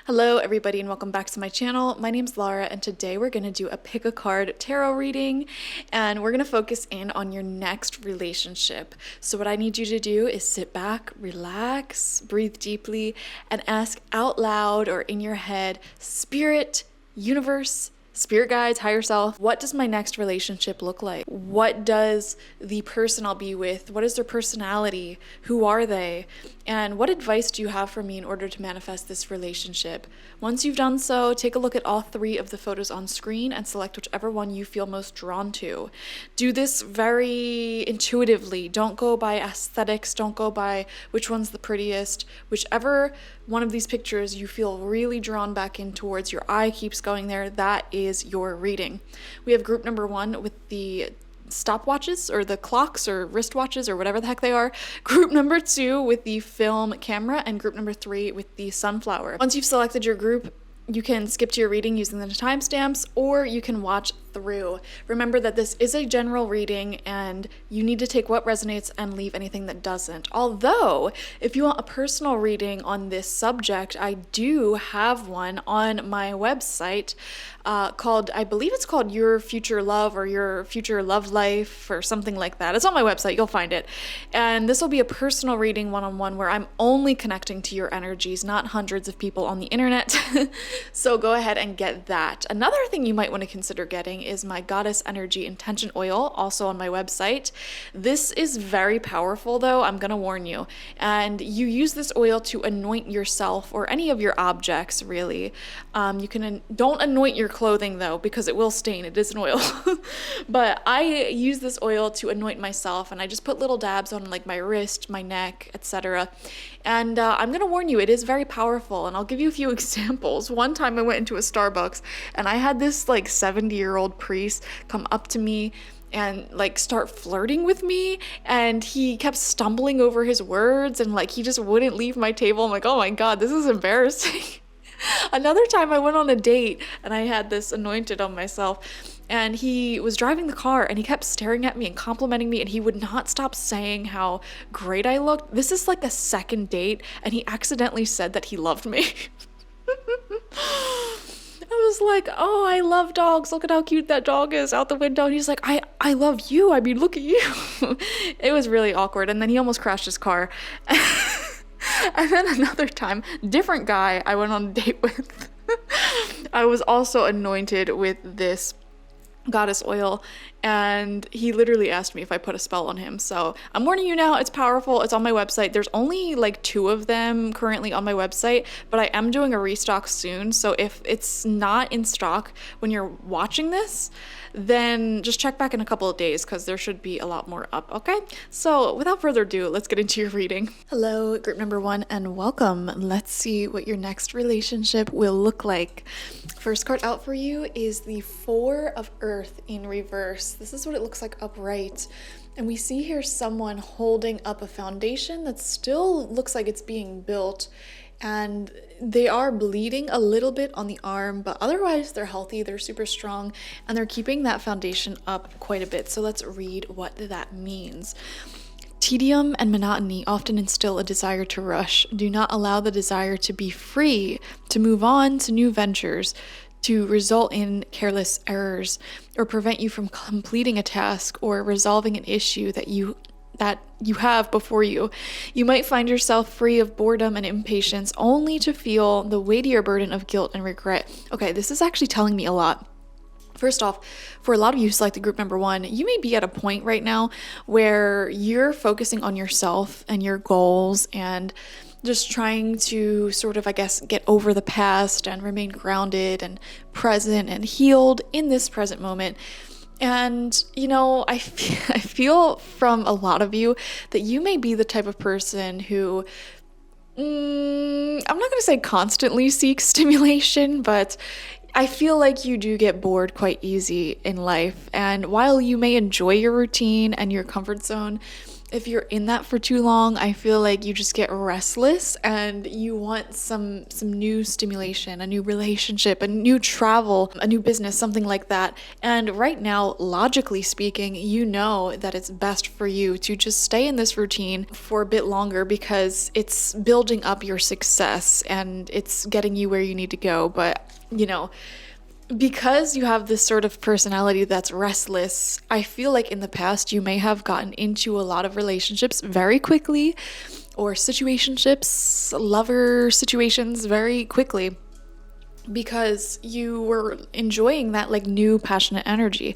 Hello everybody and welcome back to my channel. My name's Laura and today we're going to do a pick a card tarot reading and we're going to focus in on your next relationship. So what I need you to do is sit back, relax, breathe deeply, and ask out loud or in your head, Spirit, Universe, Spirit guides, higher self, what does my next relationship look like? What does the person I'll be with, what is their personality? Who are they? And what advice do you have for me in order to manifest this relationship? Once you've done so, take a look at all three of the photos on screen and select whichever one you feel most drawn to. Do this very intuitively. Don't go by aesthetics. Don't go by which one's the prettiest. Whichever one of these pictures you feel really drawn back in towards, your eye keeps going there, that is your reading. We have group number 1 with the stopwatches or the clocks or wristwatches or whatever the heck they are, group number 2 with the film camera, and group number 3 with the sunflower. Once you've selected your group, you can skip to your reading using the timestamps, or you can watch through. Remember that this is a general reading and you need to take what resonates and leave anything that doesn't. Although, if you want a personal reading on this subject, I do have one on my website called, I believe it's called Your Future Love or Your Future Love Life or something like that. It's on my website, you'll find it. And this will be a personal reading one-on-one where I'm only connecting to your energies, not hundreds of people on the internet. So go ahead and get that. Another thing you might want to consider getting is my Goddess Energy Intention Oil, also on my website. This is very powerful though, I'm gonna warn you. And you use this oil to anoint yourself or any of your objects, really. Don't anoint your clothing though, because it will stain, it is an oil. But I use this oil to anoint myself, and I just put little dabs on like my wrist, my neck, etc. And I'm gonna warn you, it is very powerful, and I'll give you a few examples. One time I went into a Starbucks and I had this like 70-year-old priest come up to me and like start flirting with me, and he kept stumbling over his words and like he just wouldn't leave my table. I'm like, oh my god, this is embarrassing. Another time I went on a date and I had this anointed on myself, and he was driving the car and he kept staring at me and complimenting me, and he would not stop saying how great I looked. This is like a second date and he accidentally said that he loved me. I was like, oh, I love dogs. Look at how cute that dog is out the window. And he's like, I love you. I mean, look at you. It was really awkward. And then he almost crashed his car. And then another time, different guy I went on a date with. I was also anointed with this goddess oil, and he literally asked me if I put a spell on him. So I'm warning you now, it's powerful. It's on my website. There's only like 2 of them currently on my website, but I am doing a restock soon. So if it's not in stock when you're watching this, then just check back in a couple of days because there should be a lot more up, okay? So without further ado, let's get into your reading. Hello, group number 1, and welcome. Let's see what your next relationship will look like. First card out for you is the 4 of Earth in reverse. This is what it looks like upright. And we see here someone holding up a foundation that still looks like it's being built, and they are bleeding a little bit on the arm, but otherwise they're healthy, they're super strong, and they're keeping that foundation up quite a bit. So let's read what that means. Tedium and monotony often instill a desire to rush. Do not allow the desire to be free, to move on to new ventures, to result in careless errors, or prevent you from completing a task or resolving an issue that you have before you. You might find yourself free of boredom and impatience only to feel the weightier burden of guilt and regret. Okay, this is actually telling me a lot. First off, for a lot of you who selected group number 1, you may be at a point right now where you're focusing on yourself and your goals and just trying to sort of, I guess, get over the past and remain grounded and present and healed in this present moment. And, you know, I feel from a lot of you that you may be the type of person who, I'm not going to say constantly seeks stimulation, but I feel like you do get bored quite easy in life. And while you may enjoy your routine and your comfort zone, if you're in that for too long, I feel like you just get restless and you want some new stimulation, a new relationship, a new travel, a new business, something like that. And right now, logically speaking, you know that it's best for you to just stay in this routine for a bit longer because it's building up your success and it's getting you where you need to go. But, because you have this sort of personality that's restless, I feel like in the past you may have gotten into a lot of relationships very quickly, or situationships, lover situations very quickly, because you were enjoying that like new passionate energy.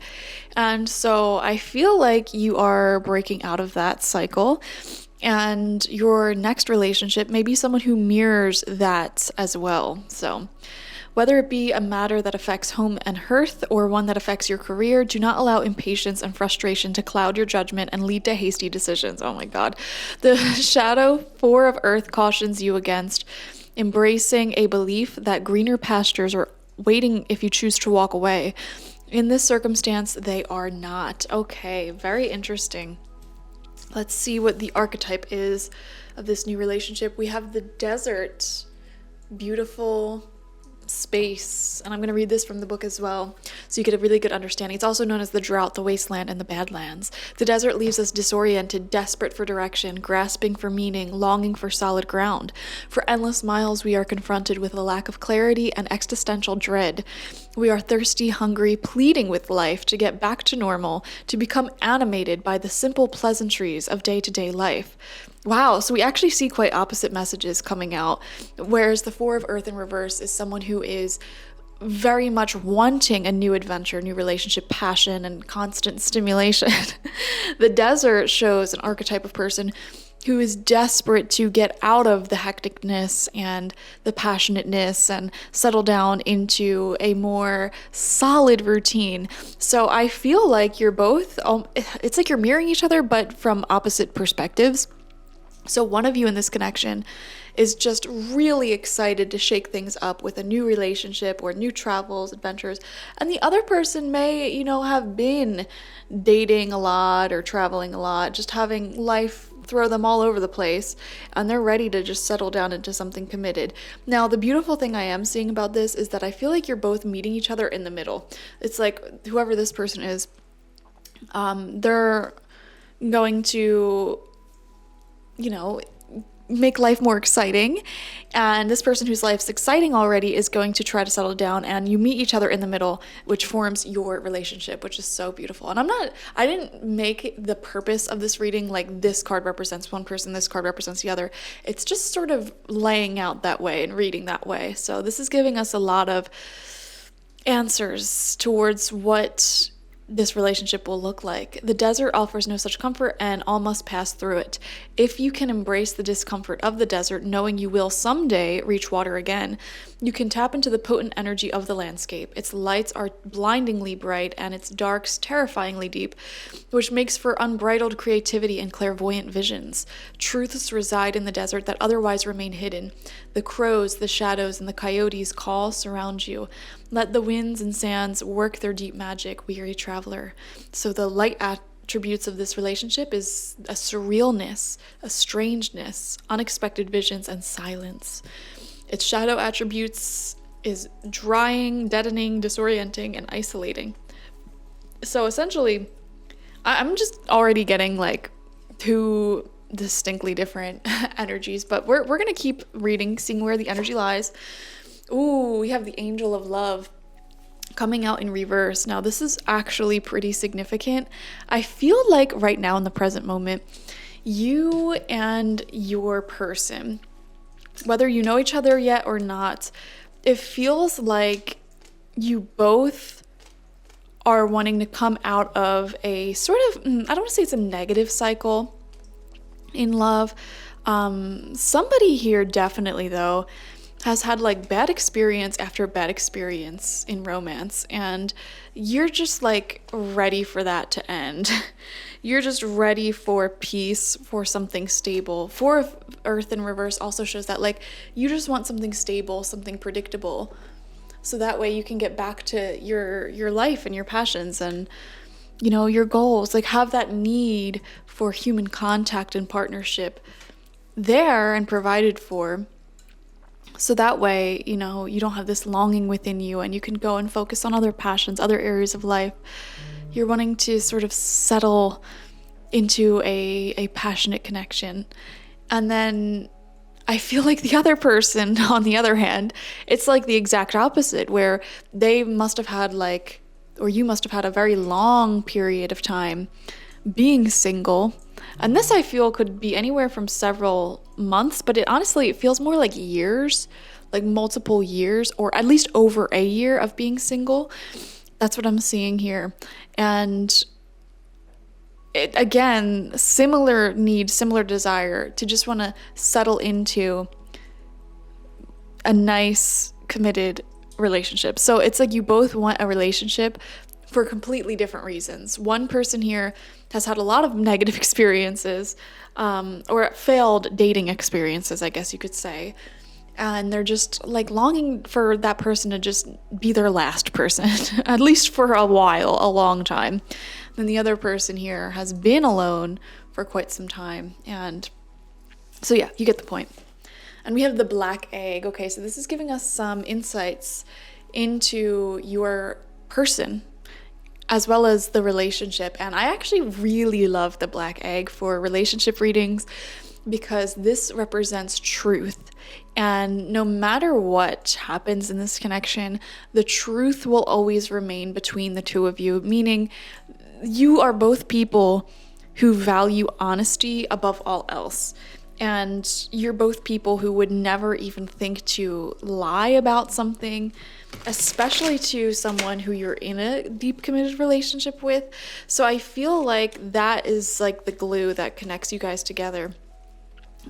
And so I feel like you are breaking out of that cycle. And your next relationship may be someone who mirrors that as well. So whether it be a matter that affects home and hearth or one that affects your career, do not allow impatience and frustration to cloud your judgment and lead to hasty decisions. Oh my God. The shadow 4 of earth cautions you against embracing a belief that greener pastures are waiting if you choose to walk away. In this circumstance, they are not. Okay, very interesting. Let's see what the archetype is of this new relationship. We have the desert, beautiful space, and I'm going to read this from the book as well so you get a really good understanding. It's also known as the drought, the wasteland, and the badlands. The desert leaves us disoriented, desperate for direction, grasping for meaning, longing for solid ground. For endless miles we are confronted with a lack of clarity and existential dread. We are thirsty, hungry, pleading with life to get back to normal, to become animated by the simple pleasantries of day-to-day life. Wow, so we actually see quite opposite messages coming out, whereas the 4 of earth in reverse is someone who is very much wanting a new adventure, new relationship, passion, and constant stimulation. The desert shows an archetype of person who is desperate to get out of the hecticness and the passionateness and settle down into a more solid routine. So I feel like you're both, it's like you're mirroring each other, but from opposite perspectives. So one of you in this connection is just really excited to shake things up with a new relationship or new travels, adventures. And the other person may, have been dating a lot or traveling a lot, just having life throw them all over the place, and they're ready to just settle down into something committed. Now, the beautiful thing I am seeing about this is that I feel like you're both meeting each other in the middle. It's like whoever this person is, they're going to make life more exciting, and this person whose life's exciting already is going to try to settle down, and you meet each other in the middle, which forms your relationship, which is so beautiful. And I didn't make the purpose of this reading like this card represents one person, this card represents the other. It's just sort of laying out that way and reading that way. So this is giving us a lot of answers towards what this relationship will look like. The desert offers no such comfort, and all must pass through it. If you can embrace the discomfort of the desert, knowing you will someday reach water again, you can tap into the potent energy of the landscape. Its lights are blindingly bright and its darks terrifyingly deep, which makes for unbridled creativity and clairvoyant visions. Truths reside in the desert that otherwise remain hidden. The crows, the shadows, and the coyotes call surround you. Let the winds and sands work their deep magic, weary traveler. So the light attributes of this relationship is a surrealness, a strangeness, unexpected visions, and silence. Its shadow attributes is drying, deadening, disorienting, and isolating. So essentially, I'm just already getting like 2 distinctly different energies, but we're gonna keep reading, seeing where the energy lies. Ooh, we have the Angel of Love coming out in reverse. Now, this is actually pretty significant. I feel like right now in the present moment, you and your person, whether you know each other yet or not, it feels like you both are wanting to come out of a sort of, I don't want to say it's a negative cycle in love. Somebody here definitely, though, has had like bad experience after bad experience in romance, and you're just like ready for that to end. You're just ready for peace, for something stable. 4 of Earth in reverse also shows that like you just want something stable, something predictable, so that way you can get back to your life and your passions. And your goals, like have that need for human contact and partnership there and provided for. So that way, you don't have this longing within you and you can go and focus on other passions, other areas of life. You're wanting to sort of settle into a passionate connection. And then I feel like the other person, on the other hand, it's like the exact opposite, where they must have had or you must have had a very long period of time being single. And this I feel could be anywhere from several months, but honestly, it feels more like years, like multiple years, or at least over a year of being single. That's what I'm seeing here. And again, similar need, similar desire to just want to settle into a nice, committed relationship. So it's like you both want a relationship for completely different reasons. One person here has had a lot of negative experiences, or failed dating experiences, I guess you could say. And they're just like longing for that person to just be their last person, at least for a while, a long time. Then the other person here has been alone for quite some time. And so yeah, you get the point. And we have the black egg. Okay, so this is giving us some insights into your person as well as the relationship. And I actually really love the black egg for relationship readings because this represents truth. And no matter what happens in this connection, the truth will always remain between the two of you, meaning you are both people who value honesty above all else. And you're both people who would never even think to lie about something, especially to someone who you're in a deep committed relationship with. So I feel like that is like the glue that connects you guys together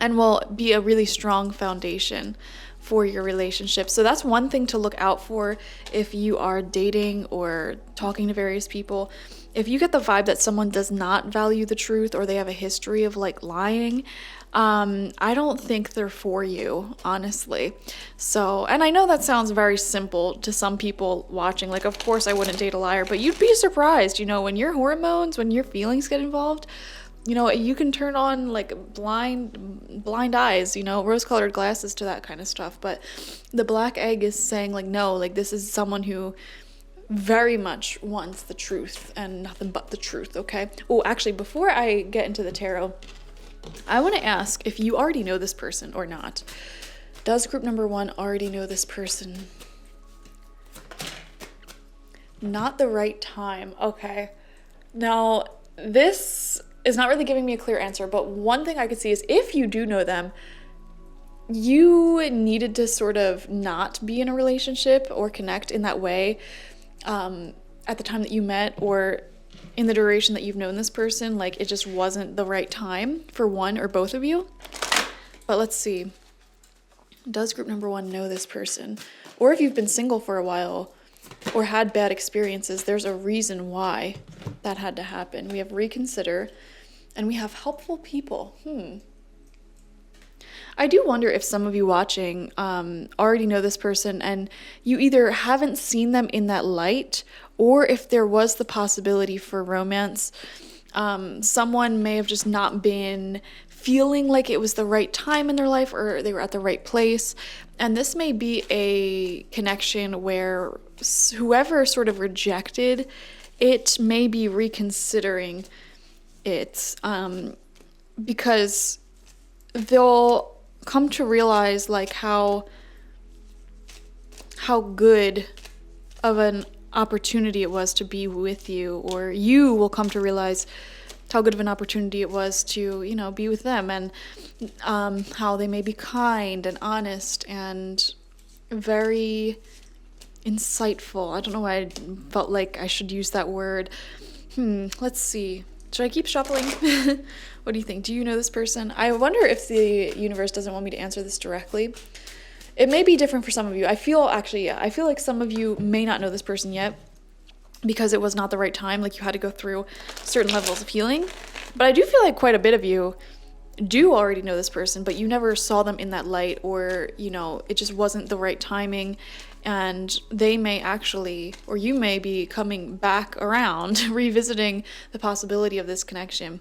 and will be a really strong foundation for your relationship. So that's one thing to look out for if you are dating or talking to various people. If you get the vibe that someone does not value the truth or they have a history of like lying, I don't think they're for you, honestly. So, and I know that sounds very simple to some people watching. Like, of course I wouldn't date a liar, but you'd be surprised, when your hormones, when your feelings get involved, you can turn on like blind eyes, rose-colored glasses to that kind of stuff. But the black egg is saying like, no, like this is someone who very much wants the truth and nothing but the truth, okay? Oh, actually, before I get into the tarot, I want to ask if you already know this person or not. Does group number 1 already know this person? Not the right time. Okay. Now, this is not really giving me a clear answer, but one thing I could see is if you do know them, you needed to sort of not be in a relationship or connect in that way at the time that you met or in the duration that you've known this person. Like, it just wasn't the right time for one or both of you. But let's see. Does group number 1 know this person? Or if you've been single for a while or had bad experiences, there's a reason why that had to happen. We have reconsider and we have helpful people. I do wonder if some of you watching already know this person and you either haven't seen them in that light, or if there was the possibility for romance, someone may have just not been feeling like it was the right time in their life or they were at the right place. And this may be a connection where whoever sort of rejected it may be reconsidering it, because they'll come to realize like how good of an opportunity it was to be with you, or you will come to realize how good of an opportunity it was to be with them, and how they may be kind and honest and very insightful. I don't know why I felt like I should use that word. Let's see. Should I keep shuffling? What do you think? Do you know this person? I wonder if the universe doesn't want me to answer this directly. It may be different for some of you. I feel like some of you may not know this person yet because it was not the right time. Like, you had to go through certain levels of healing. But I do feel like quite a bit of you do already know this person, but you never saw them in that light, or, you know, it just wasn't the right timing, and they may actually, or you may be coming back around, revisiting the possibility of this connection.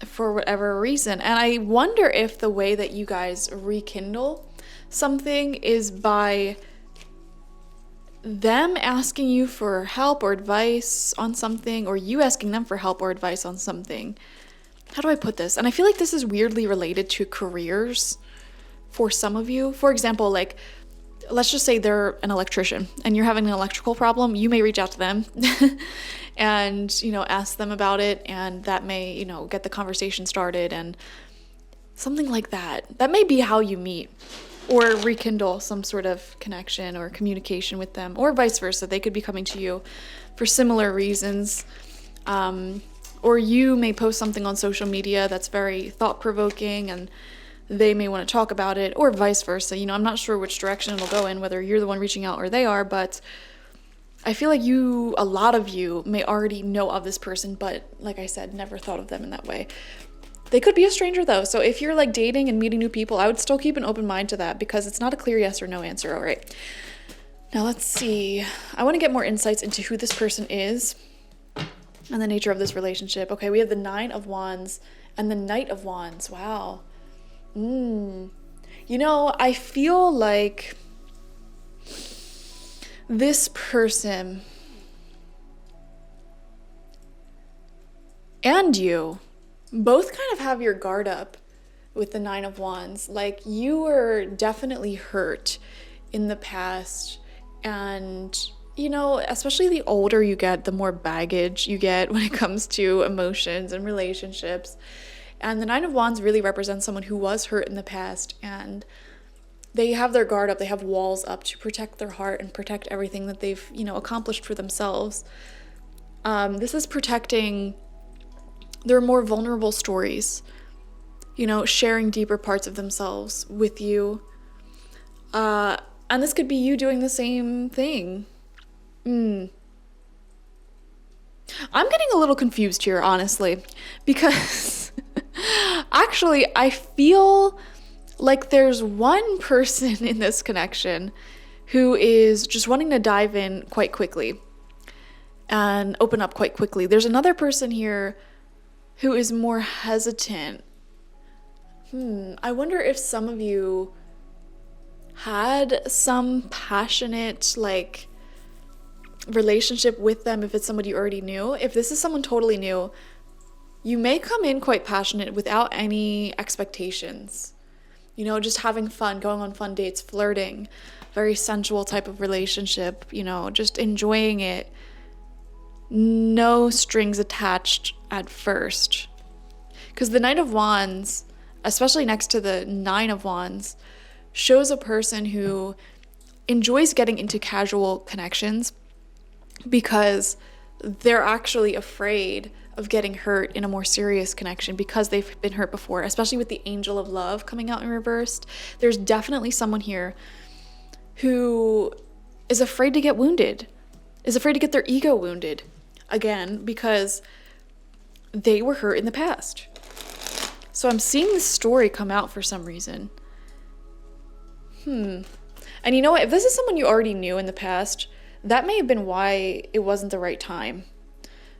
For whatever reason. And I wonder if the way that you guys rekindle something is by them asking you for help or advice on something, or you asking them for help or advice on something. How do I put this? And I feel like this is weirdly related to careers for some of you. For example, like, let's just say they're an electrician and you're having an electrical problem. You may reach out to them and, you know, ask them about it, and that may, you know, get the conversation started and something like that. That may be how you meet or rekindle some sort of connection or communication with them, or vice versa. They could be coming to you for similar reasons. Or you may post something on social media that's very thought-provoking and they may want to talk about it, or vice versa. You know, I'm not sure which direction it'll go in, whether you're the one reaching out or they are, but I feel like a lot of you may already know of this person, but like I said, never thought of them in that way. They could be a stranger though. So if you're like dating and meeting new people, I would still keep an open mind to that, because it's not a clear yes or no answer. All right. Now let's see. I want to get more insights into who this person is and the nature of this relationship. Okay, we have the 9 of Wands and the Knight of Wands. Wow. You know, I feel like this person and you both kind of have your guard up with the 9 of Wands. Like, you were definitely hurt in the past, and, you know, especially the older you get, the more baggage you get when it comes to emotions and relationships. And the 9 of Wands really represents someone who was hurt in the past, and they have their guard up, they have walls up to protect their heart and protect everything that they've, you know, accomplished for themselves. This is protecting their more vulnerable stories, you know, sharing deeper parts of themselves with you. And this could be you doing the same thing. I'm getting a little confused here, honestly, because actually I feel like there's one person in this connection who is just wanting to dive in quite quickly and open up quite quickly. There's another person here who is more hesitant. I wonder if some of you had some passionate, like, relationship with them, if it's somebody you already knew. If this is someone totally new, you may come in quite passionate without any expectations. You know, just having fun, going on fun dates, flirting, very sensual type of relationship, you know, just enjoying it. No strings attached at first. Because the Knight of Wands, especially next to the 9 of Wands, shows a person who enjoys getting into casual connections because they're actually afraid of getting hurt in a more serious connection because they've been hurt before, especially with the Angel of Love coming out in reversed. There's definitely someone here who is afraid to get wounded, is afraid to get their ego wounded again because they were hurt in the past. So I'm seeing this story come out for some reason. And you know what? If this is someone you already knew in the past, that may have been why it wasn't the right time.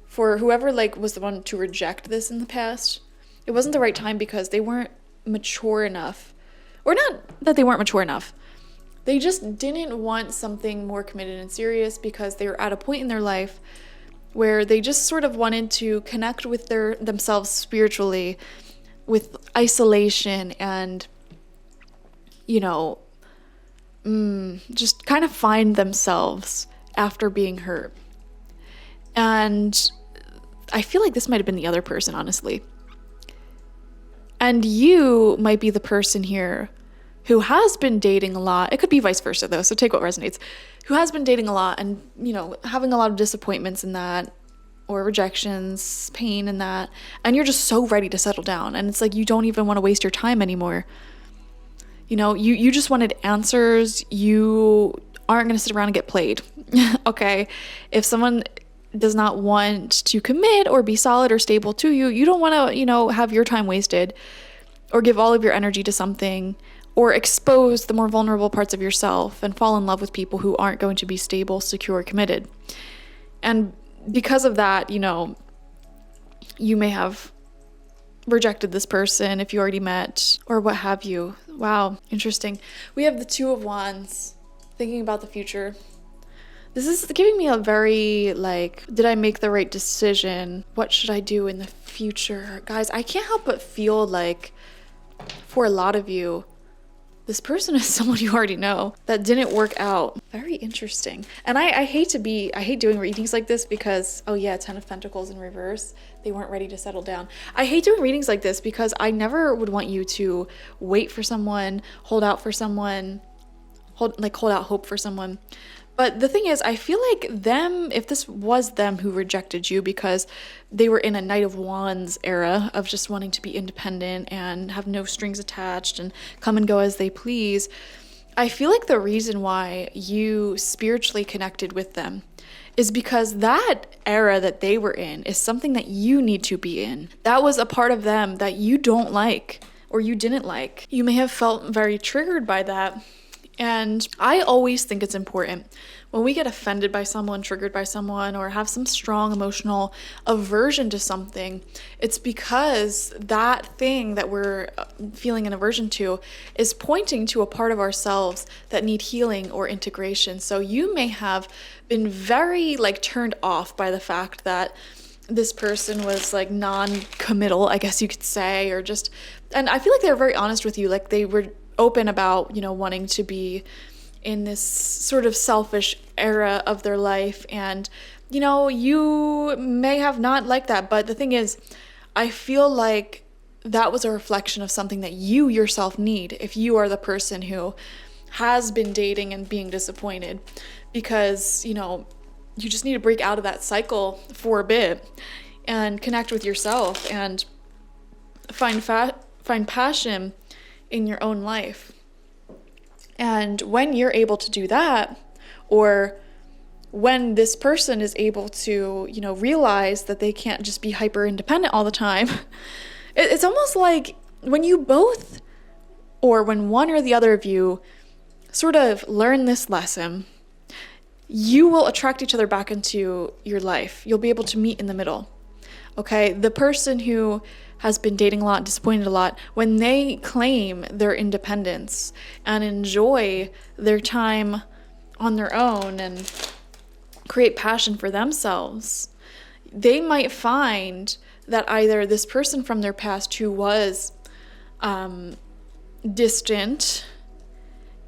For whoever like was the one to reject this in the past, it wasn't the right time because they weren't mature enough. Or not that they weren't mature enough. They just didn't want something more committed and serious because they were at a point in their life where they just sort of wanted to connect with themselves spiritually, with isolation and, you know, just kind of find themselves after being hurt. And I feel like this might have been the other person, honestly. And you might be the person here who has been dating a lot. It could be vice versa, though, so take what resonates. Who has been dating a lot and, you know, having a lot of disappointments in that, or rejections, pain in that, and you're just so ready to settle down. And it's like you don't even want to waste your time anymore. You know, you just wanted answers. You aren't going to sit around and get played. Okay? If someone does not want to commit or be solid or stable to you. You don't want to, have your time wasted or give all of your energy to something or expose the more vulnerable parts of yourself and fall in love with people who aren't going to be stable, secure, committed. And because of that, you may have rejected this person if you already met or what have you. Wow, interesting. We have the Two of Wands, thinking about the future. This is giving me a very, did I make the right decision? What should I do in the future? Guys, I can't help but feel like for a lot of you, this person is someone you already know that didn't work out. Very interesting. And I hate doing readings like this because, oh yeah, Ten of Pentacles in reverse. They weren't ready to settle down. I hate doing readings like this because I never would want you to wait for someone, hold out for someone, hold out hope for someone. But the thing is, I feel like if this was them who rejected you because they were in a Knight of Wands era of just wanting to be independent and have no strings attached and come and go as they please, I feel like the reason why you spiritually connected with them is because that era that they were in is something that you need to be in. That was a part of them that you don't like or you didn't like. You may have felt very triggered by that. And I always think it's important when we get offended by someone, triggered by someone, or have some strong emotional aversion to something, it's because that thing that we're feeling an aversion to is pointing to a part of ourselves that need healing or integration. So you may have been very turned off by the fact that this person was non-committal, I guess you could say, and I feel like they were very honest with you. They were open about, wanting to be in this sort of selfish era of their life. And, you may have not liked that. But the thing is, I feel like that was a reflection of something that you yourself need if you are the person who has been dating and being disappointed. Because, you just need to break out of that cycle for a bit and connect with yourself and find passion in your own life. And when you're able to do that, or when this person is able to, realize that they can't just be hyper independent all the time, it's almost like when you both, or when one or the other of you sort of learn this lesson, you will attract each other back into your life. You'll be able to meet in the middle. Okay, the person who has been dating a lot, disappointed a lot, when they claim their independence and enjoy their time on their own and create passion for themselves, they might find that either this person from their past who was distant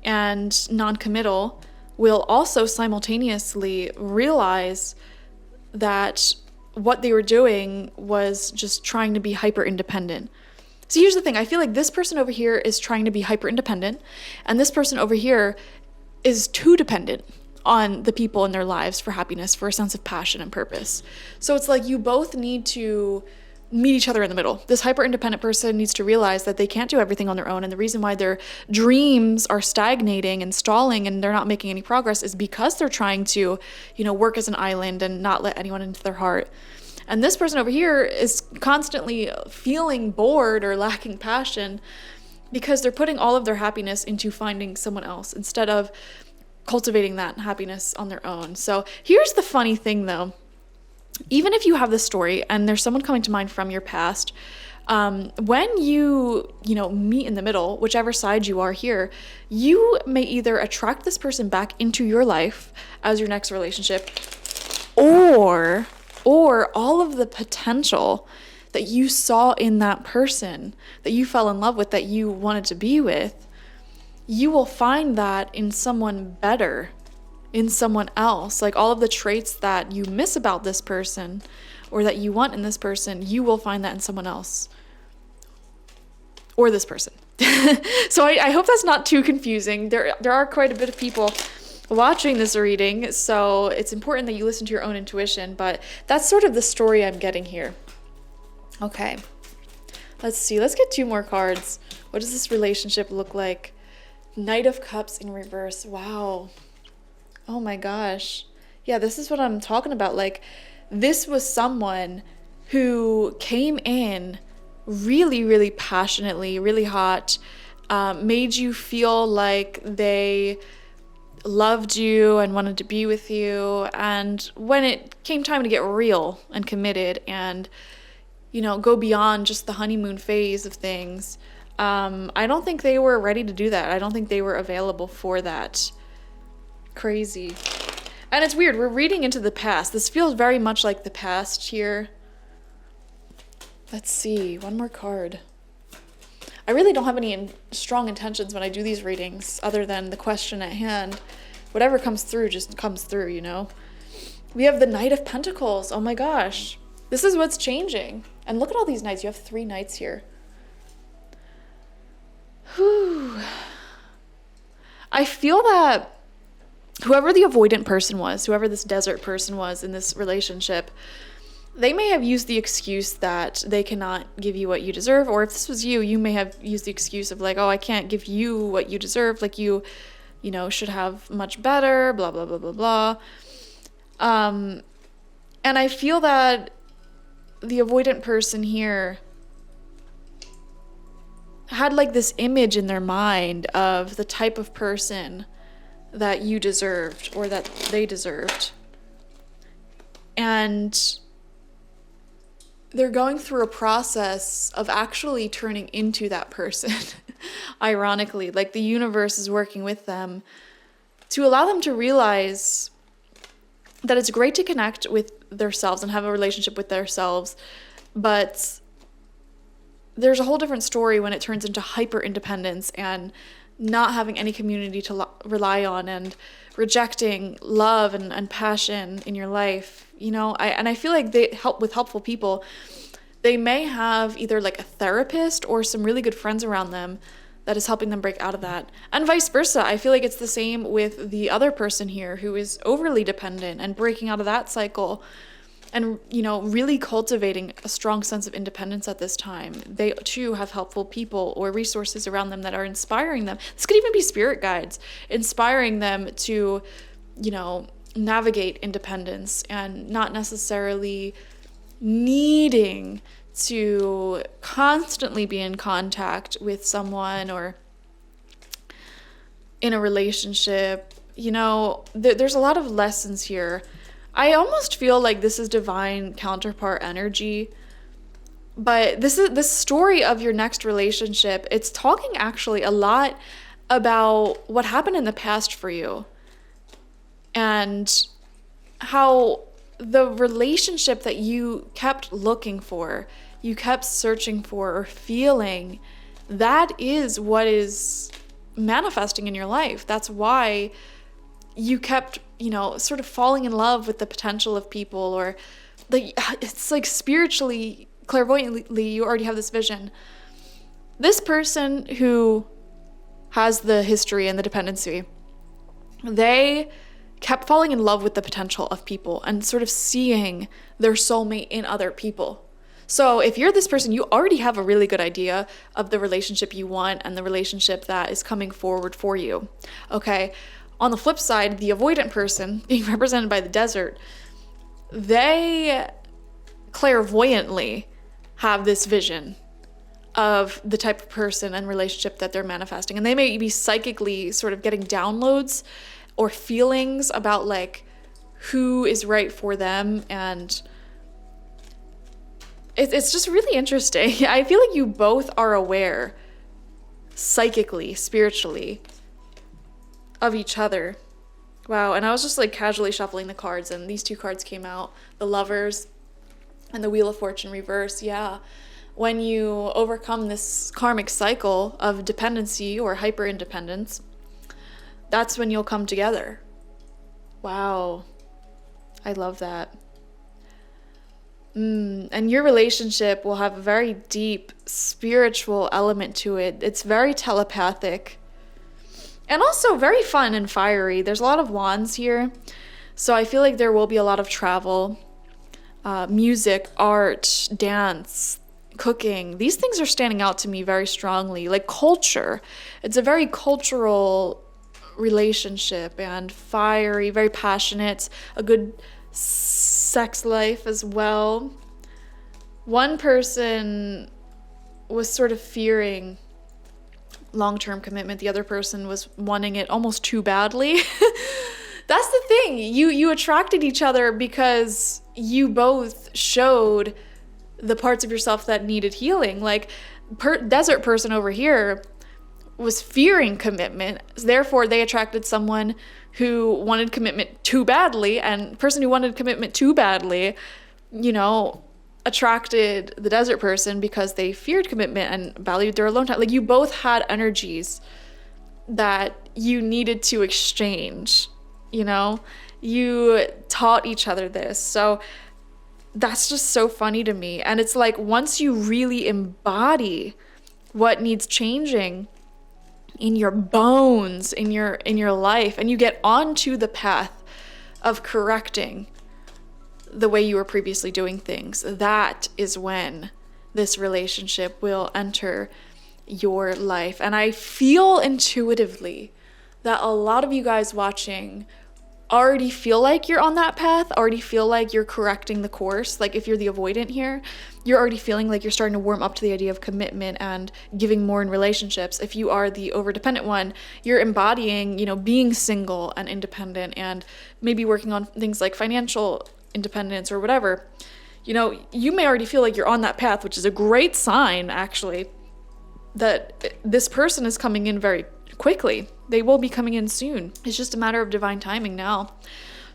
and non-committal will also simultaneously realize that what they were doing was just trying to be hyper independent. So here's the thing. I feel like this person over here is trying to be hyper independent, and this person over here is too dependent on the people in their lives for happiness, for a sense of passion and purpose. So it's like you both need to meet each other in the middle. This hyper independent person needs to realize that they can't do everything on their own, and the reason why their dreams are stagnating and stalling and they're not making any progress is because they're trying to, work as an island and not let anyone into their heart. And this person over here is constantly feeling bored or lacking passion because they're putting all of their happiness into finding someone else instead of cultivating that happiness on their own. So here's the funny thing though. Even if you have this story and there's someone coming to mind from your past, when you meet in the middle, whichever side you are here, you may either attract this person back into your life as your next relationship, or all of the potential that you saw in that person, that you fell in love with, that you wanted to be with, you will find that in someone better, in someone else. Like all of the traits that you miss about this person or that you want in this person, you will find that in someone else or this person. So I hope that's not too confusing. There are quite a bit of people watching this reading, so it's important that you listen to your own intuition, but that's sort of the story I'm getting here. Okay, let's see. Let's get 2 more cards. What does this relationship look like? Knight of Cups in reverse. Wow. Oh my gosh. Yeah, this is what I'm talking about. Like, this was someone who came in really, really passionately, really hot, made you feel like they loved you and wanted to be with you. And when it came time to get real and committed and, go beyond just the honeymoon phase of things, I don't think they were ready to do that. I don't think they were available for that. Crazy. And it's weird. We're reading into the past. This feels very much like the past here. Let's see. One more card. I really don't have any strong intentions when I do these readings other than the question at hand. Whatever comes through just comes through, We have the Knight of Pentacles. Oh my gosh. This is what's changing. And look at all these knights. You have 3 knights here. Whew. I feel that whoever the avoidant person was, whoever this desert person was in this relationship, they may have used the excuse that they cannot give you what you deserve. Or if this was you, you may have used the excuse of like, oh, I can't give you what you deserve. Like you should have much better, blah, blah, blah, blah, blah. And I feel that the avoidant person here had like this image in their mind of the type of person that you deserved or that they deserved. And they're going through a process of actually turning into that person. Ironically, like the universe is working with them to allow them to realize that it's great to connect with themselves and have a relationship with themselves, but there's a whole different story when it turns into hyper independence and not having any community to rely on and rejecting love and passion in your life. I feel like they help with helpful people. They may have either like a therapist or some really good friends around them that is helping them break out of that. And vice versa. I feel like it's the same with the other person here who is overly dependent and breaking out of that cycle and, really cultivating a strong sense of independence at this time. They too have helpful people or resources around them that are inspiring them. This could even be spirit guides, inspiring them to, navigate independence and not necessarily needing to constantly be in contact with someone or in a relationship. There's a lot of lessons here. I almost feel like this is divine counterpart energy, but this story of your next relationship, it's talking actually a lot about what happened in the past for you and how the relationship that you kept looking for, you kept searching for or feeling, that is what is manifesting in your life. That's why you kept, sort of falling in love with the potential of people, or like it's like spiritually, clairvoyantly, you already have this vision. This person who has the history and the dependency, they kept falling in love with the potential of people and sort of seeing their soulmate in other people. So if you're this person, you already have a really good idea of the relationship you want and the relationship that is coming forward for you. Okay. On the flip side, the avoidant person, being represented by the desert, they clairvoyantly have this vision of the type of person and relationship that they're manifesting. And they may be psychically sort of getting downloads or feelings about like who is right for them. And it's just really interesting. I feel like you both are aware psychically, spiritually, of each other. Wow. And I was just like casually shuffling the cards and these 2 cards came out, the Lovers and the Wheel of Fortune reverse. Yeah. When you overcome this karmic cycle of dependency or hyper independence, that's when you'll come together. Wow. I love that. And your relationship will have a very deep spiritual element to it. It's very telepathic. And also very fun and fiery. There's a lot of wands here. So I feel like there will be a lot of travel, music, art, dance, cooking. These things are standing out to me very strongly. Like culture. It's a very cultural relationship and fiery, very passionate, a good sex life as well. One person was sort of fearing long-term commitment. The other person was wanting it almost too badly. That's the thing. You attracted each other because you both showed the parts of yourself that needed healing. Like desert person over here was fearing commitment. Therefore, they attracted someone who wanted commitment too badly, and person who wanted commitment too badly, attracted the desert person because they feared commitment and valued their alone time. Like, you both had energies that you needed to exchange, you taught each other this. So that's just so funny to me. And it's like, once you really embody what needs changing in your bones, in your life, and you get onto the path of correcting the way you were previously doing things, that is when this relationship will enter your life. And I feel intuitively that a lot of you guys watching already feel like you're on that path, already feel like you're correcting the course. Like, if you're the avoidant here, you're already feeling like you're starting to warm up to the idea of commitment and giving more in relationships. If you are the overdependent one, you're embodying, being single and independent and maybe working on things like financial independence or whatever. You may already feel like you're on that path, which is a great sign, actually, that this person is coming in very quickly. They will be coming in soon. It's just a matter of divine timing now.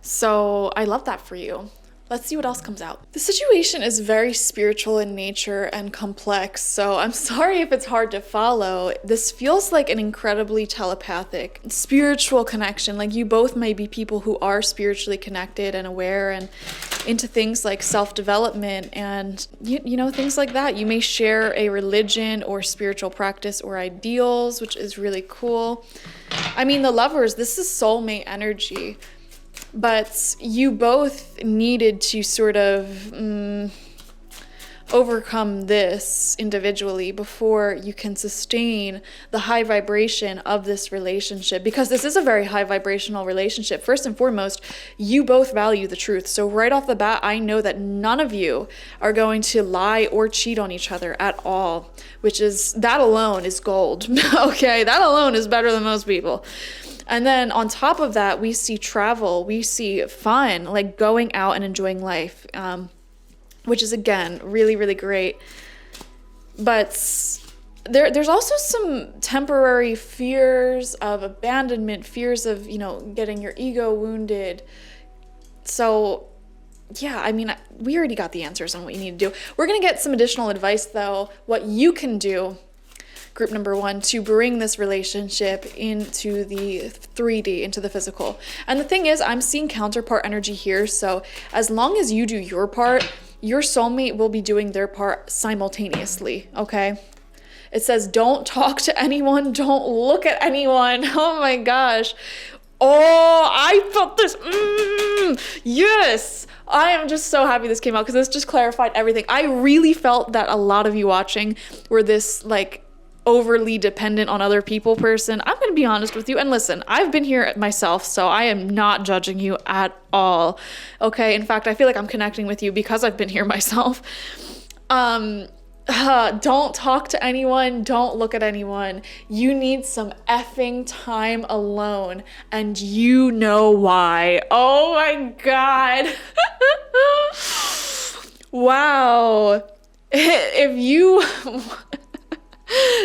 So I love that for you. Let's see what else comes out. The situation is very spiritual in nature and complex, so I'm sorry if it's hard to follow. This feels like an incredibly telepathic, spiritual connection. Like, you both may be people who are spiritually connected and aware and into things like self-development and, things like that. You may share a religion or spiritual practice or ideals, which is really cool. I mean, the lovers, this is soulmate energy. But you both needed to sort of overcome this individually before you can sustain the high vibration of this relationship, because this is a very high vibrational relationship. First and foremost, you both value the truth. So right off the bat, I know that none of you are going to lie or cheat on each other at all, that alone is gold. Okay, that alone is better than most people. And then on top of that, we see travel, we see fun, like going out and enjoying life, which is, again, really, really great. But there's also some temporary fears of abandonment, fears of, getting your ego wounded. So yeah, I mean, we already got the answers on what you need to do. We're going to get some additional advice, though, what you can do, group number 1, to bring this relationship into the 3D, into the physical. And the thing is, I'm seeing counterpart energy here. So as long as you do your part, your soulmate will be doing their part simultaneously, okay? It says, don't talk to anyone, don't look at anyone. Oh my gosh. Oh, I felt this. Yes. I am just so happy this came out, because this just clarified everything. I really felt that a lot of you watching were this, like, overly dependent on other people person. I'm going to be honest with you. And listen, I've been here myself, so I am not judging you at all. Okay. In fact, I feel like I'm connecting with you because I've been here myself. Don't talk to anyone. Don't look at anyone. You need some effing time alone, and you know why. Oh my God. Wow. If you...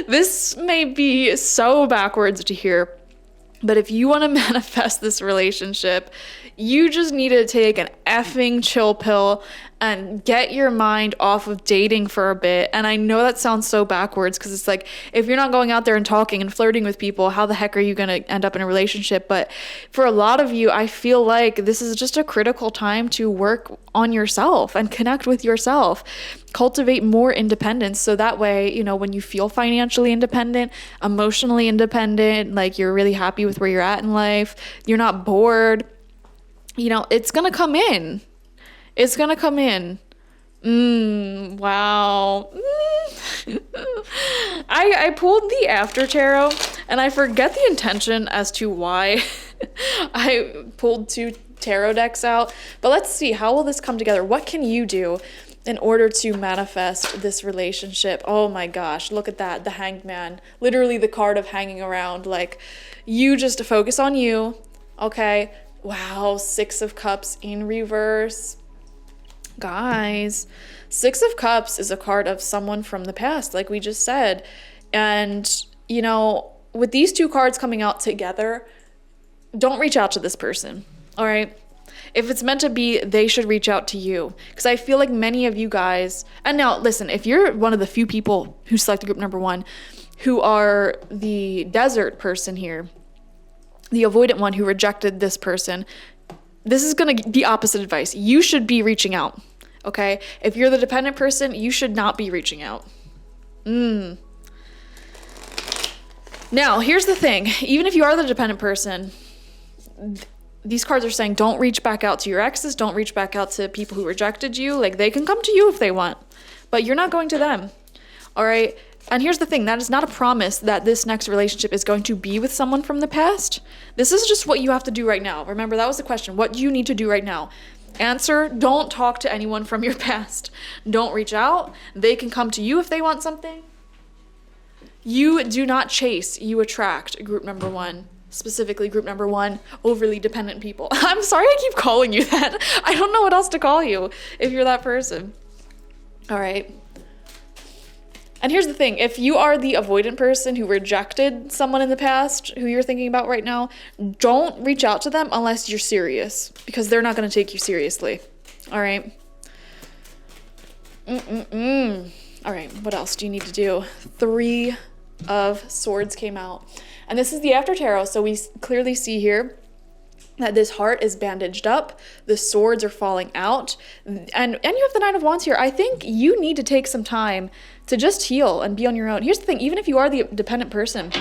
This may be so backwards to hear, but if you want to manifest this relationship, you just need to take an effing chill pill and get your mind off of dating for a bit. And I know that sounds so backwards, because it's like, if you're not going out there and talking and flirting with people, how the heck are you going to end up in a relationship? But for a lot of you, I feel like this is just a critical time to work on yourself and connect with yourself. Cultivate more independence, so that way, when you feel financially independent, emotionally independent, like you're really happy with where you're at in life, you're not bored, it's going to come in. It's going to come in. Wow. I pulled the after tarot, and I forget the intention as to why I pulled 2 tarot decks out. But let's see, how will this come together? What can you do in order to manifest this relationship? Oh my gosh, look at that, the Hanged Man. Literally the card of hanging around. Like, you just focus on you, okay? Wow, Six of Cups in reverse. Guys, Six of Cups is a card of someone from the past, like we just said. And, you know, with these two cards coming out together, don't reach out to this person, all right? If it's meant to be, they should reach out to you. Because I feel like many of you guys, and now listen, if you're one of the few people who select group number 1, who are the desert person here, the avoidant one who rejected this person, this is going to be opposite advice. You should be reaching out, okay? If you're the dependent person, you should not be reaching out. Now, here's the thing. Even if you are the dependent person, these cards are saying don't reach back out to your exes, don't reach back out to people who rejected you. Like, they can come to you if they want, but you're not going to them, all right? And here's the thing, that is not a promise that this next relationship is going to be with someone from the past. This is just what you have to do right now. Remember, that was the question. What do you need to do right now? Answer, don't talk to anyone from your past. Don't reach out. They can come to you if they want something. You do not chase, you attract, group number 1. Specifically group number 1, overly dependent people. I'm sorry I keep calling you that. I don't know what else to call you if you're that person. All right. And here's the thing, if you are the avoidant person who rejected someone in the past, who you're thinking about right now, don't reach out to them unless you're serious, because they're not going to take you seriously. All right. All right, what else do you need to do? 3 of Swords came out. And this is the after tarot, so we clearly see here that this heart is bandaged up, the swords are falling out, and you have the Nine of Wands here. I think you need to take some time to just heal and be on your own. Here's the thing, even if you are the dependent person,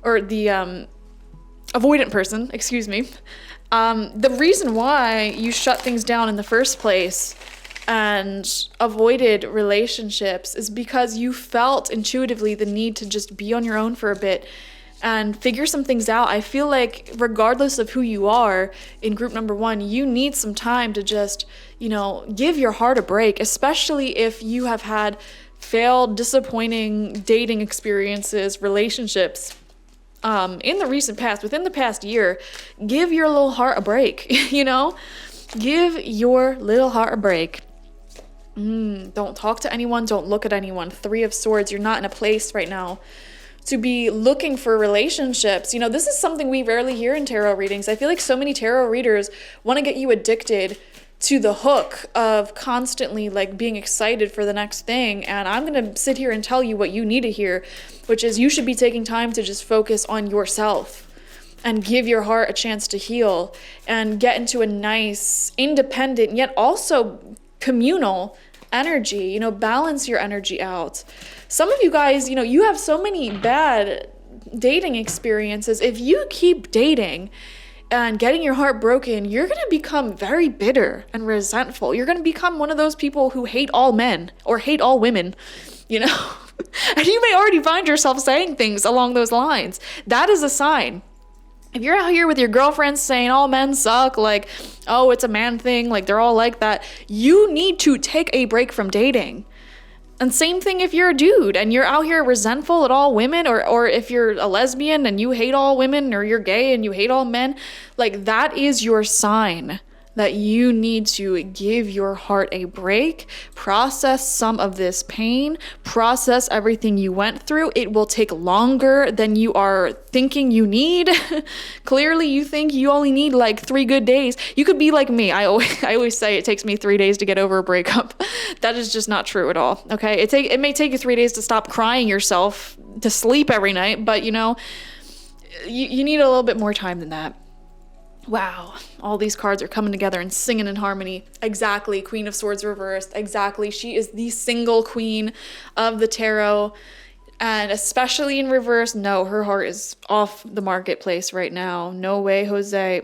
or the avoidant person, excuse me, the reason why you shut things down in the first place and avoided relationships is because you felt intuitively the need to just be on your own for a bit and figure some things out. I feel like regardless of who you are in group number 1, you need some time to just, you know, give your heart a break, especially if you have had failed, disappointing dating experiences, relationships in the recent past, within the past year. Give your little heart a break, you know? Give your little heart a break. Don't talk to anyone. Don't look at anyone. 3 of Swords. You're not in a place right now to be looking for relationships. You know, this is something we rarely hear in tarot readings. I feel like so many tarot readers want to get you addicted to the hook of constantly like being excited for the next thing. And I'm going to sit here and tell you what you need to hear, which is you should be taking time to just focus on yourself and give your heart a chance to heal and get into a nice, independent, yet also communal energy. You know, balance your energy out. Some of you guys, you know, you have so many bad dating experiences. If you keep dating and getting your heart broken, you're going to become very bitter and resentful. You're going to become one of those people who hate all men or hate all women, you know? And you may already find yourself saying things along those lines. That is a sign. If you're out here with your girlfriends saying all men suck, like, oh, it's a man thing, like they're all like that, you need to take a break from dating. And same thing if you're a dude and you're out here resentful at all women, or if you're a lesbian and you hate all women, or you're gay and you hate all men, like that is your sign that you need to give your heart a break, process some of this pain, process everything you went through. It will take longer than you are thinking you need. Clearly, you think you only need like 3 good days. You could be like me. I always say it takes me 3 days to get over a breakup. That is just not true at all, okay? It may take you 3 days to stop crying yourself to sleep every night, but you know, you need a little bit more time than that. Wow, all these cards are coming together and singing in harmony. Exactly, Queen of Swords reversed. Exactly, she is the single queen of the tarot. And especially in reverse, no, her heart is off the marketplace right now. No way, Jose.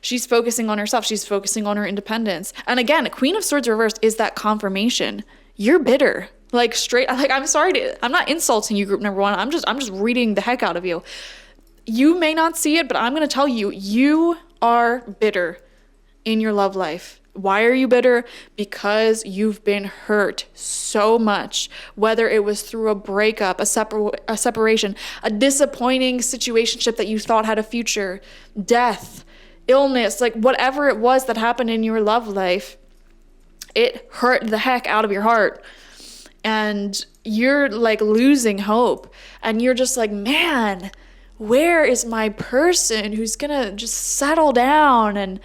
She's focusing on herself. She's focusing on her independence. And again, Queen of Swords reversed is that confirmation. You're bitter. Like straight, like I'm not insulting you, group number 1. I'm just reading the heck out of you. You may not see it, but I'm going to tell you, you are bitter in your love life. Why are you bitter? Because you've been hurt so much, whether it was through a breakup, a separation, a disappointing situationship that you thought had a future, death, illness, like whatever it was that happened in your love life, it hurt the heck out of your heart. And you're like losing hope. And you're just like, man, where is my person who's gonna just settle down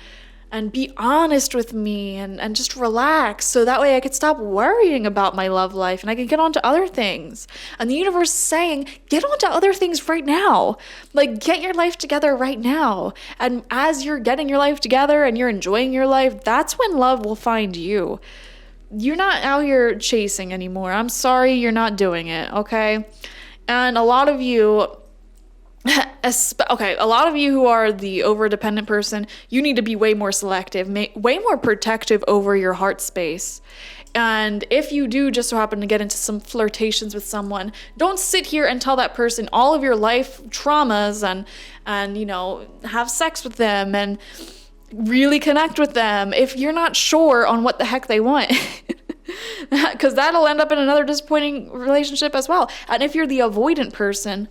and be honest with me and just relax so that way I could stop worrying about my love life and I can get on to other things. And the universe is saying, get on to other things right now. Like, get your life together right now. And as you're getting your life together and you're enjoying your life, that's when love will find you. You're not out here chasing anymore. I'm sorry you're not doing it, okay? And a lot of you... a lot of you who are the over-dependent person, you need to be way more selective, way more protective over your heart space. And if you do just so happen to get into some flirtations with someone, don't sit here and tell that person all of your life traumas and you know, have sex with them and really connect with them if you're not sure on what the heck they want. Because that'll end up in another disappointing relationship as well. And if you're the avoidant person,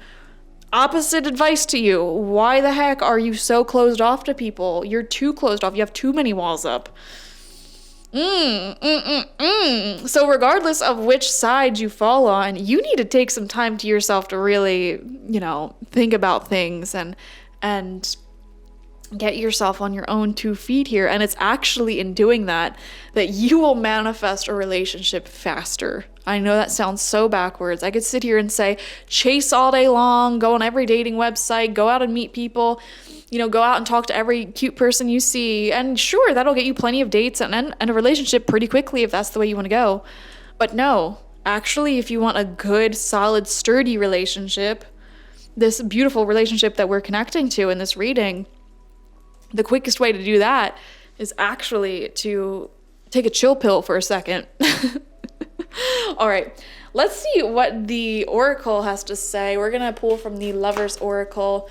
opposite advice to you. Why the heck are you so closed off to people? You're too closed off. You have too many walls up. So regardless of which side you fall on, you need to take some time to yourself to really, you know, think about things and get yourself on your own 2 feet here. And it's actually in doing that you will manifest a relationship faster. I know that sounds so backwards. I could sit here and say, chase all day long, go on every dating website, go out and meet people, you know, go out and talk to every cute person you see. And sure, that'll get you plenty of dates and a relationship pretty quickly if that's the way you want to go. But no, actually, if you want a good, solid, sturdy relationship, this beautiful relationship that we're connecting to in this reading, the quickest way to do that is actually to take a chill pill for a second. All right, let's see what the Oracle has to say. We're going to pull from the Lover's Oracle.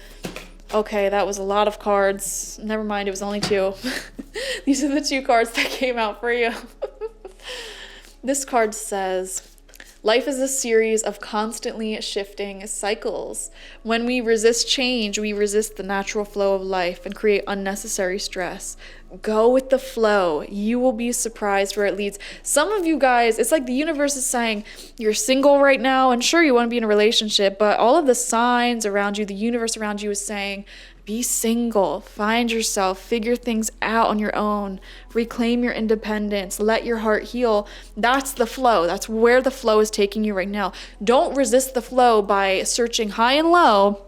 Okay, that was a lot of cards. Never mind, it was only 2. These are the 2 cards that came out for you. This card says, life is a series of constantly shifting cycles. When we resist change, we resist the natural flow of life and create unnecessary stress. Go with the flow. You will be surprised where it leads. Some of you guys, it's like the universe is saying, you're single right now, and sure, you want to be in a relationship, but all of the signs around you, the universe around you is saying, be single, find yourself, figure things out on your own, reclaim your independence, let your heart heal. That's the flow. That's where the flow is taking you right now. Don't resist the flow by searching high and low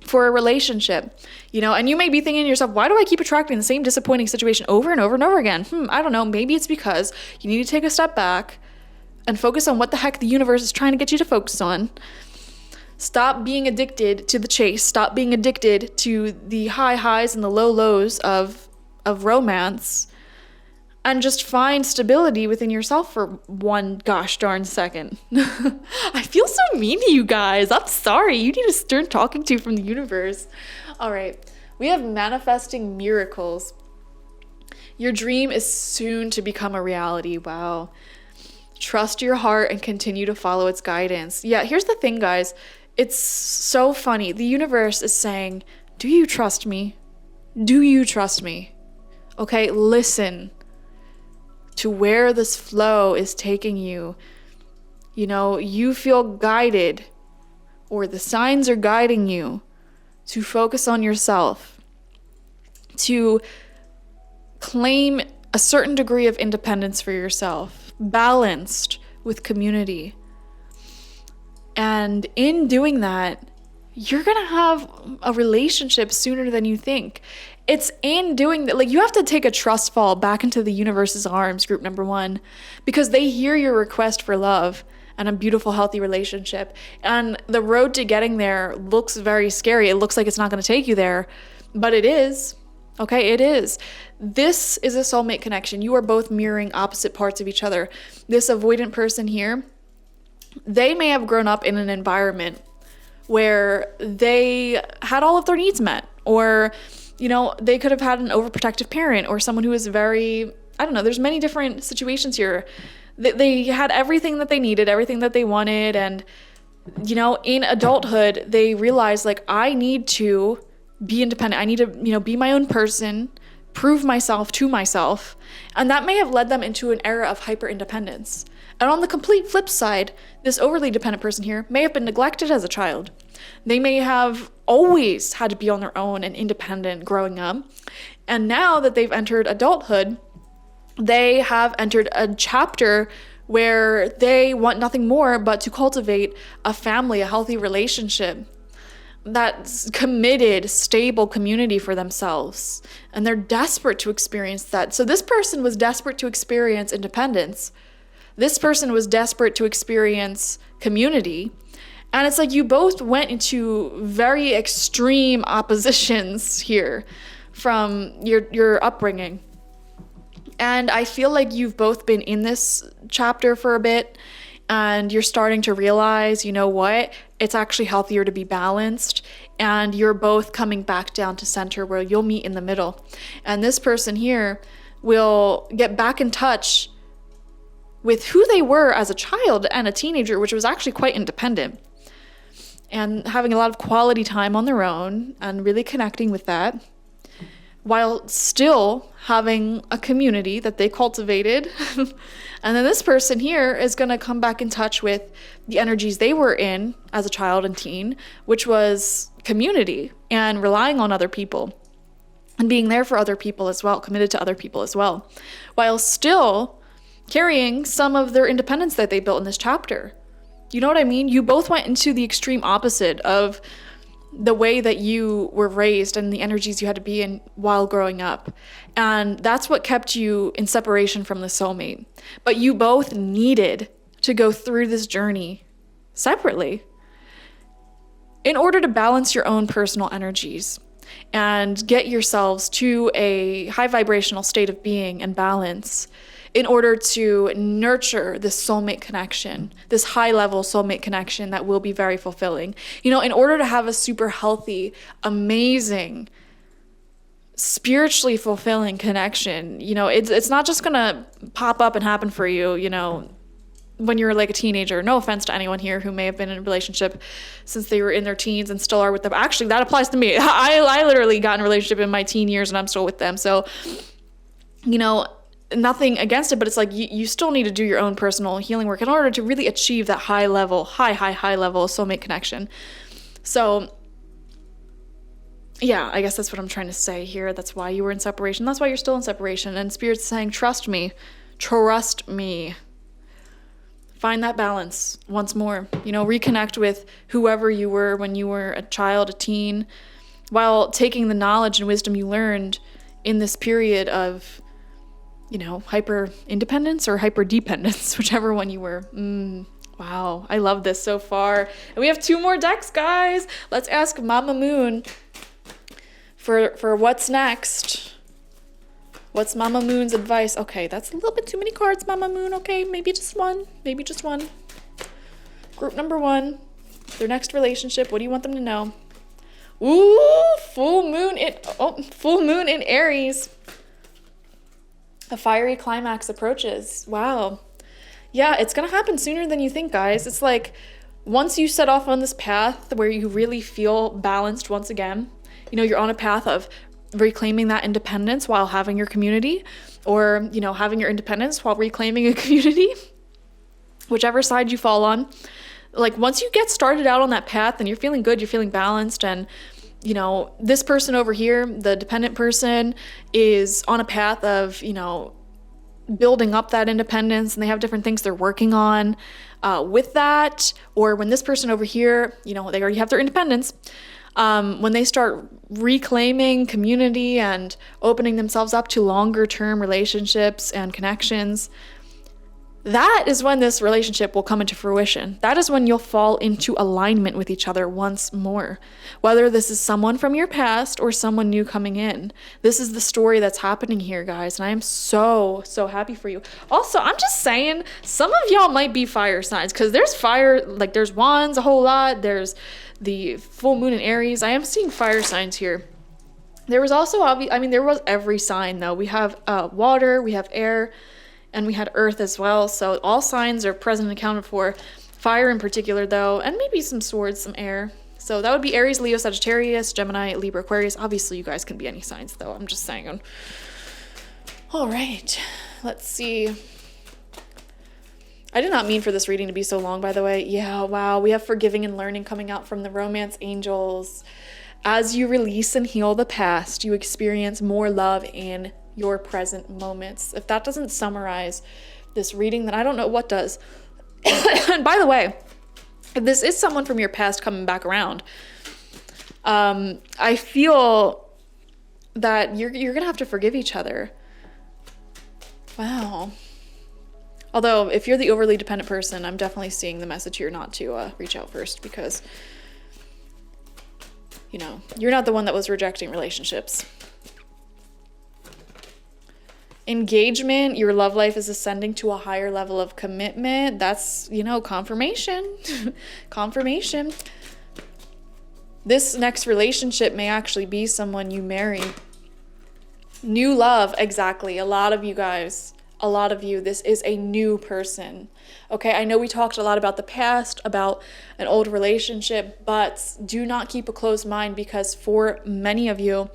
for a relationship, you know. And you may be thinking to yourself, why do I keep attracting the same disappointing situation over and over and over again? I don't know. Maybe it's because you need to take a step back and focus on what the heck the universe is trying to get you to focus on. Stop being addicted to the chase. Stop being addicted to the high highs and the low lows of romance, and just find stability within yourself for one gosh darn second. I feel so mean to you guys. I'm sorry. You need a stern talking to from the universe. All right. We have manifesting miracles. Your dream is soon to become a reality. Wow. Trust your heart and continue to follow its guidance. Yeah, here's the thing, guys. It's so funny. The universe is saying, do you trust me? Do you trust me? Okay, listen to where this flow is taking you. You know, you feel guided, or the signs are guiding you to focus on yourself, to claim a certain degree of independence for yourself, balanced with community. And in doing that, you're going to have a relationship sooner than you think. It's in doing that. Like, you have to take a trust fall back into the universe's arms, group number 1, because they hear your request for love and a beautiful, healthy relationship. And the road to getting there looks very scary. It looks like it's not going to take you there, but it is. Okay, it is. This is a soulmate connection. You are both mirroring opposite parts of each other. This avoidant person here, they may have grown up in an environment where they had all of their needs met, or You know, they could have had an overprotective parent or someone who was very, I don't know, there's many different situations here. They had everything that they needed, everything that they wanted. And, you know, in adulthood, they realized like, I need to be independent. I need to, you know, be my own person, prove myself to myself. And that may have led them into an era of hyper independence. And on the complete flip side, this overly dependent person here may have been neglected as a child. They may have always had to be on their own and independent growing up. And now that they've entered adulthood, they have entered a chapter where they want nothing more but to cultivate a family, a healthy relationship, that's committed, stable community for themselves. And they're desperate to experience that. So this person was desperate to experience independence. This person was desperate to experience community. And it's like you both went into very extreme oppositions here from your upbringing. And I feel like you've both been in this chapter for a bit, and you're starting to realize, you know what, it's actually healthier to be balanced, and you're both coming back down to center where you'll meet in the middle. And this person here will get back in touch with who they were as a child and a teenager, which was actually quite independent, and having a lot of quality time on their own and really connecting with that, while still having a community that they cultivated. And then this person here is going to come back in touch with the energies they were in as a child and teen, which was community and relying on other people and being there for other people as well, committed to other people as well, while still carrying some of their independence that they built in this chapter. You know what I mean? You both went into the extreme opposite of the way that you were raised and the energies you had to be in while growing up. And that's what kept you in separation from the soulmate. But you both needed to go through this journey separately in order to balance your own personal energies and get yourselves to a high vibrational state of being and balance, in order to nurture this soulmate connection, this high level soulmate connection that will be very fulfilling. You know, in order to have a super healthy, amazing, spiritually fulfilling connection, you know, it's not just gonna pop up and happen for you, you know, when you're like a teenager. No offense to anyone here who may have been in a relationship since they were in their teens and still are with them. Actually, that applies to me. I literally got in a relationship in my teen years and I'm still with them. So, you know, nothing against it, but it's like you still need to do your own personal healing work in order to really achieve that high level soulmate connection. So yeah, I guess that's what I'm trying to say here. That's why you were in separation. That's why you're still in separation. And Spirit's saying, trust me. Find that balance once more. You know, reconnect with whoever you were when you were a child, a teen, while taking the knowledge and wisdom you learned in this period of, you know, hyper independence or hyper dependence, whichever one you were. Wow, I love this so far. And we have 2 more decks, guys. Let's ask Mama Moon for what's next. What's Mama Moon's advice? Okay, that's a little bit too many cards, Mama Moon. Okay, maybe just one. Group number 1, their next relationship. What do you want them to know? Ooh, full moon in Aries. A fiery climax approaches. Wow. Yeah, it's going to happen sooner than you think, guys. It's like once you set off on this path where you really feel balanced once again, you know, you're on a path of reclaiming that independence while having your community, or, you know, having your independence while reclaiming a community, whichever side you fall on. Like once you get started out on that path and you're feeling good, you're feeling balanced, and you know, this person over here, the dependent person, is on a path of, you know, building up that independence, and they have different things they're working on with that. Or when this person over here, you know, they already have their independence, when they start reclaiming community and opening themselves up to longer term relationships and connections, that is when this relationship will come into fruition. That is when you'll fall into alignment with each other once more. Whether this is someone from your past or someone new coming in. This is the story that's happening here, guys. And I am so happy for you. Also, I'm just saying, some of y'all might be fire signs, because there's fire, like there's wands a whole lot. There's the full moon in Aries. I am seeing fire signs here. There was also, there was every sign though. We have water, we have air, and we had earth as well. So all signs are present and accounted for. Fire in particular though, and maybe some swords, some air. So that would be Aries, Leo, Sagittarius, Gemini, Libra, Aquarius. Obviously you guys can be any signs though, I'm just saying. All right, let's see. I did not mean for this reading to be so long, by the way. Yeah, wow, we have forgiving and learning coming out from the romance angels. As you release and heal the past, you experience more love in your present moments. If that doesn't summarize this reading, then I don't know what does. And by the way, if this is someone from your past coming back around, I feel that you're going to have to forgive each other. Wow. Although, if you're the overly dependent person, I'm definitely seeing the message here not to reach out first because, you know, you're not the one that was rejecting relationships. Engagement, your love life is ascending to a higher level of commitment. That's, you know, confirmation. Confirmation. This next relationship may actually be someone you marry. New love, exactly. A lot of you guys, a lot of you, this is a new person. Okay, I know we talked a lot about the past, about an old relationship, but do not keep a closed mind because for many of you,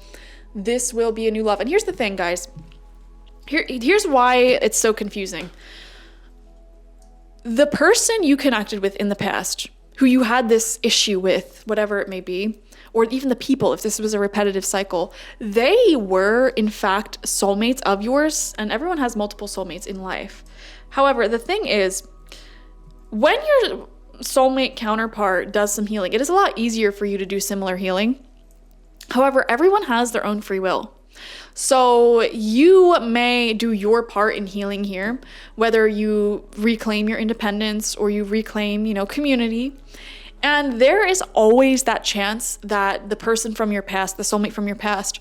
this will be a new love. And here's the thing, guys. Here's why it's so confusing. The person you connected with in the past, who you had this issue with, whatever it may be, or even the people, if this was a repetitive cycle, they were, in fact, soulmates of yours, and everyone has multiple soulmates in life. However, the thing is, when your soulmate counterpart does some healing, it is a lot easier for you to do similar healing. However, everyone has their own free will. So you may do your part in healing here, whether you reclaim your independence or you reclaim, you know, community. And there is always that chance that the person from your past, the soulmate from your past,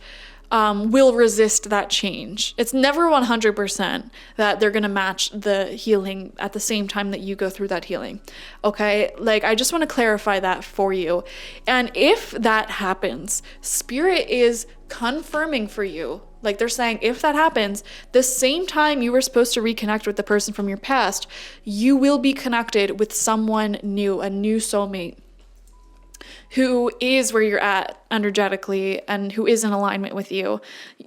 will resist that change. It's never 100% that they're going to match the healing at the same time that you go through that healing. Okay? Like, I just want to clarify that for you. And if that happens, Spirit is confirming for you. Like, they're saying, if that happens, the same time you were supposed to reconnect with the person from your past, you will be connected with someone new, a new soulmate, who is where you're at energetically and who is in alignment with you.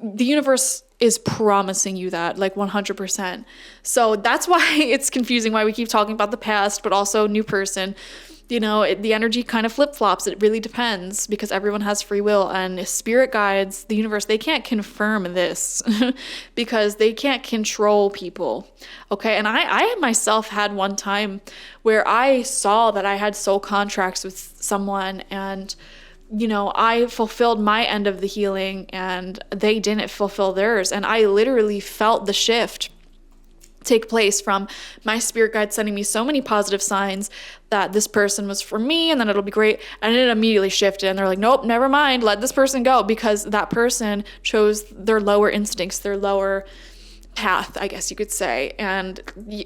The universe is promising you that, like 100%. So that's why it's confusing, why we keep talking about the past, but also new person. You know, the energy kind of flip-flops. It really depends because everyone has free will, and spirit guides, the universe, they can't confirm this because they can't control people. Okay. And I myself had one time where I saw that I had soul contracts with someone, and you know, I fulfilled my end of the healing and they didn't fulfill theirs. And I literally felt the shift take place from my spirit guide sending me so many positive signs that this person was for me and then it'll be great. And it immediately shifted and they're like, nope, never mind, let this person go, because that person chose their lower instincts, their lower path, I guess you could say. And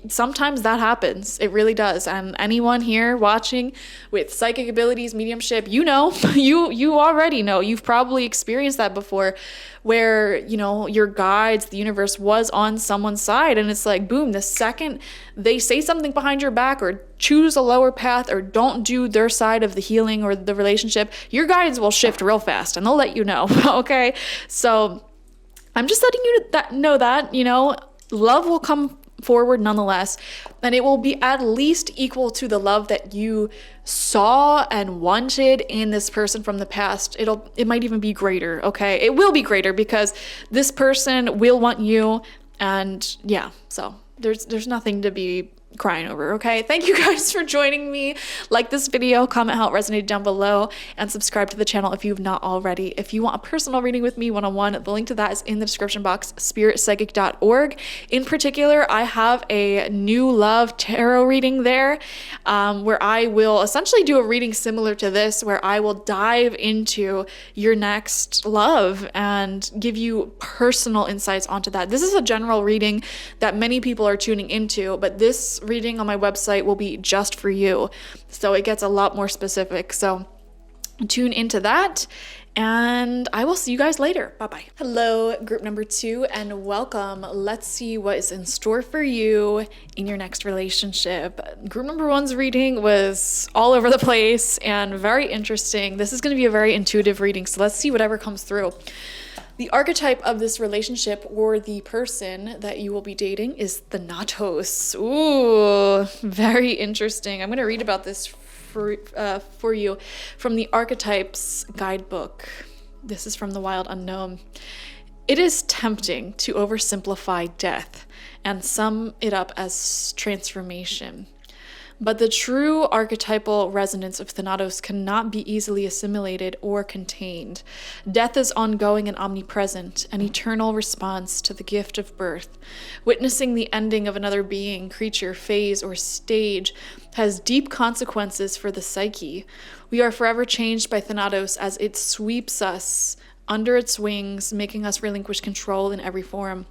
sometimes that happens. It really does. And anyone here watching with psychic abilities, mediumship, you know, you already know, you've probably experienced that before, where, you know, your guides, the universe was on someone's side, and it's like, boom, the second they say something behind your back or choose a lower path or don't do their side of the healing or the relationship, your guides will shift real fast and they'll let you know. Okay. So I'm just letting you know that, you know, love will come forward nonetheless, and it will be at least equal to the love that you saw and wanted in this person from the past. It might even be greater, okay? It will be greater because this person will want you, and yeah, so there's nothing to be crying over, okay? Thank you guys for joining me. Like this video, comment how it resonated down below, and subscribe to the channel if you've not already. If you want a personal reading with me one-on-one, the link to that is in the description box, spiritpsychic.org. In particular, I have a new love tarot reading there, where I will essentially do a reading similar to this, where I will dive into your next love and give you personal insights onto that. This is a general reading that many people are tuning into, but this reading on my website will be just for you. So it gets a lot more specific. So tune into that, and I will see you guys later. Bye-bye. Hello, group number 2, and welcome. Let's see what is in store for you in your next relationship. Group number 1's reading was all over the place and very interesting. This is going to be a very intuitive reading, so let's see whatever comes through. The archetype of this relationship or the person that you will be dating is Thanatos. Ooh, very interesting. I'm going to read about this for you from the Archetypes guidebook. This is from the Wild Unknown. It is tempting to oversimplify death and sum it up as transformation. But the true archetypal resonance of Thanatos cannot be easily assimilated or contained. Death is ongoing and omnipresent, an eternal response to the gift of birth. Witnessing the ending of another being, creature, phase, or stage has deep consequences for the psyche. We are forever changed by Thanatos as it sweeps us under its wings, making us relinquish control in every form.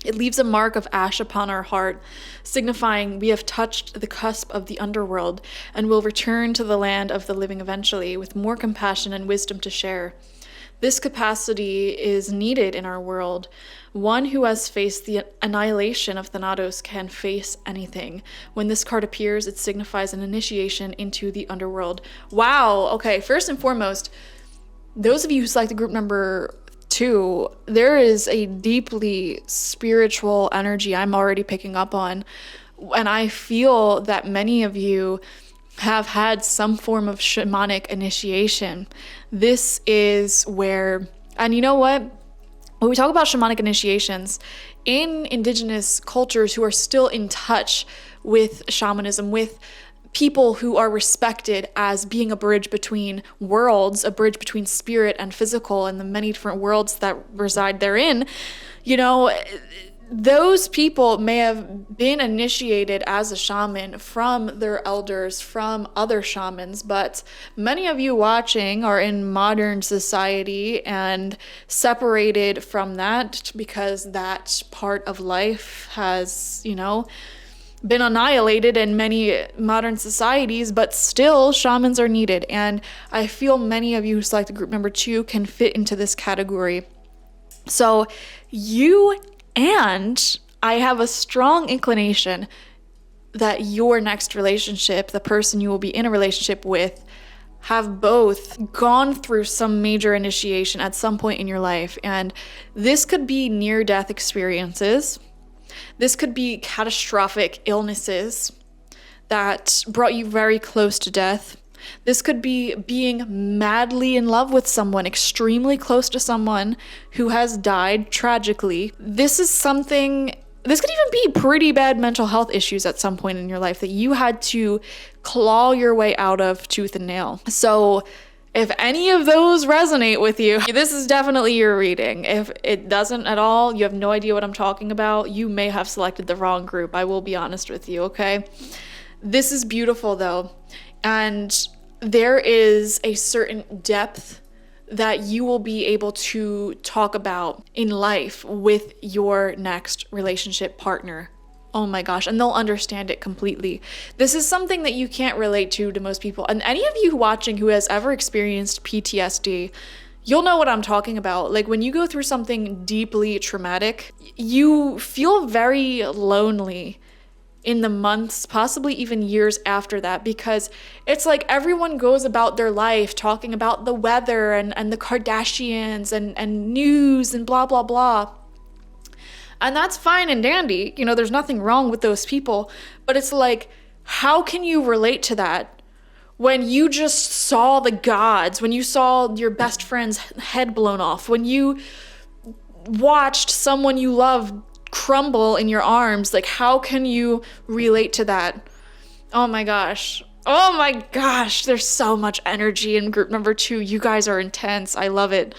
It leaves a mark of ash upon our heart, signifying we have touched the cusp of the underworld and will return to the land of the living eventually, with more compassion and wisdom to share. This capacity is needed in our world. One who has faced the annihilation of Thanatos can face anything. When this card appears, it signifies an initiation into the underworld. Wow. Okay, first and foremost, those of you who select the group number 2, there is a deeply spiritual energy I'm already picking up on. And I feel that many of you have had some form of shamanic initiation. This is where, and you know what? When we talk about shamanic initiations, in indigenous cultures who are still in touch with shamanism, with people who are respected as being a bridge between worlds, a bridge between spirit and physical and the many different worlds that reside therein, you know, those people may have been initiated as a shaman from their elders, from other shamans, but many of you watching are in modern society and separated from that because that part of life has, you know, been annihilated in many modern societies, but still shamans are needed. And I feel many of you who select the group number 2 can fit into this category. So you and I have a strong inclination that your next relationship, the person you will be in a relationship with, have both gone through some major initiation at some point in your life. And this could be near-death experiences. This could be catastrophic illnesses that brought you very close to death. This could be being madly in love with someone, extremely close to someone who has died tragically. This could even be pretty bad mental health issues at some point in your life that you had to claw your way out of tooth and nail. So if any of those resonate with you, this is definitely your reading. If it doesn't at all, you have no idea what I'm talking about, you may have selected the wrong group. I will be honest with you, okay? This is beautiful though. And there is a certain depth that you will be able to talk about in life with your next relationship partner. Oh my gosh, and they'll understand it completely. This is something that you can't relate to most people. And any of you watching who has ever experienced PTSD, you'll know what I'm talking about. Like when you go through something deeply traumatic, you feel very lonely in the months, possibly even years after that, because it's like everyone goes about their life talking about the weather and the Kardashians and news and blah, blah, blah. And that's fine and dandy. You know, there's nothing wrong with those people. But it's like, how can you relate to that when you just saw the gods, when you saw your best friend's head blown off, when you watched someone you love crumble in your arms? Like, how can you relate to that? Oh my gosh. Oh my gosh. There's so much energy in group number 2. You guys are intense. I love it.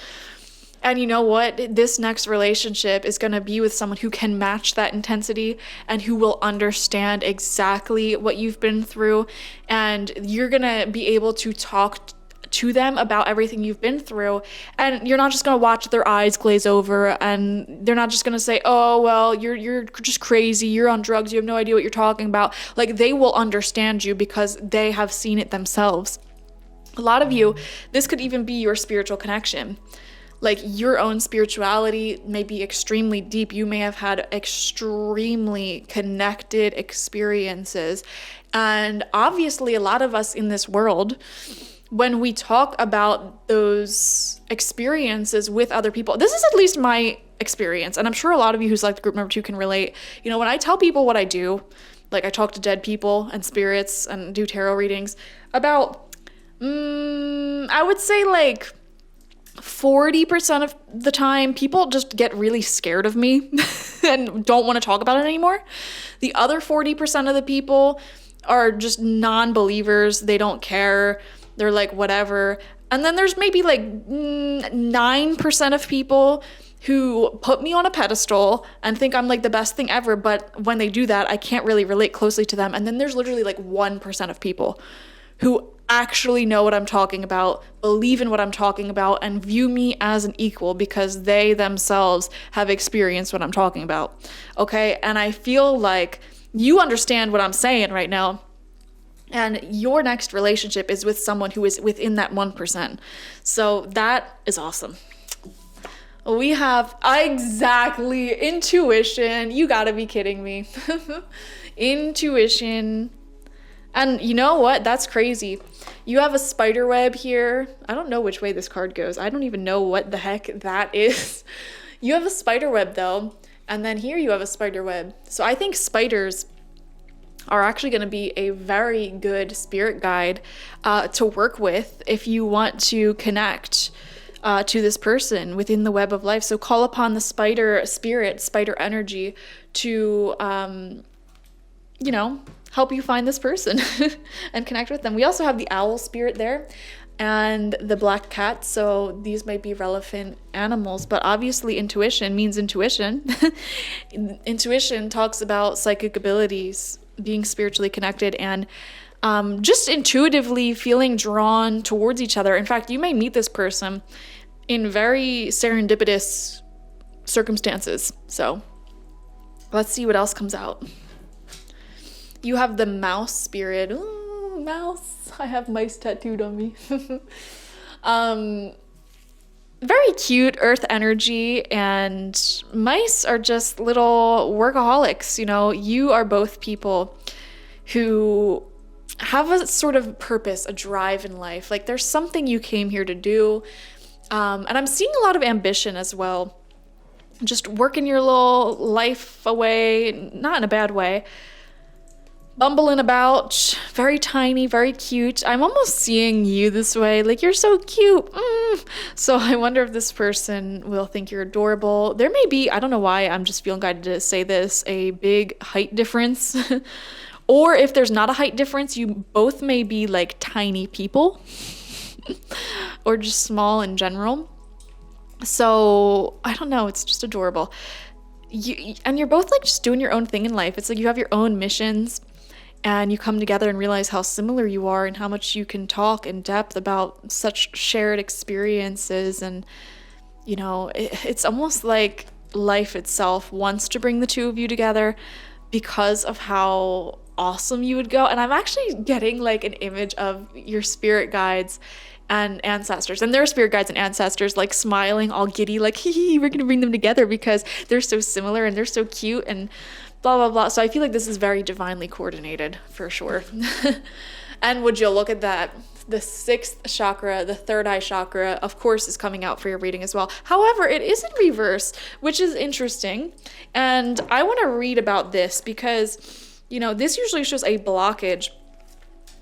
And you know what? This next relationship is going to be with someone who can match that intensity and who will understand exactly what you've been through. And you're going to be able to talk to them about everything you've been through. And you're not just going to watch their eyes glaze over, and they're not just going to say, oh, well, you're just crazy. You're on drugs. You have no idea what you're talking about. Like, they will understand you because they have seen it themselves. A lot of you, this could even be your spiritual connection. Like your own spirituality may be extremely deep. You may have had extremely connected experiences. And obviously, a lot of us in this world, when we talk about those experiences with other people, this is at least my experience. And I'm sure a lot of you who's like the group member too can relate. You know, when I tell people what I do, like I talk to dead people and spirits and do tarot readings, about, I would say like 40% of the time, people just get really scared of me and don't want to talk about it anymore. The other 40% of the people are just non-believers. They don't care. They're like, whatever. And then there's maybe like 9% of people who put me on a pedestal and think I'm like the best thing ever. But when they do that, I can't really relate closely to them. And then there's literally like 1% of people who actually know what I'm talking about, believe in what I'm talking about, and view me as an equal because they themselves have experienced what I'm talking about. Okay? And I feel like you understand what I'm saying right now. And your next relationship is with someone who is within that 1%. So that is awesome. We have exactly intuition. You gotta be kidding me. Intuition. And you know what? That's crazy. You have a spider web here. I don't know which way this card goes. I don't even know what the heck that is. You have a spider web though. And then here you have a spider web. So I think spiders are actually going to be a very good spirit guide to work with if you want to connect to this person within the web of life. So call upon the spider spirit, spider energy to, help you find this person and connect with them. We also have the owl spirit there and the black cat. So these might be relevant animals, but obviously intuition means intuition. Intuition talks about psychic abilities, being spiritually connected, and just intuitively feeling drawn towards each other. In fact, you may meet this person in very serendipitous circumstances. So let's see what else comes out. You have the mouse spirit. Ooh, mouse. I have mice tattooed on me. Very cute earth energy, and mice are just little workaholics. You know, you are both people who have a sort of purpose, a drive in life. Like there's something you came here to do. And I'm seeing a lot of ambition as well. Just working your little life away, not in a bad way. Bumbling about, very tiny, very cute. I'm almost seeing you this way, like you're so cute. So I wonder if this person will think you're adorable. There may be, I don't know why, I'm just feeling guided to say this, a big height difference. Or if there's not a height difference, you both may be like tiny people or just small in general. So I don't know, it's just adorable. And you're both like just doing your own thing in life. It's like you have your own missions. And you come together and realize how similar you are and how much you can talk in depth about such shared experiences. And, you know, it's almost like life itself wants to bring the two of you together because of how awesome you would go. And I'm actually getting like an image of your spirit guides and ancestors. And their spirit guides and ancestors like smiling all giddy, like, hee, we're going to bring them together because they're so similar and they're so cute and blah, blah, blah. So I feel like this is very divinely coordinated for sure. And would you look at that? The sixth chakra, the third eye chakra, of course, is coming out for your reading as well. However, it is in reverse, which is interesting. And I want to read about this because, you know, this usually shows a blockage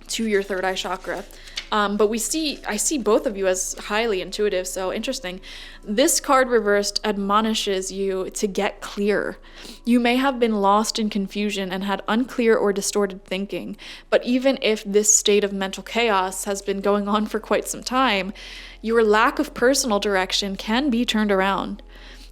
to your third eye chakra. But I see both of you as highly intuitive, so interesting. This card reversed admonishes you to get clear. You may have been lost in confusion and had unclear or distorted thinking, but even if this state of mental chaos has been going on for quite some time, your lack of personal direction can be turned around.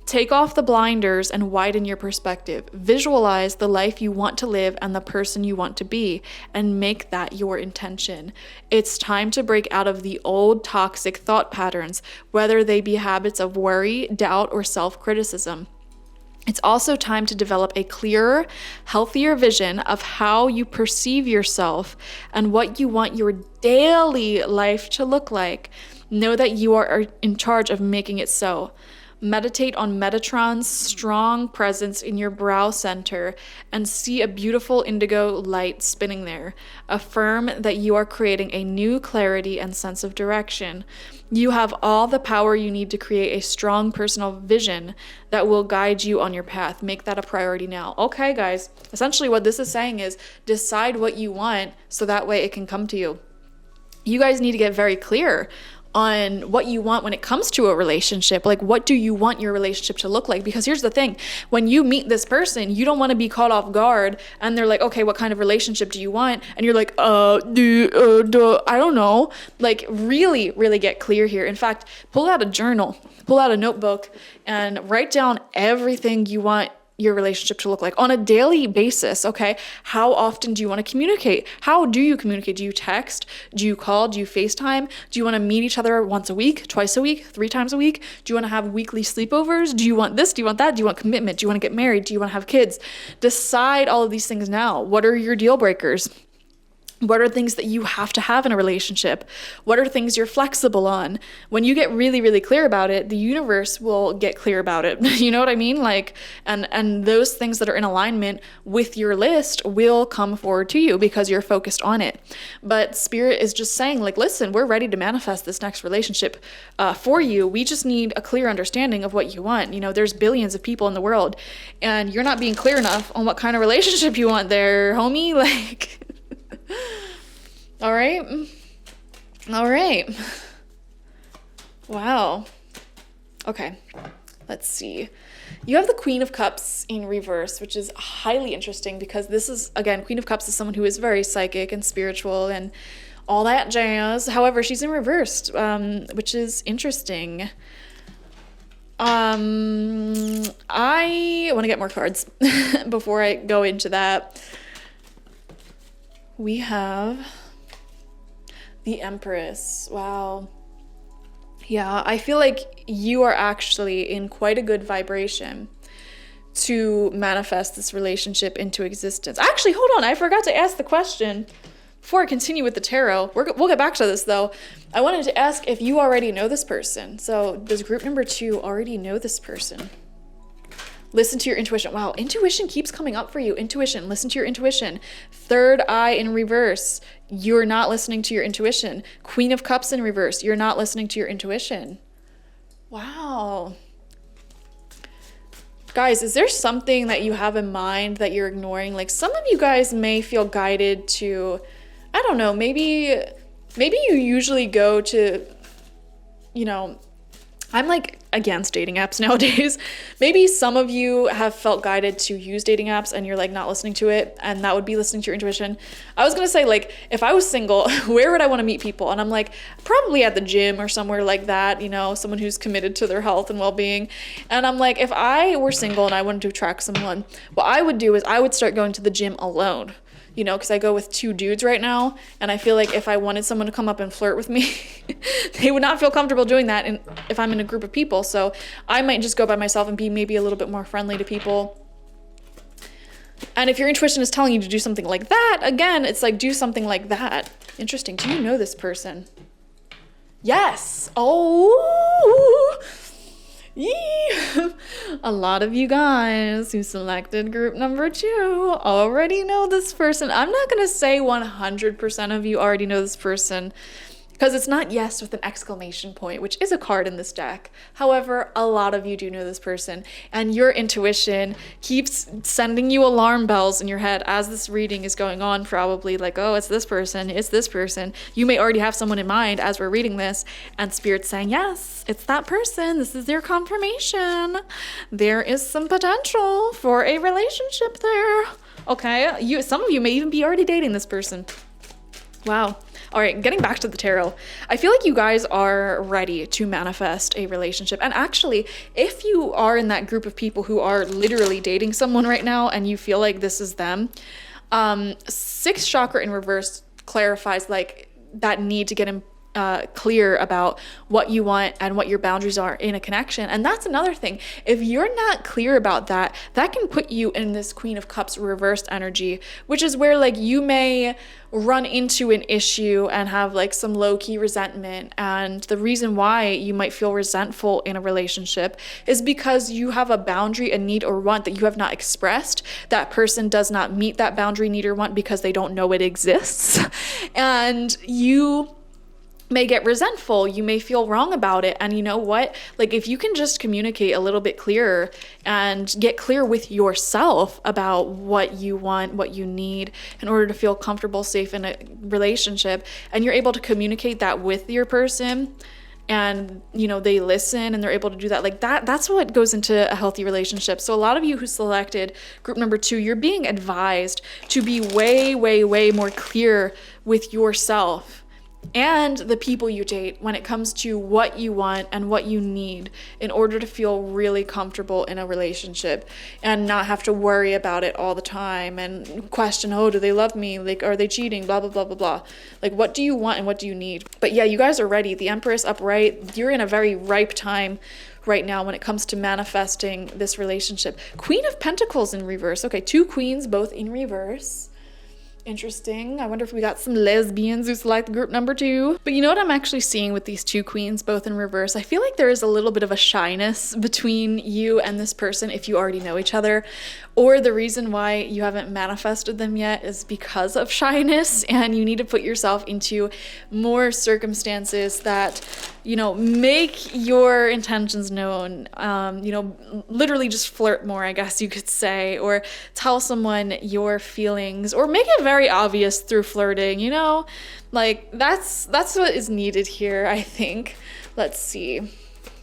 Take off the blinders and widen your perspective. Visualize the life you want to live and the person you want to be, and make that your intention. It's time to break out of the old toxic thought patterns, whether they be habits of worry, doubt, or self-criticism. It's also time to develop a clearer, healthier vision of how you perceive yourself and what you want your daily life to look like. Know that you are in charge of making it so. Meditate on Metatron's strong presence in your brow center and see a beautiful indigo light spinning there. Affirm that you are creating a new clarity and sense of direction. You have all the power you need to create a strong personal vision that will guide you on your path. Make that a priority now. Okay, guys, essentially what this is saying is decide what you want so that way it can come to you. You guys need to get very clear on what you want when it comes to a relationship. Like, what do you want your relationship to look like? Because here's the thing, when you meet this person, you don't want to be caught off guard and they're like, okay, what kind of relationship do you want? And you're like, I don't know. Like, really, really get clear here. In fact, pull out a journal, pull out a notebook, and write down everything you want your relationship to look like on a daily basis. Okay, how often do you want to communicate? How do you communicate? Do you text? Do you call? Do you FaceTime? Do you want to meet each other once a week, twice a week, 3 times a week? Do you want to have weekly sleepovers? Do you want this? Do you want that? Do you want commitment? Do you want to get married? Do you want to have kids? Decide all of these things now. What are your deal breakers? What are things that you have to have in a relationship? What are things you're flexible on? When you get really, really clear about it, the universe will get clear about it. You know what I mean? Like, and those things that are in alignment with your list will come forward to you because you're focused on it. But Spirit is just saying, like, listen, we're ready to manifest this next relationship for you. We just need a clear understanding of what you want. You know, there's billions of people in the world, and you're not being clear enough on what kind of relationship you want there, homie. Like, all right. Wow. Okay. Let's see. You have the Queen of Cups in reverse, which is highly interesting because this is, again, Queen of Cups is someone who is very psychic and spiritual and all that jazz. However, she's in reverse, which is interesting. I want to get more cards before I go into that. We have the Empress. Wow. Yeah, I feel like you are actually in quite a good vibration to manifest this relationship into existence. Actually, hold on. I forgot to ask the question before I continue with the tarot. We'll get back to this, though. I wanted to ask if you already know this person. So does group number 2 already know this person? Listen to your intuition. Wow, intuition keeps coming up for you. Intuition, listen to your intuition. Third eye in reverse. You're not listening to your intuition. Queen of Cups in reverse. You're not listening to your intuition. Wow. Guys, is there something that you have in mind that you're ignoring? Like, some of you guys may feel guided to, I don't know, maybe you usually go to, you know, I'm like against dating apps nowadays. Maybe some of you have felt guided to use dating apps and you're like not listening to it, and that would be listening to your intuition. I was gonna say, like, if I was single, where would I want to meet people? And I'm like, probably at the gym or somewhere like that, you know, someone who's committed to their health and well-being. And I'm like, if I were single and I wanted to attract someone, what I would do is I would start going to the gym alone. You know, because I go with 2 dudes right now, and I feel like if I wanted someone to come up and flirt with me, they would not feel comfortable doing that if I'm in a group of people. So I might just go by myself and be maybe a little bit more friendly to people. And if your intuition is telling you to do something like that, again, it's like, do something like that. Interesting. Do you know this person? Yes. Oh, yeah. A lot of you guys who selected group number 2 already know this person. I'm not going to say 100% of you already know this person, because it's not yes with an exclamation point, which is a card in this deck. However, a lot of you do know this person, and your intuition keeps sending you alarm bells in your head as this reading is going on, probably like, oh, it's this person, it's this person. You may already have someone in mind as we're reading this, and Spirit's saying, yes, it's that person. This is their confirmation. There is some potential for a relationship there. Okay, some of you may even be already dating this person. Wow. All right, getting back to the tarot. I feel like you guys are ready to manifest a relationship. And actually, if you are in that group of people who are literally dating someone right now and you feel like this is them, 6th chakra in reverse clarifies like that need to get in clear about what you want and what your boundaries are in a connection. And that's another thing. If you're not clear about that, that can put you in this Queen of Cups reversed energy, which is where like you may run into an issue and have like some low-key resentment. And the reason why you might feel resentful in a relationship is because you have a boundary, a need or want that you have not expressed. That person does not meet that boundary, need or want because they don't know it exists. And you may get resentful, you may feel wrong about it. And you know what? Like if you can just communicate a little bit clearer and get clear with yourself about what you want, what you need in order to feel comfortable, safe in a relationship, and you're able to communicate that with your person, and you know they listen and they're able to do that, like that's what goes into a healthy relationship. So a lot of you who selected group number 2, you're being advised to be way more clear with yourself and the people you date when it comes to what you want and what you need in order to feel really comfortable in a relationship and not have to worry about it all the time and question, oh, do they love me? Like, are they cheating? Blah, blah, blah, blah, blah. Like, what do you want and what do you need? But yeah, you guys are ready. The Empress upright. You're in a very ripe time right now when it comes to manifesting this relationship. Queen of Pentacles in reverse. Okay, 2 queens, both in reverse. Interesting. I wonder if we got some lesbians who select group number 2. But you know what I'm actually seeing with these 2 queens, both in reverse? I feel like there is a little bit of a shyness between you and this person if you already know each other. Or the reason why you haven't manifested them yet is because of shyness, and you need to put yourself into more circumstances that, you know, make your intentions known. You know, literally just flirt more, I guess you could say, or tell someone your feelings, or make it very obvious through flirting, you know? Like that's what is needed here, I think. Let's see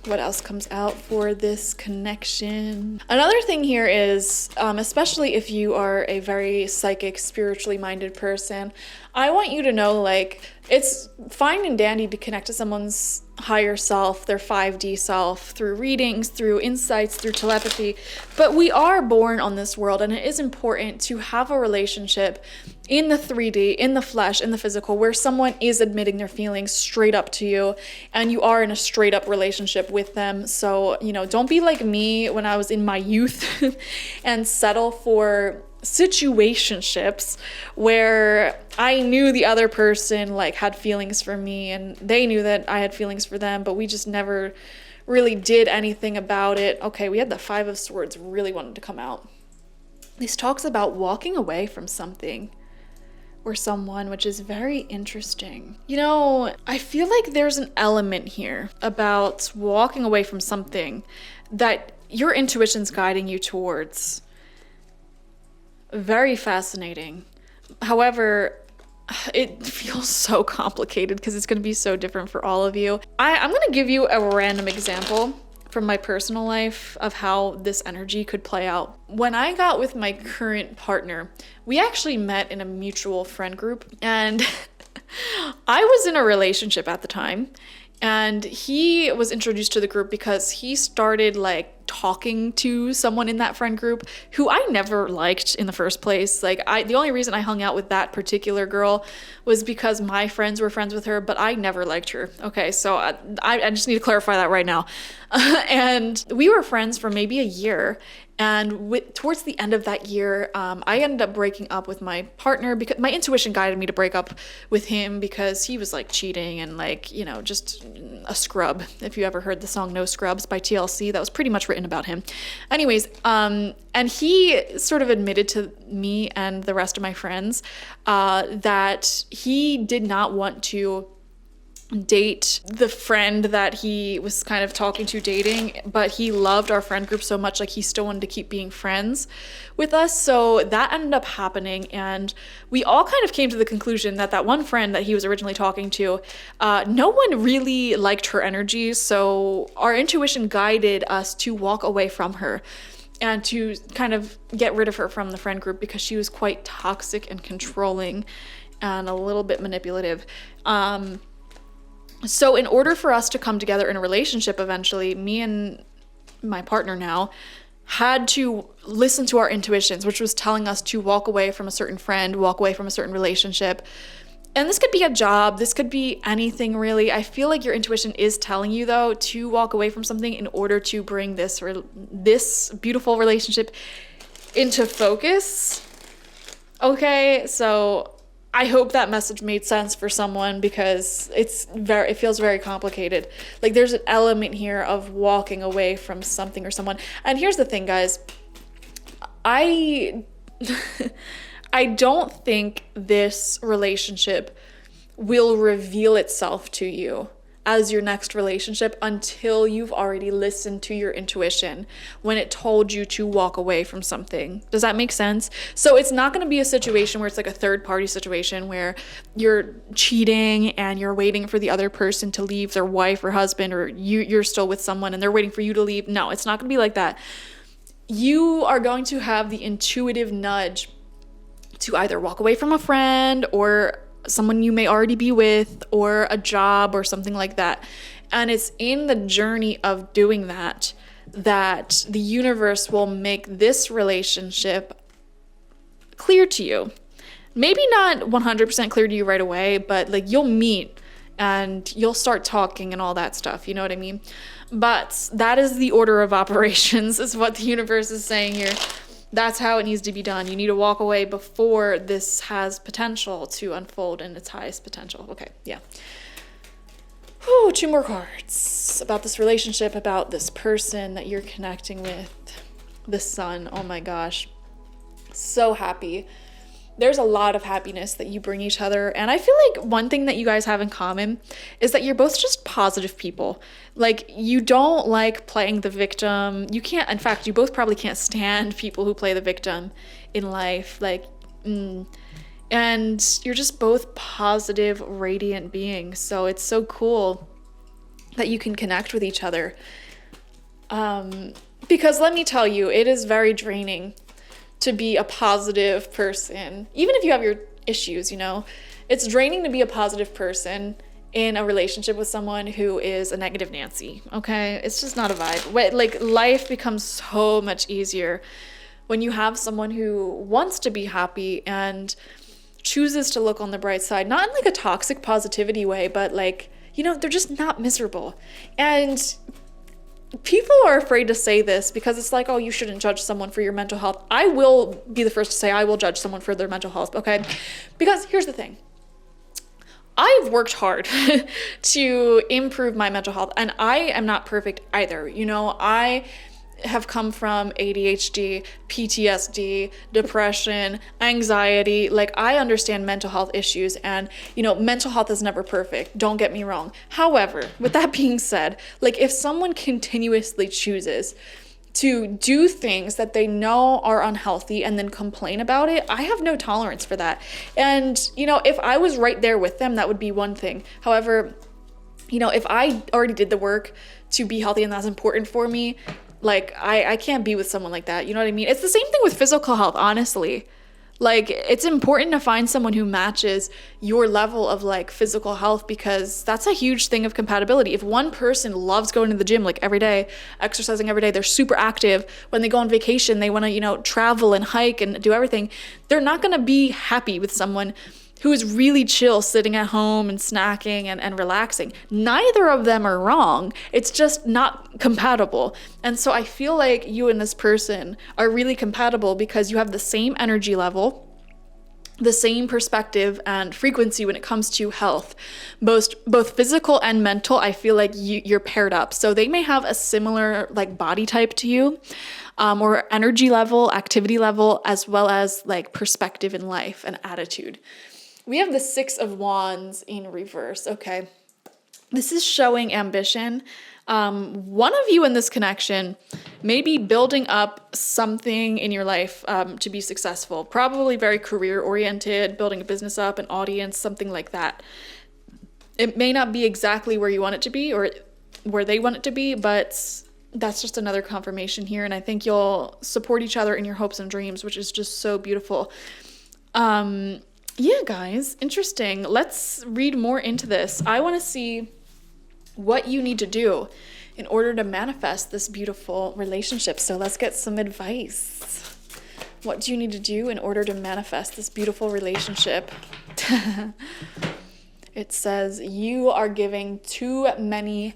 what else comes out for this connection. Another thing here is, especially if you are a very psychic, spiritually minded person, I want you to know, like, it's fine and dandy to connect to someone's higher self, their 5D self, through readings, through insights, through telepathy. But we are born on this world, and it is important to have a relationship in the 3D, in the flesh, in the physical, where someone is admitting their feelings straight up to you, and you are in a straight up relationship with them. So, you know, don't be like me when I was in my youth and settle for situationships where I knew the other person like had feelings for me and they knew that I had feelings for them, but we just never really did anything about it. Okay, we had the 5 of Swords really wanted to come out. This talks about walking away from something or someone, which is very interesting. You know, I feel like there's an element here about walking away from something that your intuition's guiding you towards. Very fascinating. However, it feels so complicated because it's going to be so different for all of you. I'm going to give you a random example from my personal life of how this energy could play out. When I got with my current partner, we actually met in a mutual friend group, and I was in a relationship at the time. And he was introduced to the group because he started like talking to someone in that friend group who I never liked in the first place. Like the only reason I hung out with that particular girl was because my friends were friends with her, but I never liked her. Okay, so I just need to clarify that right now. And we were friends for maybe a year. And towards the end of that year, I ended up breaking up with my partner because my intuition guided me to break up with him because he was like cheating and like, you know, just a scrub. If you ever heard the song No Scrubs by TLC, that was pretty much written about him. Anyways, and he sort of admitted to me and the rest of my friends that he did not want to date the friend that he was kind of talking to dating, but he loved our friend group so much, like he still wanted to keep being friends with us. So that ended up happening, and we all kind of came to the conclusion that that one friend that he was originally talking to, no one really liked her energy, so our intuition guided us to walk away from her and to kind of get rid of her from the friend group because she was quite toxic and controlling and a little bit manipulative. So in order for us to come together in a relationship eventually, me and my partner now had to listen to our intuitions, which was telling us to walk away from a certain friend, walk away from a certain relationship, And this could be a job. This could be anything really. I feel like your intuition is telling you though to walk away from something in order to bring this beautiful relationship into focus. Okay, so I hope that message made sense for someone because it feels very complicated. Like there's an element here of walking away from something or someone. And here's the thing, guys. I don't think this relationship will reveal itself to you as your next relationship until you've already listened to your intuition when it told you to walk away from something. Does that make sense? So it's not going to be a situation where it's like a third party situation where you're cheating and you're waiting for the other person to leave, their wife or husband, or you're still with someone and they're waiting for you to leave. No, it's not going to be like that. You are going to have the intuitive nudge to either walk away from a friend or someone you may already be with or a job or something like that. And it's in the journey of doing that the universe will make this relationship clear to you. Maybe not 100% clear to you right away, but like you'll meet and you'll start talking and all that stuff. You know what I mean? But that is the order of operations, is what the universe is saying here. That's how it needs to be done. You need to walk away before this has potential to unfold in its highest potential. Okay, yeah. Whew, 2 more cards about this relationship, about this person that you're connecting with. The Sun. Oh my gosh. So happy. There's a lot of happiness that you bring each other. And I feel like one thing that you guys have in common is that you're both just positive people. Like, you don't like playing the victim. You can't, in fact, you both probably can't stand people who play the victim in life. Like, and you're just both positive, radiant beings. So it's so cool that you can connect with each other. Because let me tell you, it is very draining to be a positive person. Even if you have your issues, you know, it's draining to be a positive person in a relationship with someone who is a negative Nancy, okay? It's just not a vibe. Like, life becomes so much easier when you have someone who wants to be happy and chooses to look on the bright side, not in like a toxic positivity way, but like, you know, they're just not miserable. And people are afraid to say this because it's like, oh, you shouldn't judge someone for your mental health. I will be the first to say I will judge someone for their mental health, okay? Because here's the thing. I've worked hard to improve my mental health, and I am not perfect either. You know, I have come from ADHD, PTSD, depression, anxiety. Like, I understand mental health issues, and, you know, mental health is never perfect. Don't get me wrong. However, with that being said, like, if someone continuously chooses to do things that they know are unhealthy and then complain about it, I have no tolerance for that. And, you know, if I was right there with them, that would be one thing. However, you know, if I already did the work to be healthy and that's important for me, like, I can't be with someone like that. You know what I mean? It's the same thing with physical health, honestly. Like, it's important to find someone who matches your level of like physical health, because that's a huge thing of compatibility. If one person loves going to the gym like every day, exercising every day, they're super active. When they go on vacation, they want to, you know, travel and hike and do everything. They're not going to be happy with someone who is really chill, sitting at home and snacking and relaxing. Neither of them are wrong. It's just not compatible. And so I feel like you and this person are really compatible because you have the same energy level, the same perspective and frequency when it comes to health, both physical and mental. I feel like you're paired up. So they may have a similar like body type to you, or energy level, activity level, as well as like perspective in life and attitude. We have the 6 of Wands in reverse, okay? This is showing ambition. One of you in this connection may be building up something in your life to be successful, probably very career-oriented, building a business up, an audience, something like that. It may not be exactly where you want it to be or where they want it to be, but that's just another confirmation here, and I think you'll support each other in your hopes and dreams, which is just so beautiful. Yeah, guys, interesting. Let's read more into this. I want to see what you need to do in order to manifest this beautiful relationship. So let's get some advice. What do you need to do in order to manifest this beautiful relationship? It says, you are giving too many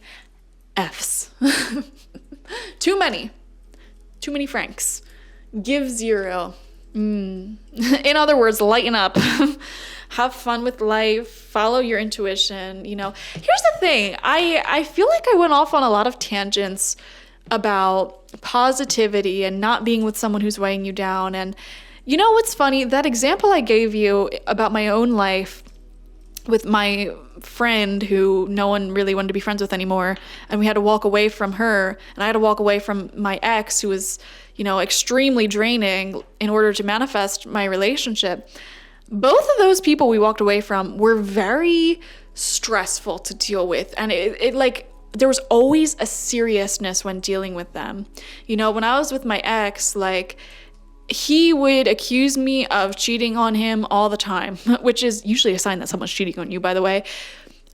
Fs. Too many francs. Give zero. In other words, lighten up. Have fun with life. Follow your intuition. You know, here's the thing. I feel like I went off on a lot of tangents about positivity and not being with someone who's weighing you down. And you know what's funny? That example I gave you about my own life with my friend who no one really wanted to be friends with anymore, and we had to walk away from her, and I had to walk away from my ex who was, you know, extremely draining in order to manifest my relationship. Both of those people we walked away from were very stressful to deal with, and it like there was always a seriousness when dealing with them. You know, when I was with my ex, like, he would accuse me of cheating on him all the time, which is usually a sign that someone's cheating on you, by the way.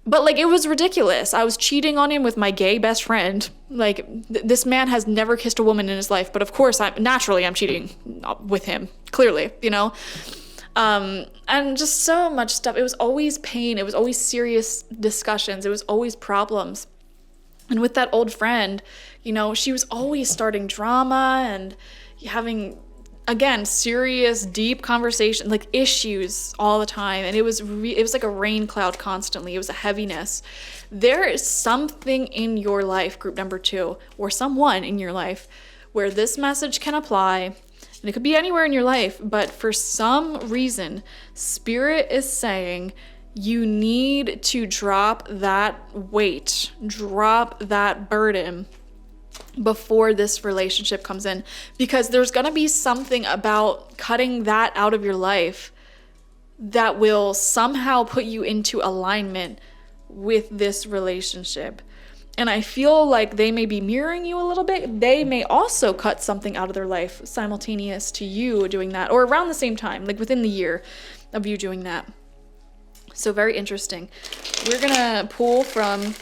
But like, it was ridiculous. I was cheating on him with my gay best friend. Like, this man has never kissed a woman in his life, but of course, I'm cheating with him, clearly, you know? And just so much stuff. It was always pain. It was always serious discussions. It was always problems. And with that old friend, you know, she was always starting drama and having, again, serious, deep conversation, like issues all the time. And it was like a rain cloud constantly. It was a heaviness. There is something in your life, group number 2, or someone in your life where this message can apply. And it could be anywhere in your life, but for some reason, Spirit is saying you need to drop that weight, drop that burden before this relationship comes in, because there's going to be something about cutting that out of your life that will somehow put you into alignment with this relationship. And I feel like they may be mirroring you a little bit. They may also cut something out of their life simultaneous to you doing that, or around the same time, like within the year of you doing that. So very interesting. We're going to pull from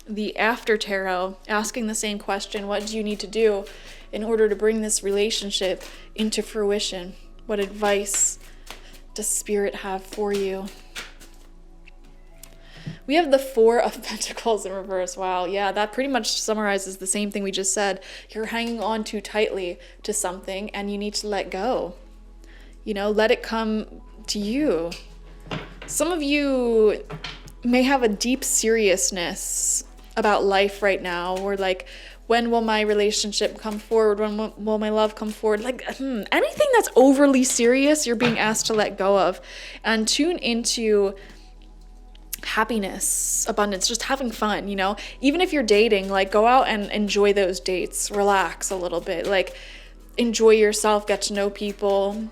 the After Tarot, asking the same question. What do you need to do in order to bring this relationship into fruition? What advice does Spirit have for you? We have the 4 of Pentacles in reverse. Wow, yeah, that pretty much summarizes the same thing we just said. You're hanging on too tightly to something and you need to let go. You know, let it come to you. Some of you may have a deep seriousness about life right now, or like, when will my relationship come forward? When will my love come forward? Like, anything that's overly serious, you're being asked to let go of and tune into happiness, abundance, just having fun, you know? Even if you're dating, like, go out and enjoy those dates, relax a little bit, like, enjoy yourself, get to know people.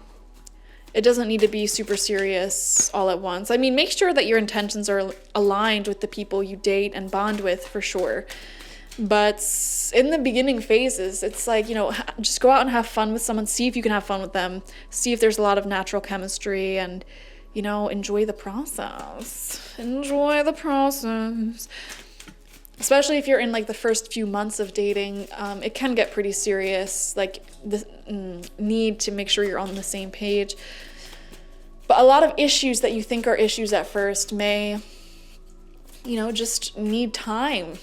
It doesn't need to be super serious all at once. I mean, make sure that your intentions are aligned with the people you date and bond with, for sure. But in the beginning phases, it's like, you know, just go out and have fun with someone. See if you can have fun with them. See if there's a lot of natural chemistry, and, you know, enjoy the process. Enjoy the process. Especially if you're in like the first few months of dating, it can get pretty serious. Like, the need to make sure you're on the same page. But a lot of issues that you think are issues at first may, you know, just need time.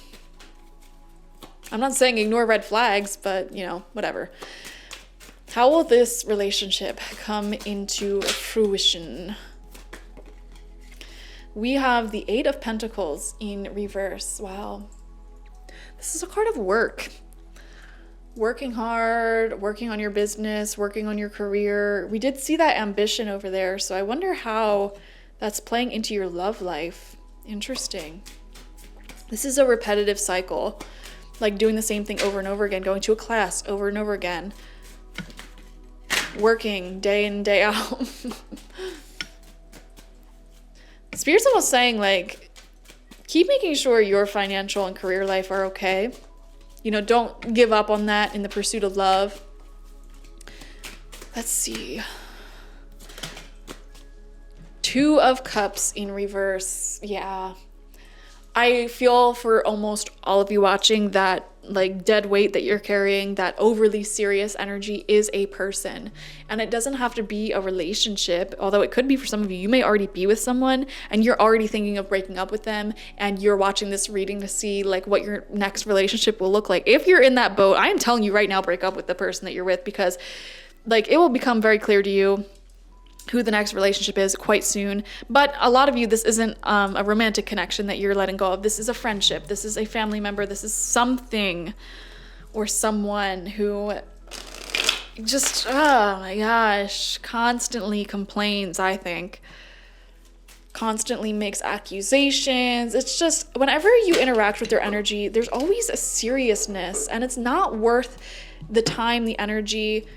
I'm not saying ignore red flags, but, you know, whatever. How will this relationship come into fruition? We have the 8 of Pentacles in reverse. Wow. This is a card of work. Working hard, working on your business, working on your career. We did see that ambition over there, so I wonder how that's playing into your love life. Interesting. This is a repetitive cycle, like doing the same thing over and over again, going to a class over and over again, working day in, day out. Spirit's almost saying, like, keep making sure your financial and career life are okay. You know, don't give up on that in the pursuit of love. Let's see. 2 of Cups in reverse. Yeah. I feel for almost all of you watching that like dead weight that you're carrying, that overly serious energy is a person. And it doesn't have to be a relationship, although it could be for some of you. You may already be with someone and you're already thinking of breaking up with them, and you're watching this reading to see like what your next relationship will look like. If you're in that boat, I am telling you right now, break up with the person that you're with, because like it will become very clear to you who the next relationship is quite soon. But a lot of you, this isn't a romantic connection that you're letting go of. This is a friendship. This is a family member. This is something or someone who just, oh my gosh, constantly complains, I think. Constantly makes accusations. It's just, whenever you interact with their energy, there's always a seriousness, and it's not worth the time, the energy,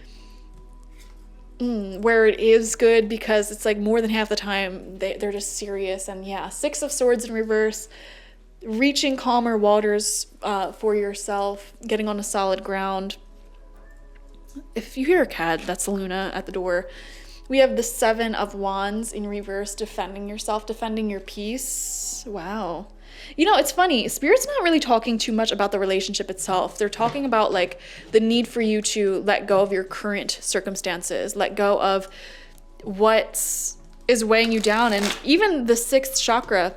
where it is good, because it's like more than half the time they're just serious. And yeah, 6 of Swords in reverse, reaching calmer waters for yourself, getting on a solid ground. If you hear a cat, that's Luna at the door. We have the 7 of Wands in reverse, defending yourself, defending your peace. Wow. You know, it's funny. Spirit's not really talking too much about the relationship itself. They're talking about like the need for you to let go of your current circumstances, let go of what is weighing you down. And even the 6th chakra,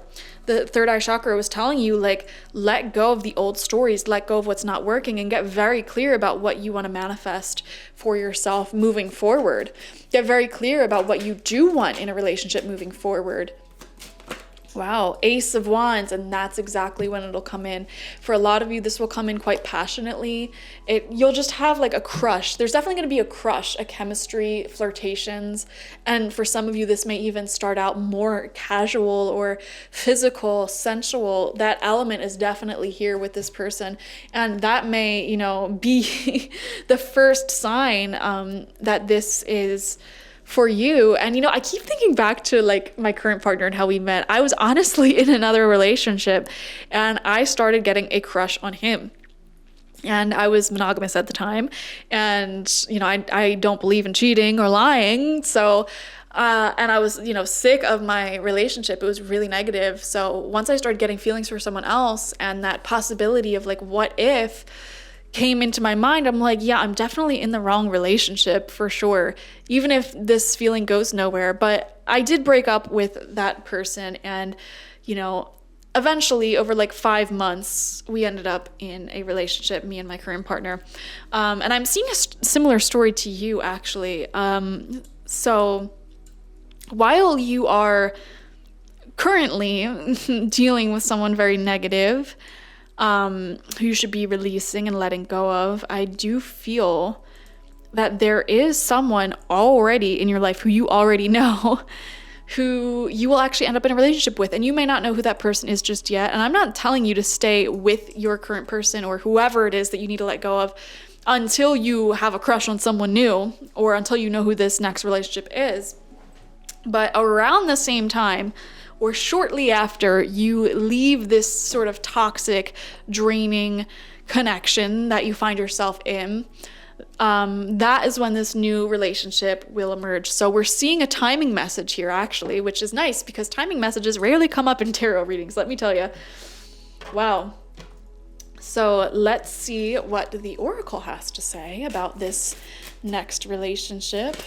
the third eye chakra, was telling you like, let go of the old stories, let go of what's not working, and get very clear about what you want to manifest for yourself moving forward. Get very clear about what you do want in a relationship moving forward. Wow, Ace of Wands, and that's exactly when it'll come in. For a lot of you, this will come in quite passionately. You'll just have like a crush. There's definitely going to be a crush, a chemistry, flirtations. And for some of you, this may even start out more casual or physical, sensual. That element is definitely here with this person. And that may, you know, be the first sign that this is for you. And, you know, I keep thinking back to like my current partner and how we met. I was honestly in another relationship and I started getting a crush on him. And I was monogamous at the time. And, you know, I don't believe in cheating or lying. So, and I was, you know, sick of my relationship. It was really negative. So once I started getting feelings for someone else, and that possibility of like, what if came into my mind, I'm like, yeah, I'm definitely in the wrong relationship for sure, even if this feeling goes nowhere. But I did break up with that person, and, you know, eventually over like 5 months, we ended up in a relationship, me and my current partner. And I'm seeing a similar story to you, actually. So while you are currently dealing with someone very negative, who you should be releasing and letting go of, I do feel that there is someone already in your life who you already know, who you will actually end up in a relationship with. And you may not know who that person is just yet. And I'm not telling you to stay with your current person or whoever it is that you need to let go of until you have a crush on someone new, or until you know who this next relationship is. But around the same time, or shortly after you leave this sort of toxic, draining connection that you find yourself in, that is when this new relationship will emerge. So we're seeing a timing message here, actually, which is nice, because timing messages rarely come up in tarot readings, let me tell you. Wow. So let's see what the Oracle has to say about this next relationship.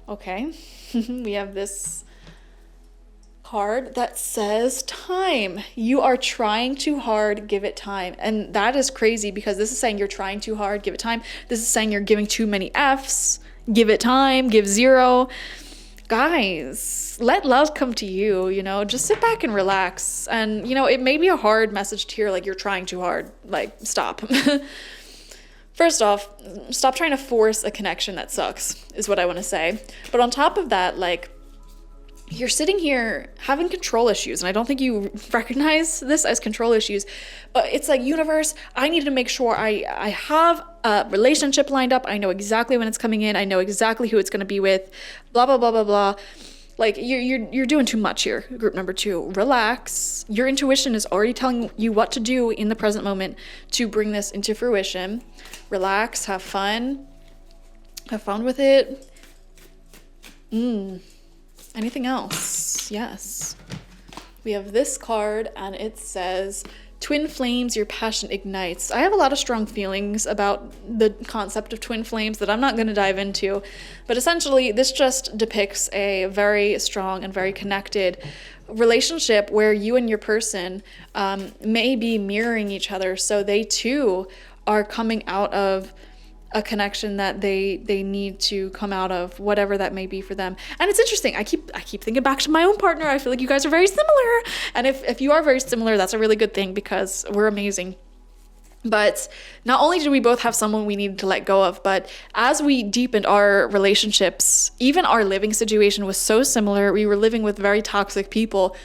Okay, we have this card that says time. You are trying too hard, give it time. And that is crazy, because this is saying you're trying too hard, give it time. This is saying you're giving too many F's, give it time, give 0. Guys, let love come to you, you know, just sit back and relax. And, you know, it may be a hard message to hear, like, you're trying too hard, like, stop. First off, stop trying to force a connection that sucks, is what I want to say. But on top of that, like, you're sitting here having control issues, and I don't think you recognize this as control issues, but it's like, universe, I need to make sure I have a relationship lined up. I know exactly when it's coming in. I know exactly who it's going to be with, blah, blah, blah, blah, blah. Like, you're doing too much here, group number 2. Relax. Your intuition is already telling you what to do in the present moment to bring this into fruition. Relax, have fun. Have fun with it. Anything else? Yes. we have this card, and it says, twin flames, your passion ignites. I have a lot of strong feelings about the concept of twin flames that I'm not going to dive into, but essentially this just depicts a very strong and very connected relationship where you and your person may be mirroring each other, so they too are coming out of a connection that they need to come out of, whatever that may be for them. And it's interesting, I keep thinking back to my own partner. I feel like you guys are very similar, and if you are very similar, that's a really good thing, because we're amazing. But not only did we both have someone we needed to let go of, but as we deepened our relationships, even our living situation was so similar. We were living with very toxic people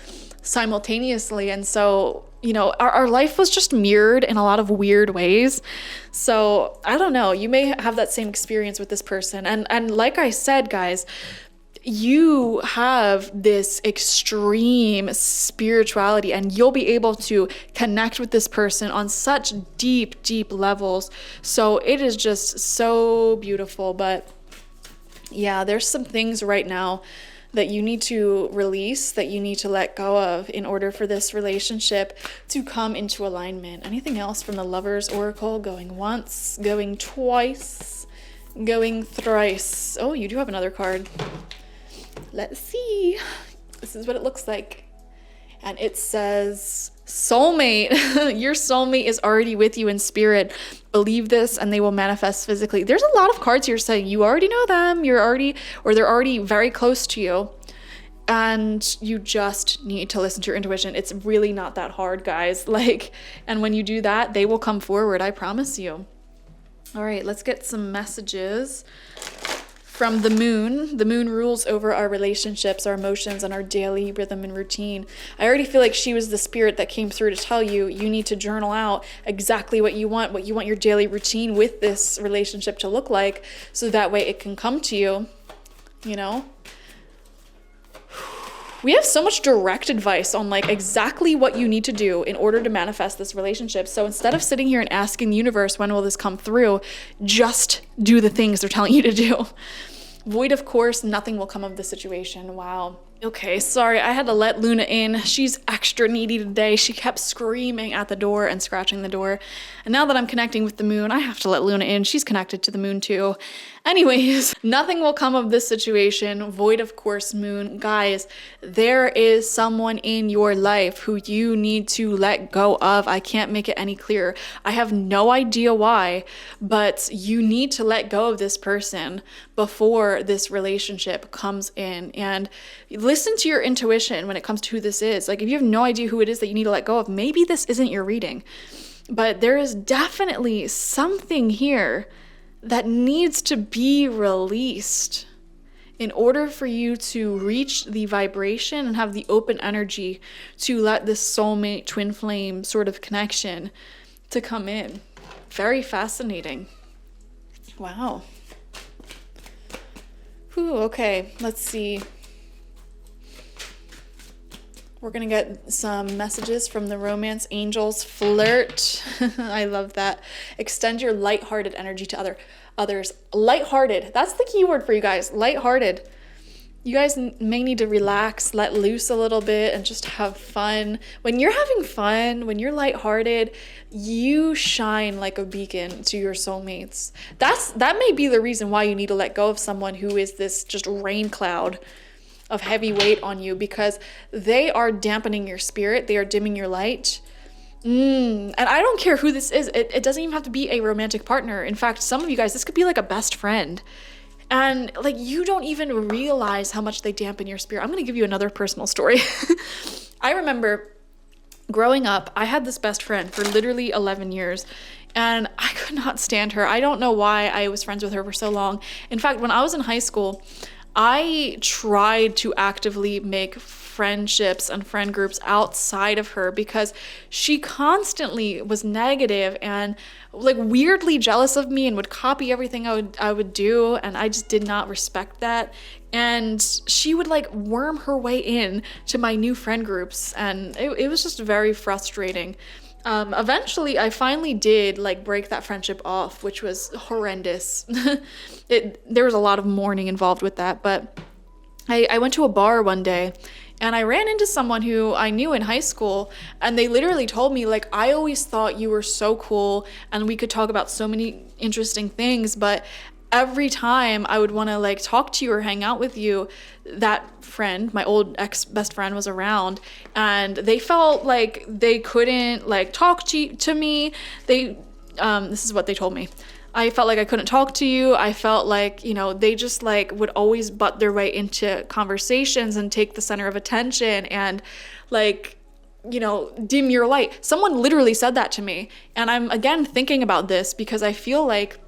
simultaneously, and so our life was just mirrored in a lot of weird ways. So I don't know, you may have that same experience with this person. And like I said, guys, you have this extreme spirituality, and you'll be able to connect with this person on such deep, deep levels. So it is just so beautiful. But yeah, there's some things right now that you need to release, that you need to let go of in order for this relationship to come into alignment. Anything else from the Lover's Oracle? Going once, going twice, going thrice. Oh, you do have another card. Let's see. This is what it looks like. And it says, soulmate. Your soulmate is already with you in spirit. Believe this and they will manifest physically. There's a lot of cards here saying you already know them. They're already very close to you. And you just need to listen to your intuition. It's really not that hard, guys. And when you do that, they will come forward. I promise you. All right, let's get some messages from the moon. The moon rules over our relationships, our emotions, and our daily rhythm and routine. I already feel like she was the spirit that came through to tell you need to journal out exactly what you want your daily routine with this relationship to look like, so that way it can come to you, We have so much direct advice on exactly what you need to do in order to manifest this relationship. So instead of sitting here and asking the universe, when will this come through, just do the things they're telling you to do. Void of course, nothing will come of the situation. Wow. Okay, sorry, I had to let Luna in. She's extra needy today. She kept screaming at the door and scratching the door. And now that I'm connecting with the moon, I have to let Luna in. She's connected to the moon too. Anyways, nothing will come of this situation. Void of course, moon. Guys, there is someone in your life who you need to let go of. I can't make it any clearer. I have no idea why, but you need to let go of this person before this relationship comes in. And listen to your intuition when it comes to who this is. If you have no idea who it is that you need to let go of, maybe this isn't your reading. But there is definitely something here that needs to be released in order for you to reach the vibration and have the open energy to let this soulmate twin flame sort of connection to come in. Very fascinating. Wow. Whew, okay, let's see. We're going to get some messages from the romance angels. Flirt. I love that. Extend your lighthearted energy to others. Lighthearted. That's the key word for you guys. Lighthearted. You guys may need to relax, let loose a little bit, and just have fun. When you're having fun, when you're lighthearted, you shine like a beacon to your soulmates. That may be the reason why you need to let go of someone who is this just rain cloud of heavy weight on you, because they are dampening your spirit. They are dimming your light. And I don't care who this is. It doesn't even have to be a romantic partner. In fact, some of you guys, this could be like a best friend. And you don't even realize how much they dampen your spirit. I'm going to give you another personal story. I remember growing up, I had this best friend for literally 11 years. And I could not stand her. I don't know why I was friends with her for so long. In fact, when I was in high school, I tried to actively make friendships and friend groups outside of her, because she constantly was negative and weirdly jealous of me and would copy everything I would do, and I just did not respect that. And she would worm her way in to my new friend groups, and it was just very frustrating. Eventually I finally did break that friendship off, which was horrendous. There was a lot of mourning involved with that, but I went to a bar one day, And I ran into someone who I knew in high school, and they literally told me, like, I always thought you were so cool and we could talk about so many interesting things, but every time I would want to like talk to you or hang out with you, that friend, my old ex best friend, was around, and they felt like they couldn't like talk to me. This is what they told me. I felt like I couldn't talk to you. I felt like, you know, they just like would always butt their way into conversations and take the center of attention and like, you know, dim your light. Someone literally said that to me. And I'm again thinking about this because I feel like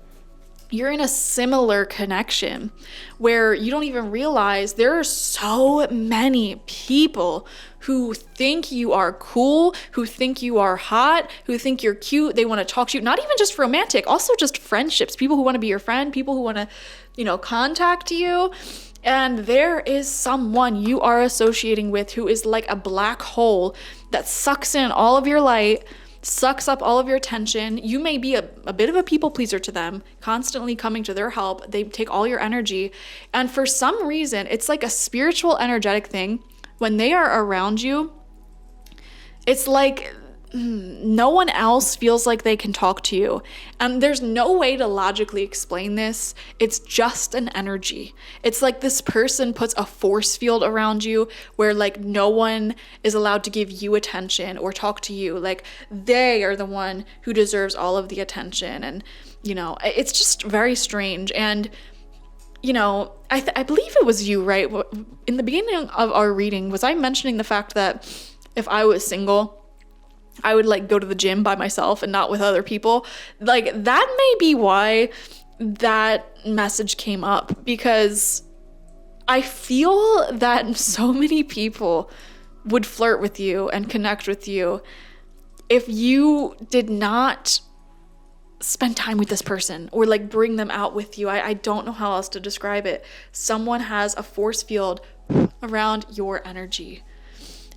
you're in a similar connection where you don't even realize there are so many people who think you are cool, who think you are hot, who think you're cute. They want to talk to you, not even just romantic, also just friendships, people who want to be your friend, people who want to, you know, contact you. And there is someone you are associating with who is like a black hole that sucks in all of your light, sucks up all of your attention. You may be a bit of a people pleaser to them, constantly coming to their help. They take all your energy. And for some reason, it's like a spiritual, energetic thing. When they are around you, it's like no one else feels like they can talk to you. And there's no way to logically explain this. It's just an energy. It's like this person puts a force field around you where like no one is allowed to give you attention or talk to you. Like they are the one who deserves all of the attention. And, you know, it's just very strange. And you know, I believe it was you, right? In the beginning of our reading, was I mentioning the fact that if I was single, I would like go to the gym by myself and not with other people? Like that may be why that message came up, because I feel that so many people would flirt with you and connect with you if you did not spend time with this person or like bring them out with you. I don't know how else to describe it. Someone has a force field around your energy,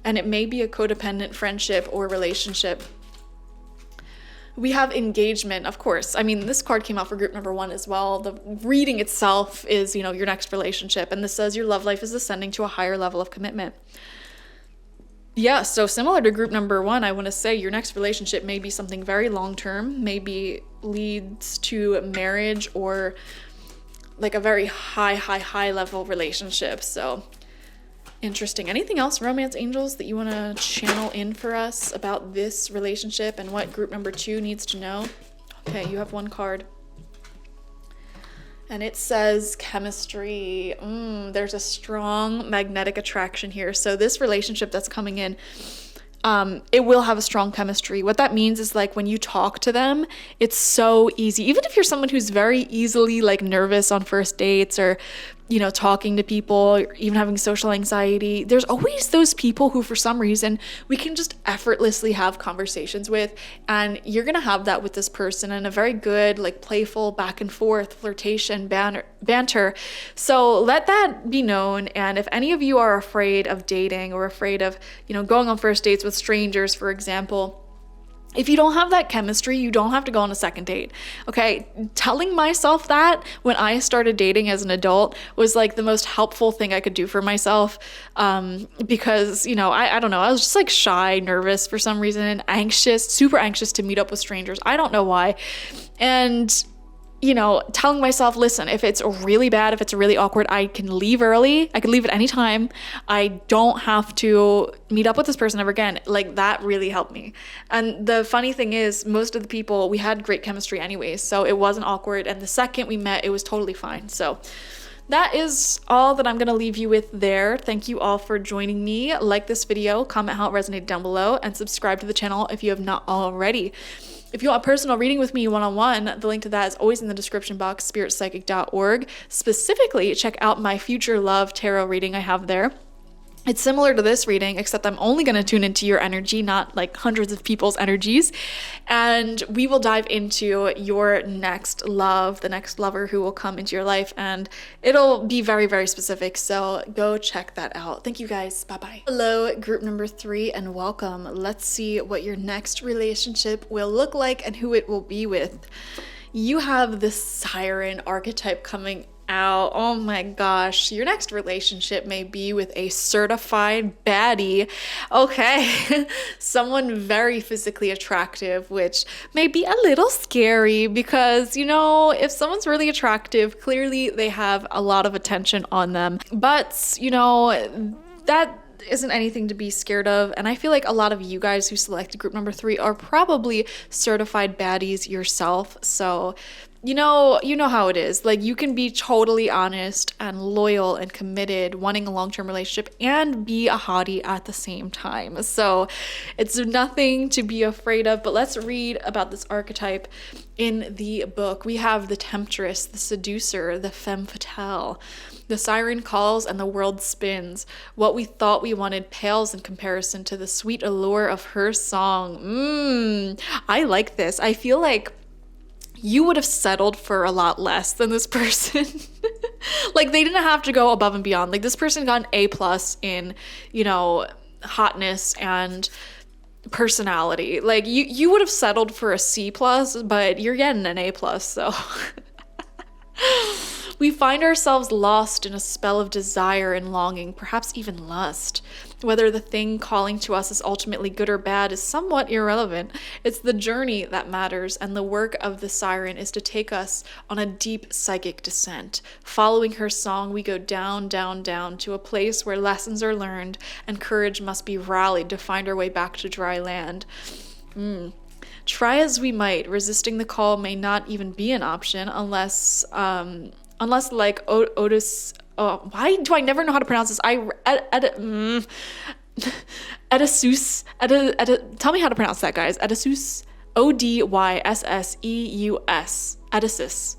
and it may be a codependent friendship or relationship. We have engagement, of course. I mean, this card came out for group number 1 as well. The reading itself is, you know, your next relationship, and this says your love life is ascending to a higher level of commitment. Yeah, so similar to group number 1, I want to say your next relationship may be something very long-term, maybe leads to marriage or like a very high level relationship. So interesting. Anything else, romance angels, that you want to channel in for us about this relationship and what group number 2 needs to know? Okay, you have one card. And it says chemistry. There's a strong magnetic attraction here. So this relationship that's coming in, it will have a strong chemistry. What that means is like when you talk to them, it's so easy. Even if you're someone who's very easily like nervous on first dates or, you know, talking to people, or even having social anxiety, there's always those people who for some reason we can just effortlessly have conversations with. And you're going to have that with this person in a very good, like playful back and forth flirtation banter. So let that be known. And if any of you are afraid of dating or afraid of, you know, going on first dates with strangers, for example, if you don't have that chemistry, you don't have to go on a second date. Okay, telling myself that when I started dating as an adult was like the most helpful thing I could do for myself, because, you know, I don't know, I was just like shy, nervous for some reason, anxious, super anxious to meet up with strangers. I don't know why. And you know, telling myself, listen, if it's really bad, if it's really awkward, I can leave early. I can leave at any time. I don't have to meet up with this person ever again. Like that really helped me. And the funny thing is, most of the people, we had great chemistry anyways, so it wasn't awkward. And the second we met, it was totally fine. So that is all that I'm going to leave you with there. Thank you all for joining me. Like this video, comment how it resonated down below, and subscribe to the channel if you have not already. If you want a personal reading with me one-on-one, the link to that is always in the description box, spiritpsychic.org. Specifically, check out my future love tarot reading I have there. It's similar to this reading, except I'm only going to tune into your energy, not like hundreds of people's energies. And we will dive into your next love, the next lover who will come into your life. And it'll be very, very specific. So go check that out. Thank you guys. Bye-bye. Hello, group number 3, and welcome. Let's see what your next relationship will look like and who it will be with. You have the siren archetype coming Ow, oh my gosh. Your next relationship may be with a certified baddie. Okay, someone very physically attractive, which may be a little scary because, if someone's really attractive, clearly they have a lot of attention on them. But, that isn't anything to be scared of. And I feel like a lot of you guys who selected group number 3 are probably certified baddies yourself. So, you know how it is. Like, you can be totally honest and loyal and committed, wanting a long-term relationship, and be a hottie at the same time. So it's nothing to be afraid of. But let's read about this archetype in the book. We have the temptress, the seducer, the femme fatale. The siren calls and the world spins. What we thought we wanted pales in comparison to the sweet allure of her song. I like this. I feel like you would have settled for a lot less than this person. Like, they didn't have to go above and beyond. Like, this person got an A+ in, hotness and personality. Like, you would have settled for a C+, but you're getting an A+, so. We find ourselves lost in a spell of desire and longing, perhaps even lust. Whether the thing calling to us is ultimately good or bad is somewhat irrelevant. It's the journey that matters, and the work of the siren is to take us on a deep psychic descent. Following her song, we go down, down, down to a place where lessons are learned and courage must be rallied to find our way back to dry land. Try as we might, resisting the call may not even be an option unless like Otis. Oh, why do I never know how to pronounce this? Edissus. Tell me how to pronounce that, guys. Edissus. Odyssesseus. Edissus.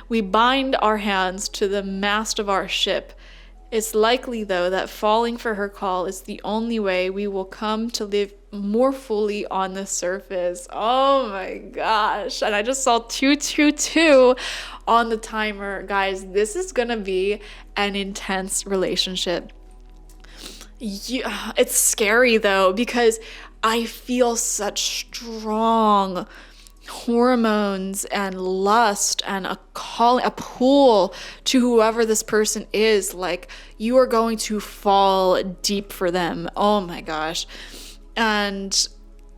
We bind our hands to the mast of our ship. It's likely, though, that falling for her call is the only way we will come to live more fully on the surface. Oh my gosh. And I just saw 222 on the timer. Guys, this is gonna be an intense relationship. Yeah, it's scary, though, because I feel such strong hormones and lust and a pull to whoever this person is. Like, you are going to fall deep for them. Oh my gosh. And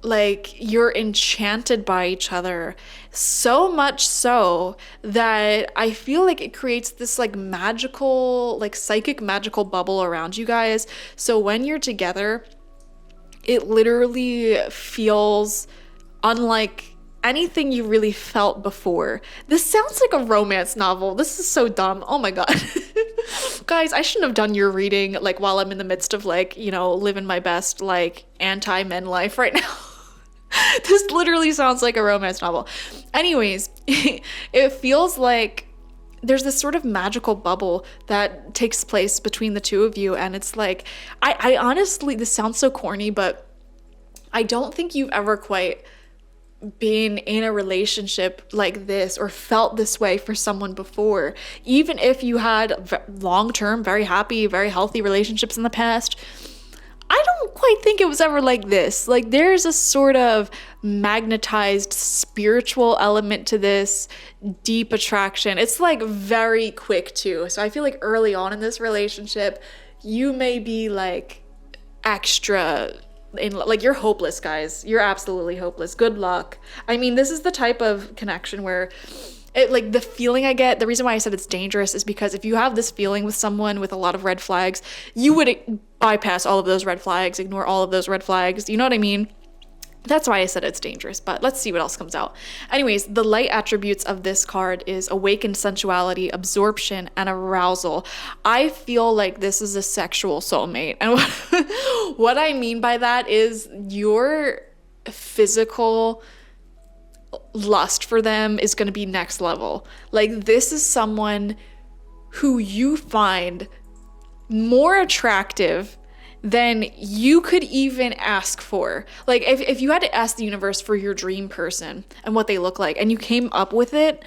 like, you're enchanted by each other, so much so that I feel like it creates this like magical, like psychic magical bubble around you guys. So when you're together, it literally feels unlike anything you really felt before. This sounds like a romance novel. This is so dumb. Oh my god. Guys, I shouldn't have done your reading like while I'm in the midst of like, living my best like anti-men life right now. This literally sounds like a romance novel. Anyways, it feels like there's this sort of magical bubble that takes place between the two of you, and it's like, I honestly, this sounds so corny, but I don't think you've ever quite been in a relationship like this or felt this way for someone before. Even if you had long-term, very happy, very healthy relationships in the past, I don't quite think it was ever like this. Like, there's a sort of magnetized spiritual element to this, deep attraction. It's like very quick too. So I feel like early on in this relationship, you may be like extra like, you're hopeless, guys. You're absolutely hopeless. Good luck. I mean, this is the type of connection where it, like, the feeling I get, the reason why I said it's dangerous is because if you have this feeling with someone with a lot of red flags, you would bypass all of those red flags, ignore all of those red flags. You know what I mean? That's why I said it's dangerous, but let's see what else comes out. Anyways, the light attributes of this card is awakened sensuality, absorption, and arousal. I feel like this is a sexual soulmate. And what I mean by that is your physical lust for them is going to be next level. Like, this is someone who you find more attractive than you could even ask for. Like, if you had to ask the universe for your dream person and what they look like, and you came up with it,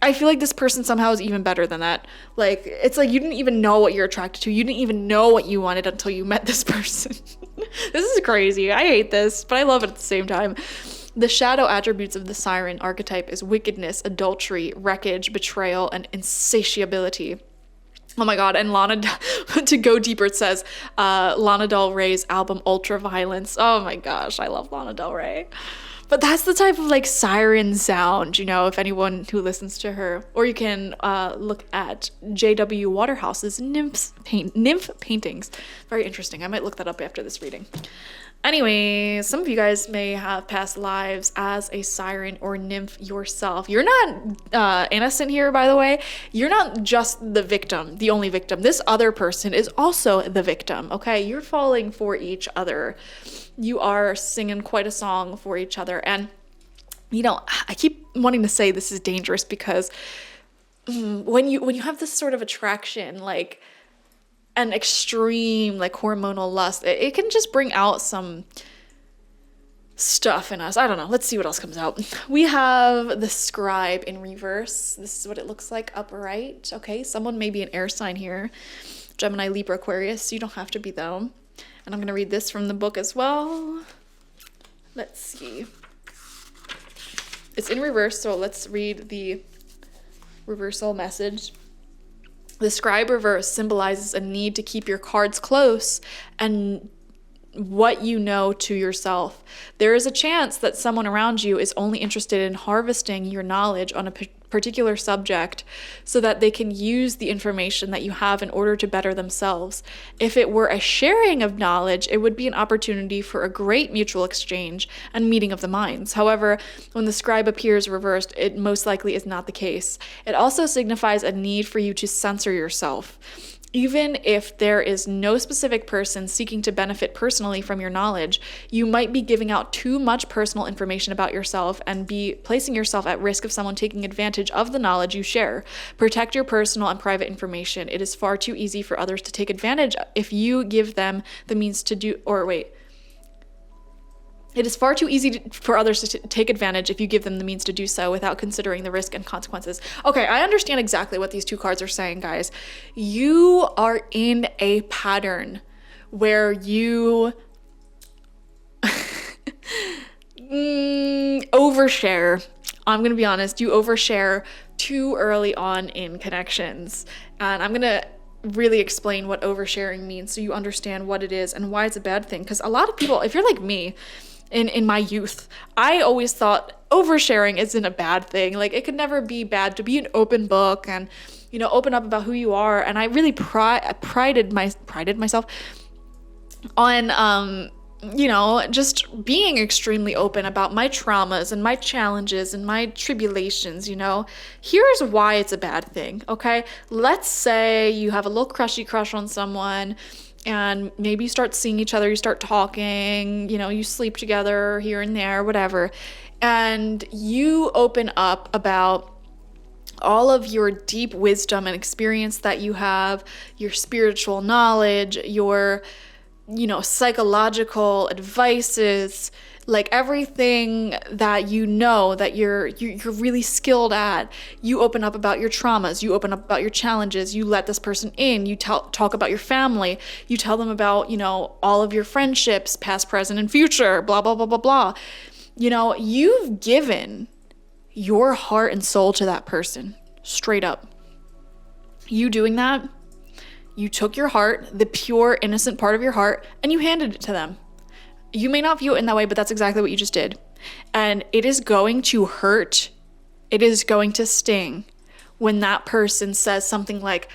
I feel like this person somehow is even better than that. Like, it's like you didn't even know what you're attracted to. You didn't even know what you wanted until you met this person. This is crazy. I hate this, but I love it at the same time. The shadow attributes of the siren archetype is wickedness, adultery, wreckage, betrayal, and insatiability. Oh my God, and to go deeper, it says Lana Del Rey's album Ultraviolence. Oh my gosh, I love Lana Del Rey. But that's the type of like siren sound, if anyone who listens to her. Or you can look at J.W. Waterhouse's nymph paintings. Very interesting. I might look that up after this reading. Anyway, some of you guys may have past lives as a siren or nymph yourself. You're not innocent here, by the way. You're not just the victim, the only victim. This other person is also the victim, okay? You're falling for each other. You are singing quite a song for each other. And, I keep wanting to say this is dangerous because when you have this sort of attraction, like an extreme like hormonal lust, it can just bring out some stuff in us. I don't know. Let's see what else comes out. We have the scribe in reverse. This is what it looks like upright. Okay, someone may be an air sign here. Gemini, Libra, Aquarius. You don't have to be though. And I'm going to read this from the book as well. Let's see. It's in reverse, so let's read the reversal message. The scribe reverse symbolizes a need to keep your cards close and what you know to yourself. There is a chance that someone around you is only interested in harvesting your knowledge on a particular subject so that they can use the information that you have in order to better themselves. If it were a sharing of knowledge, it would be an opportunity for a great mutual exchange and meeting of the minds. However, when the scribe appears reversed, it most likely is not the case. It also signifies a need for you to censor yourself. Even if there is no specific person seeking to benefit personally from your knowledge, you might be giving out too much personal information about yourself and be placing yourself at risk of someone taking advantage of the knowledge you share. Protect your personal and private information. It is far too easy for others to take advantage if you give them the means to do, It is far too easy for others to take advantage if you give them the means to do so without considering the risk and consequences. Okay, I understand exactly what these two cards are saying, guys. You are in a pattern where you overshare. I'm going to be honest, you overshare too early on in connections. And I'm going to really explain what oversharing means so you understand what it is and why it's a bad thing. Because a lot of people, if you're like me, in my youth, I always thought oversharing isn't a bad thing. Like, it could never be bad to be an open book and, open up about who you are. And I really prided myself on, just being extremely open about my traumas and my challenges and my tribulations, Here's why it's a bad thing, okay? Let's say you have a little crush on someone, and maybe you start seeing each other, you start talking, you sleep together here and there, whatever. And you open up about all of your deep wisdom and experience that you have, your spiritual knowledge, your, psychological advices, like everything that that you're really skilled at. You open up about your traumas, you open up about your challenges, you let this person in, you talk about your family, you tell them about, all of your friendships, past, present, and future, blah, blah, blah, blah, blah. You've given your heart and soul to that person, straight up. You doing that, you took your heart, the pure, innocent part of your heart, and you handed it to them. You may not view it in that way, but that's exactly what you just did. And it is going to hurt. It is going to sting when that person says something like,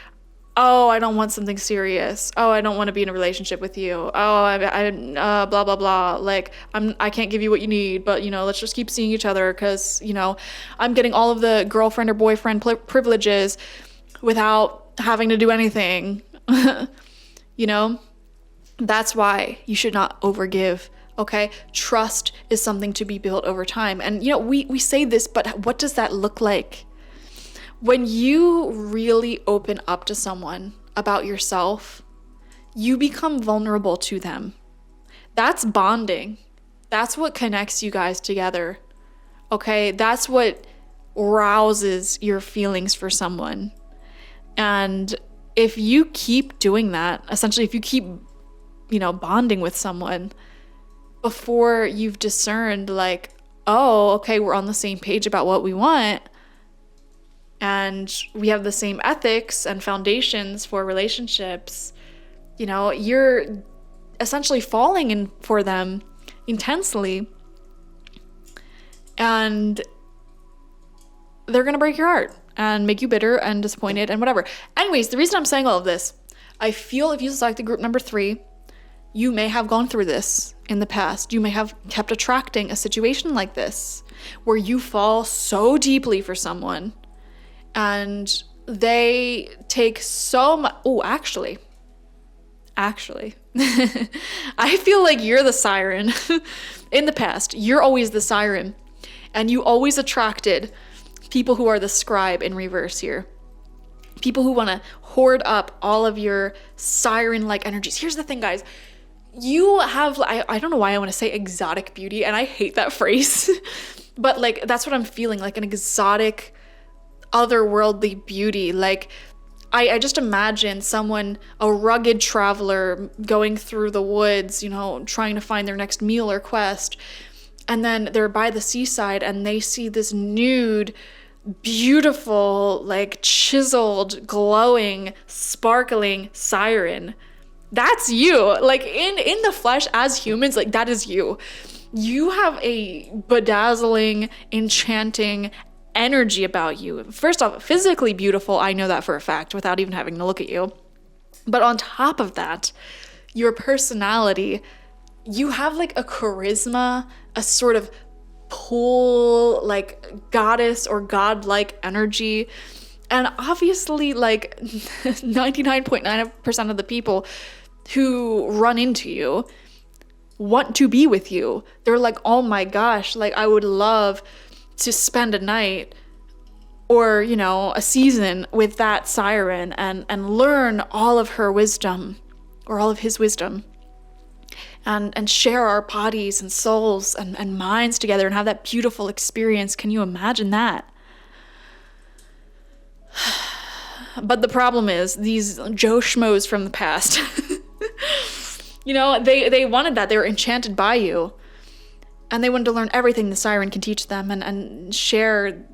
oh, I don't want something serious. Oh, I don't want to be in a relationship with you. Oh, I blah, blah, blah. Like, I can't give you what you need, but, let's just keep seeing each other because, I'm getting all of the girlfriend or boyfriend privileges without having to do anything. That's why you should not overgive, okay? Trust is something to be built over time. And, we say this, but what does that look like? When you really open up to someone about yourself, you become vulnerable to them. That's bonding. That's what connects you guys together, okay? That's what rouses your feelings for someone. And if you keep doing that, essentially, if you keep bonding with someone before you've discerned like, oh, okay, we're on the same page about what we want, and we have the same ethics and foundations for relationships, you're essentially falling in for them intensely, and they're gonna break your heart and make you bitter and disappointed and whatever. Anyways, the reason I'm saying all of this, I feel if you selected group number 3, you may have gone through this in the past. You may have kept attracting a situation like this where you fall so deeply for someone and they take so much. Oh, actually, I feel like you're the siren. In the past, you're always the siren, and you always attracted people who are the scribe in reverse here. People who want to hoard up all of your siren-like energies. Here's the thing, guys. You have, I don't know why I want to say exotic beauty, and I hate that phrase, but like, that's what I'm feeling, like an exotic, otherworldly beauty. Like, I just imagine someone, a rugged traveler going through the woods, trying to find their next meal or quest. And then they're by the seaside and they see this nude, beautiful, like chiseled, glowing, sparkling siren. That's you. Like in the flesh as humans, like that is you. You have a bedazzling, enchanting energy about you. First off, physically beautiful, I know that for a fact without even having to look at you. But on top of that, your personality, you have like a charisma, a sort of pull, like goddess or godlike energy. And obviously like 99.9% of the people who run into you want to be with you. They're like, oh my gosh, like I would love to spend a night or, a season with that siren and learn all of her wisdom or all of his wisdom and share our bodies and souls and minds together and have that beautiful experience. Can you imagine that? But the problem is these Joe Schmoes from the past, they wanted that. They were enchanted by you. And they wanted to learn everything the siren can teach them and share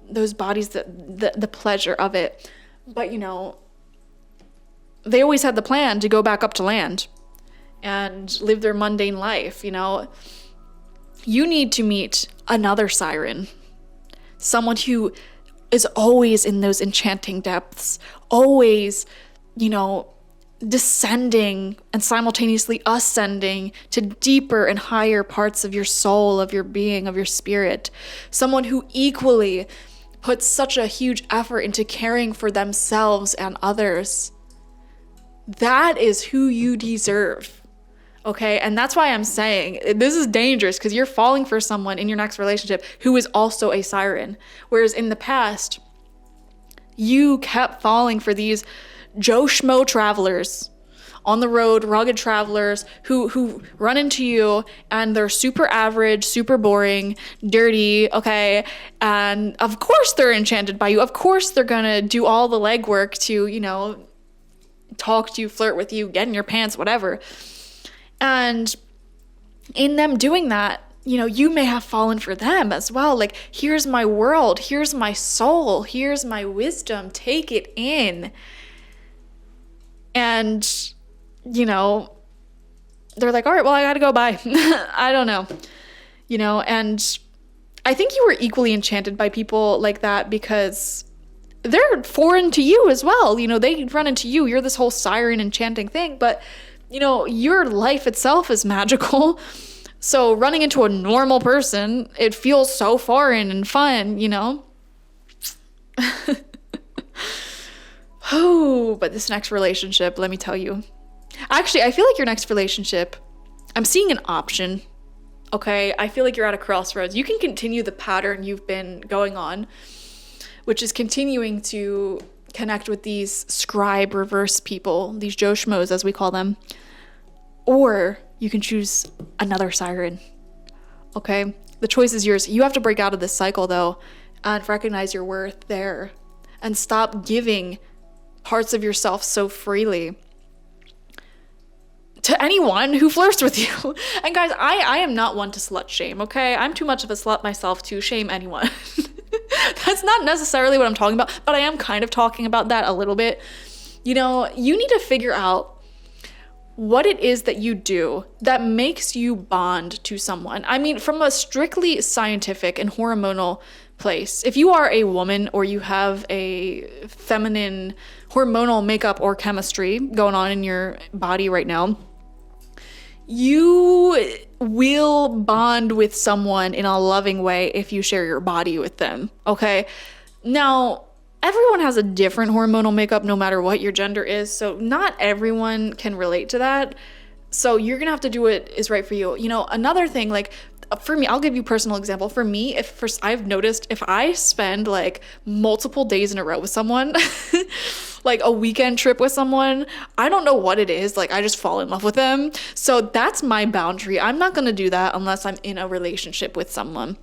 those bodies, the pleasure of it. But, they always had the plan to go back up to land and live their mundane life, You need to meet another siren. Someone who is always in those enchanting depths, always, descending and simultaneously ascending to deeper and higher parts of your soul, of your being, of your spirit. Someone who equally puts such a huge effort into caring for themselves and others. That is who you deserve. Okay? And that's why I'm saying this is dangerous, because you're falling for someone in your next relationship who is also a siren. Whereas in the past, you kept falling for these Joe Schmo travelers on the road, rugged travelers who run into you and they're super average, super boring, dirty, okay? And of course they're enchanted by you. Of course they're gonna do all the legwork to, talk to you, flirt with you, get in your pants, whatever. And in them doing that, you may have fallen for them as well. Like, here's my world, here's my soul, here's my wisdom, take it in. And, they're like, all right, well, I gotta go, bye. I don't know, and I think you were equally enchanted by people like that because they're foreign to you as well. They run into you, you're this whole siren enchanting thing, but, your life itself is magical. So running into a normal person, it feels so foreign and fun, Oh, but this next relationship, let me tell you. Actually, I feel like your next relationship, I'm seeing an option, okay? I feel like you're at a crossroads. You can continue the pattern you've been going on, which is continuing to connect with these scribe reverse people, these Joe Schmoes as we call them, or you can choose another siren, okay? The choice is yours. You have to break out of this cycle though and recognize your worth there and stop giving parts of yourself so freely to anyone who flirts with you. And guys, I am not one to slut shame, okay? I'm too much of a slut myself to shame anyone. That's not necessarily what I'm talking about, but I am kind of talking about that a little bit. You know, you need to figure out what it is that you do that makes you bond to someone. I mean, from a strictly scientific and hormonal place, if you are a woman or you have a feminine hormonal makeup or chemistry going on in your body right now, you will bond with someone in a loving way if you share your body with them, okay? Now, everyone has a different hormonal makeup no matter what your gender is, so not everyone can relate to that. So you're gonna have to do what is right for you. You know, another thing, like for me, I'll give you a personal example. For me, I've noticed if I spend like multiple days in a row with someone, like a weekend trip with someone, I don't know what it is. Like I just fall in love with them. So that's my boundary. I'm not gonna do that unless I'm in a relationship with someone.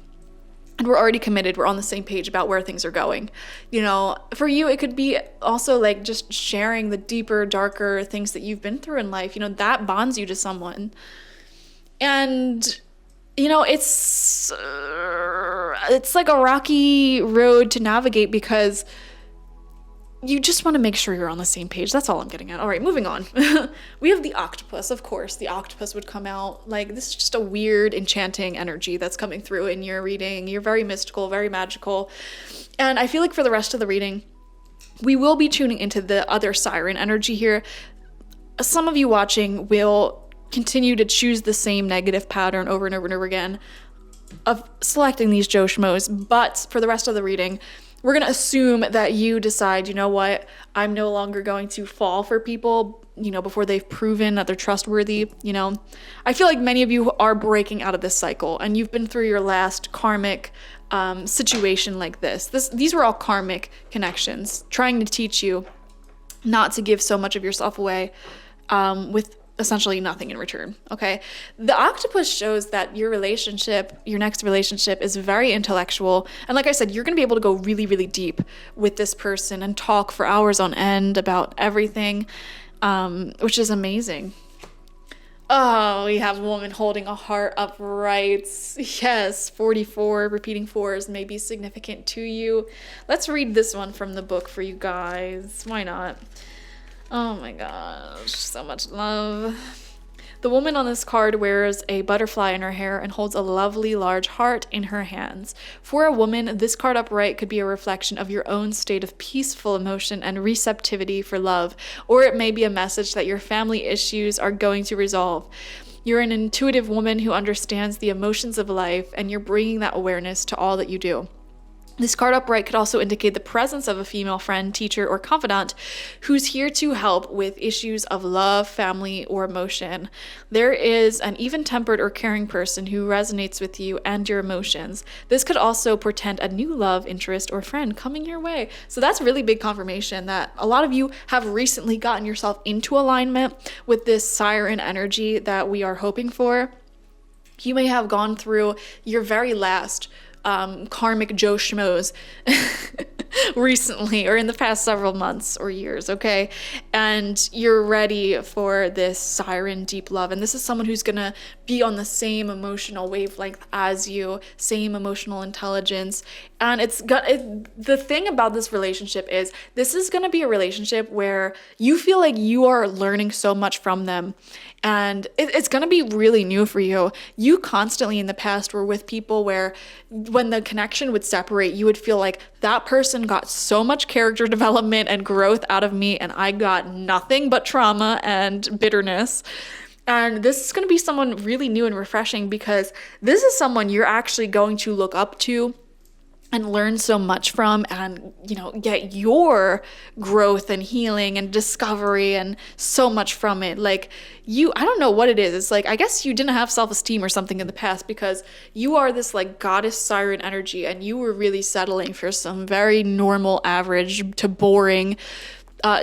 And we're already committed, we're on the same page about where things are going. You know, for you, it could be also like just sharing the deeper, darker things that you've been through in life. You know, that bonds you to someone. And, you know, it's like a rocky road to navigate because you just want to make sure you're on the same page. That's all I'm getting at. All right, moving on. We have the octopus. Of course, the octopus would come out. Like, this is just a weird, enchanting energy that's coming through in your reading. You're very mystical, very magical. And I feel like for the rest of the reading, we will be tuning into the other siren energy here. Some of you watching will continue to choose the same negative pattern over and over and over again of selecting these Joe Schmoes. But for the rest of the reading, we're going to assume that you decide, you know what, I'm no longer going to fall for people, you know, before they've proven that they're trustworthy, you know. I feel like many of you are breaking out of this cycle and you've been through your last karmic situation like this. These were all karmic connections trying to teach you not to give so much of yourself away with essentially nothing in return, okay? The octopus shows that your next relationship is very intellectual. And like I said, you're gonna be able to go really, really deep with this person and talk for hours on end about everything, which is amazing. Oh, we have a woman holding a heart upright. Yes, 44, repeating fours may be significant to you. Let's read this one from the book for you guys. Why not? Oh my gosh, so much love. The woman on this card wears a butterfly in her hair and holds a lovely large heart in her hands. For a woman, this card upright could be a reflection of your own state of peaceful emotion and receptivity for love, or it may be a message that your family issues are going to resolve. You're an intuitive woman who understands the emotions of life, and you're bringing that awareness to all that you do. This card upright could also indicate the presence of a female friend, teacher, or confidant who's here to help with issues of love, family, or emotion. There is an even-tempered or caring person who resonates with you and your emotions. This could also portend a new love, interest, or friend coming your way. So that's really big confirmation that a lot of you have recently gotten yourself into alignment with this siren energy that we are hoping for. You may have gone through your very last karmic Joe Schmoes recently or in the past several months or years, okay? And you're ready for this siren deep love. And this is someone who's gonna be on the same emotional wavelength as you, same emotional intelligence. And the thing about this relationship is this is gonna be a relationship where you feel like you are learning so much from them. And it's going to be really new for you. You constantly in the past were with people where when the connection would separate, you would feel like that person got so much character development and growth out of me, and I got nothing but trauma and bitterness. And this is going to be someone really new and refreshing because this is someone you're actually going to look up to and learn so much from and, you know, get your growth and healing and discovery and so much from it. Like I don't know what it is. It's like, I guess you didn't have self-esteem or something in the past because you are this like goddess siren energy and you were really settling for some very normal, average to boring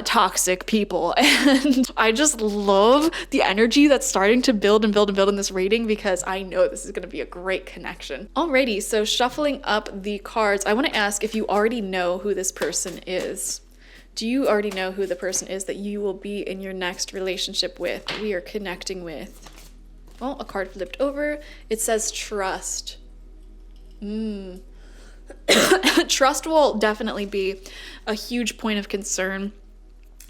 toxic people. And I just love the energy that's starting to build and build and build in this reading because I know this is going to be a great connection. Alrighty, so shuffling up the cards, I want to ask if you already know who this person is. Do you already know who the person is that you will be in your next relationship with? We are connecting with. Well, a card flipped over. It says trust. Trust will definitely be a huge point of concern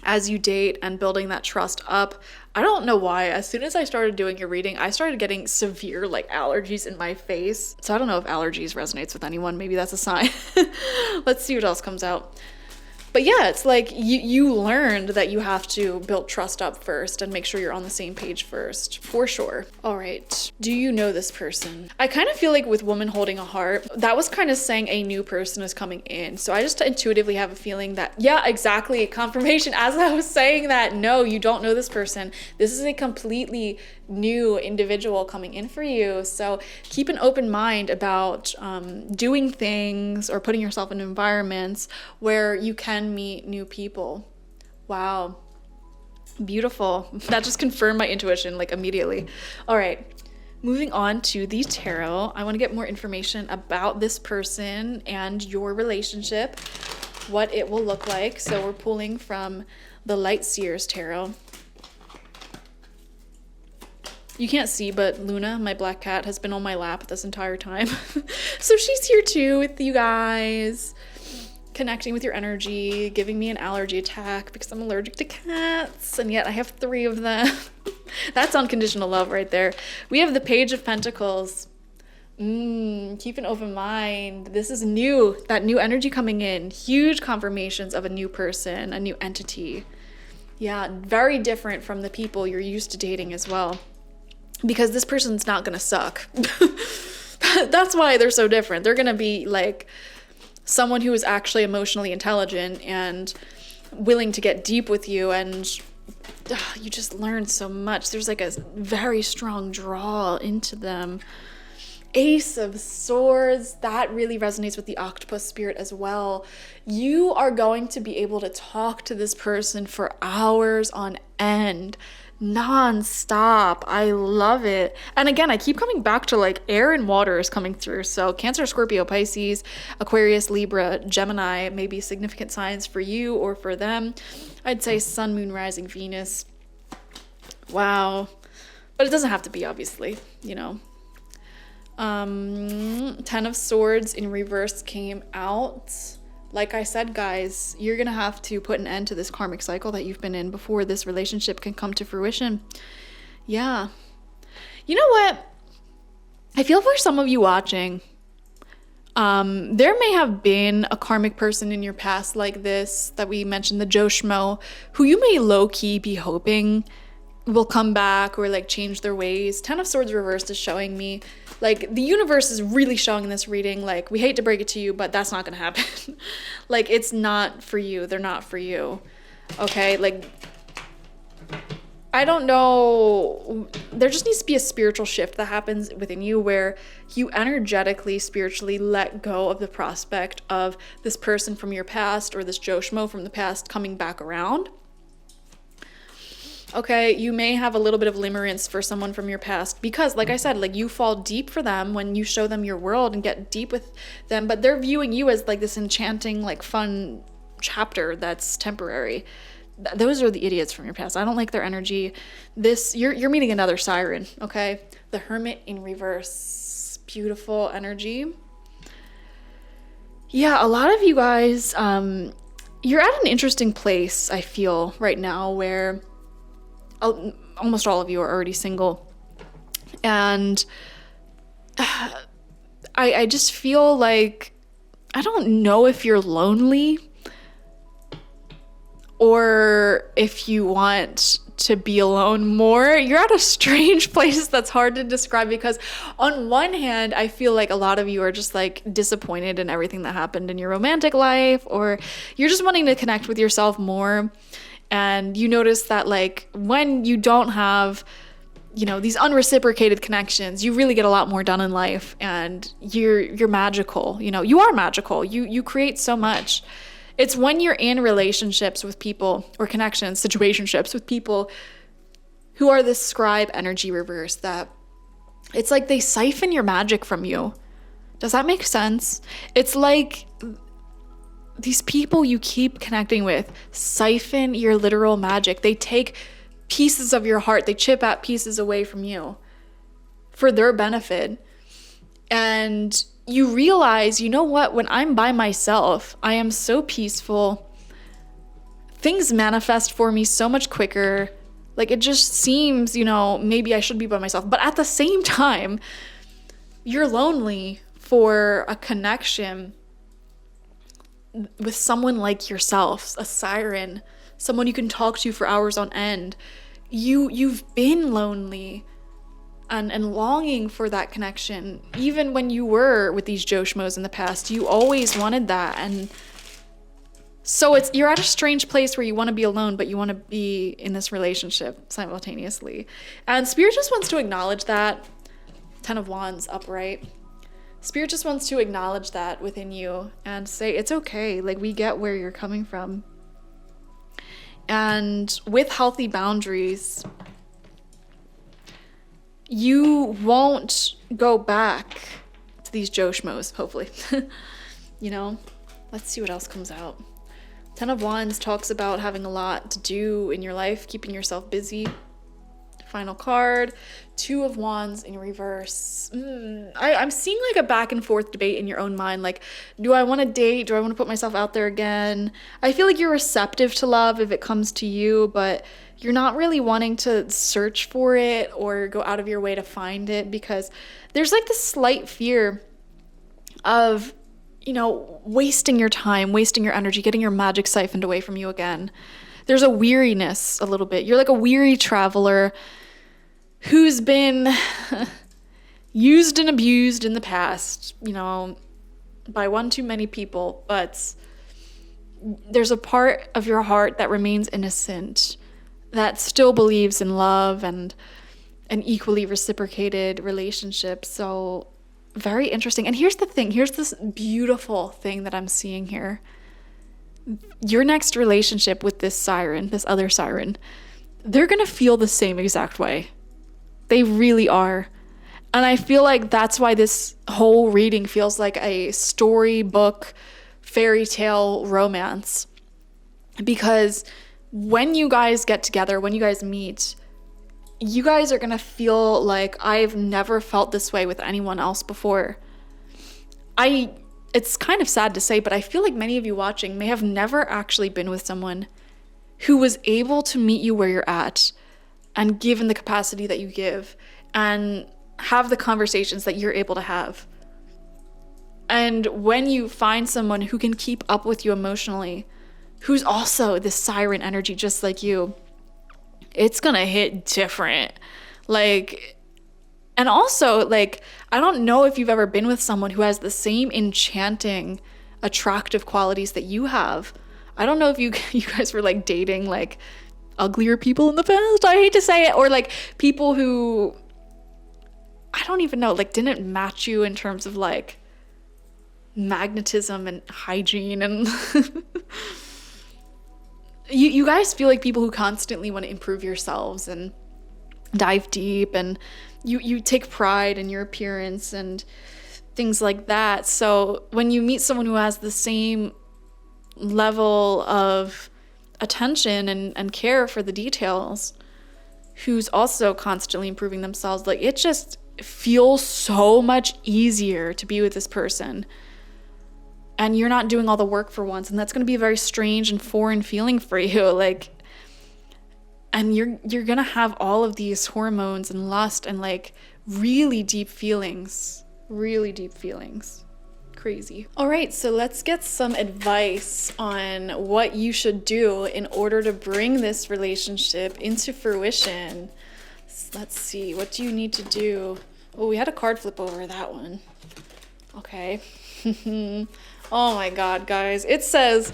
as you date and building that trust up. I don't know why. As soon as I started doing your reading, I started getting severe like allergies in my face. So I don't know if allergies resonates with anyone. Maybe that's a sign. Let's see what else comes out. But yeah, it's like you learned that you have to build trust up first and make sure you're on the same page first, for sure. All right. Do you know this person? I kind of feel like with woman holding a heart, that was kind of saying a new person is coming in. So I just intuitively have a feeling that, yeah, exactly. Confirmation. As I was saying that, no, you don't know this person. This is a completely new individual coming in for you. So keep an open mind about doing things or putting yourself in environments where you can meet new people. Wow. Beautiful. That just confirmed my intuition like immediately. All right. Moving on to the tarot. I want to get more information about this person and your relationship, what it will look like. So we're pulling from the Light Seers Tarot. You can't see, but Luna, my black cat, has been on my lap this entire time. So she's here too with you guys, connecting with your energy, giving me an allergy attack because I'm allergic to cats, and yet I have 3 of them. That's unconditional love right there. We have the Page of Pentacles. Keep an open mind. This is new, that new energy coming in. Huge confirmations of a new person, a new entity. Yeah, very different from the people you're used to dating as well. Because this person's not gonna suck. That's why they're so different. They're gonna be like someone who is actually emotionally intelligent and willing to get deep with you, and you just learn so much. There's like a very strong draw into them. Ace of Swords, that really resonates with the octopus spirit as well. You are going to be able to talk to this person for hours on end, non-stop. I love it. And again, I keep coming back to like air and water is coming through. So Cancer, Scorpio, Pisces, Aquarius, Libra, Gemini may be significant signs for you or for them. I'd say Sun, Moon, Rising, Venus. Wow. But it doesn't have to be, obviously, you know. 10 of Swords in reverse came out. Like I said, guys, you're gonna have to put an end to this karmic cycle that you've been in before this relationship can come to fruition. Yeah. You know what? I feel for some of you watching, there may have been a karmic person in your past like this that we mentioned, the Joe Schmo, who you may low-key be hoping will come back or like change their ways. 10 of Swords reversed is showing me like the universe is really showing in this reading, like, we hate to break it to you, but that's not gonna happen. Like, it's not for you. They're not for you. Okay, like, I don't know, there just needs to be a spiritual shift that happens within you where you energetically, spiritually let go of the prospect of this person from your past or this Joe Schmo from the past coming back around. Okay, you may have a little bit of limerence for someone from your past because, like I said, like, you fall deep for them when you show them your world and get deep with them, but they're viewing you as like this enchanting, like, fun chapter that's temporary. Those are the idiots from your past. I don't like their energy. You're meeting another siren, okay? The Hermit in reverse. Beautiful energy. Yeah, a lot of you guys, you're at an interesting place, I feel, right now, where almost all of you are already single. And I just feel like, I don't know if you're lonely or if you want to be alone more. You're at a strange place that's hard to describe because on one hand, I feel like a lot of you are just like disappointed in everything that happened in your romantic life, or you're just wanting to connect with yourself more. And you notice that, like, when you don't have, you know, these unreciprocated connections, you really get a lot more done in life, and you're magical. You know, you are magical. You create so much. It's when you're in relationships with people or connections, situationships with people who are this scribe energy reverse that it's like they siphon your magic from you. Does that make sense? It's like these people you keep connecting with siphon your literal magic. They take pieces of your heart, they chip at pieces away from you for their benefit. And you realize, you know what, when I'm by myself, I am so peaceful. Things manifest for me so much quicker. Like, it just seems, maybe I should be by myself. But at the same time, you're lonely for a connection with someone like yourself, a siren, someone you can talk to for hours on end. You've been lonely and longing for that connection. Even when you were with these Joe Schmoes in the past, you always wanted that. And so you're at a strange place where you want to be alone, but you want to be in this relationship simultaneously. And Spirit just wants to acknowledge that. 10 of Wands upright. Spirit just wants to acknowledge that within you and say, it's okay. Like, we get where you're coming from. And with healthy boundaries, you won't go back to these Joe Schmoes, hopefully. Let's see what else comes out. 10 of Wands talks about having a lot to do in your life, keeping yourself busy. Final card, 2 of Wands in reverse. I'm seeing like a back and forth debate in your own mind. Like, do I want to date? Do I want to put myself out there again? I feel like you're receptive to love if it comes to you, but you're not really wanting to search for it or go out of your way to find it, because there's like this slight fear of, wasting your time, wasting your energy, getting your magic siphoned away from you again. There's a weariness a little bit. You're like a weary traveler who's been used and abused in the past, by one too many people, but there's a part of your heart that remains innocent, that still believes in love and an equally reciprocated relationship. So very interesting. And here's the thing, here's this beautiful thing that I'm seeing here. Your next relationship with this siren, this other siren, they're going to feel the same exact way. They really are. And I feel like that's why this whole reading feels like a storybook, fairy tale romance. Because when you guys get together, when you guys meet, you guys are going to feel like, I've never felt this way with anyone else before. It's kind of sad to say, but I feel like many of you watching may have never actually been with someone who was able to meet you where you're at and given the capacity that you give and have the conversations that you're able to have. And when you find someone who can keep up with you emotionally, who's also this siren energy just like you, it's gonna hit different. And also, I don't know if you've ever been with someone who has the same enchanting, attractive qualities that you have. I don't know if you guys were dating uglier people in the past. I hate to say it. Or people who, I don't even know, didn't match you in terms of magnetism and hygiene. And you guys feel like people who constantly want to improve yourselves and dive deep, and you take pride in your appearance and things like that. So when you meet someone who has the same level of attention and care for the details, who's also constantly improving themselves, it just feels so much easier to be with this person. And you're not doing all the work for once, and that's going to be a very strange and foreign feeling for you. And you're gonna have all of these hormones and lust and really deep feelings. Crazy. All right, so let's get some advice on what you should do in order to bring this relationship into fruition. Let's see, what do you need to do? Oh, we had a card flip over that one. Okay. Oh my God, guys. It says,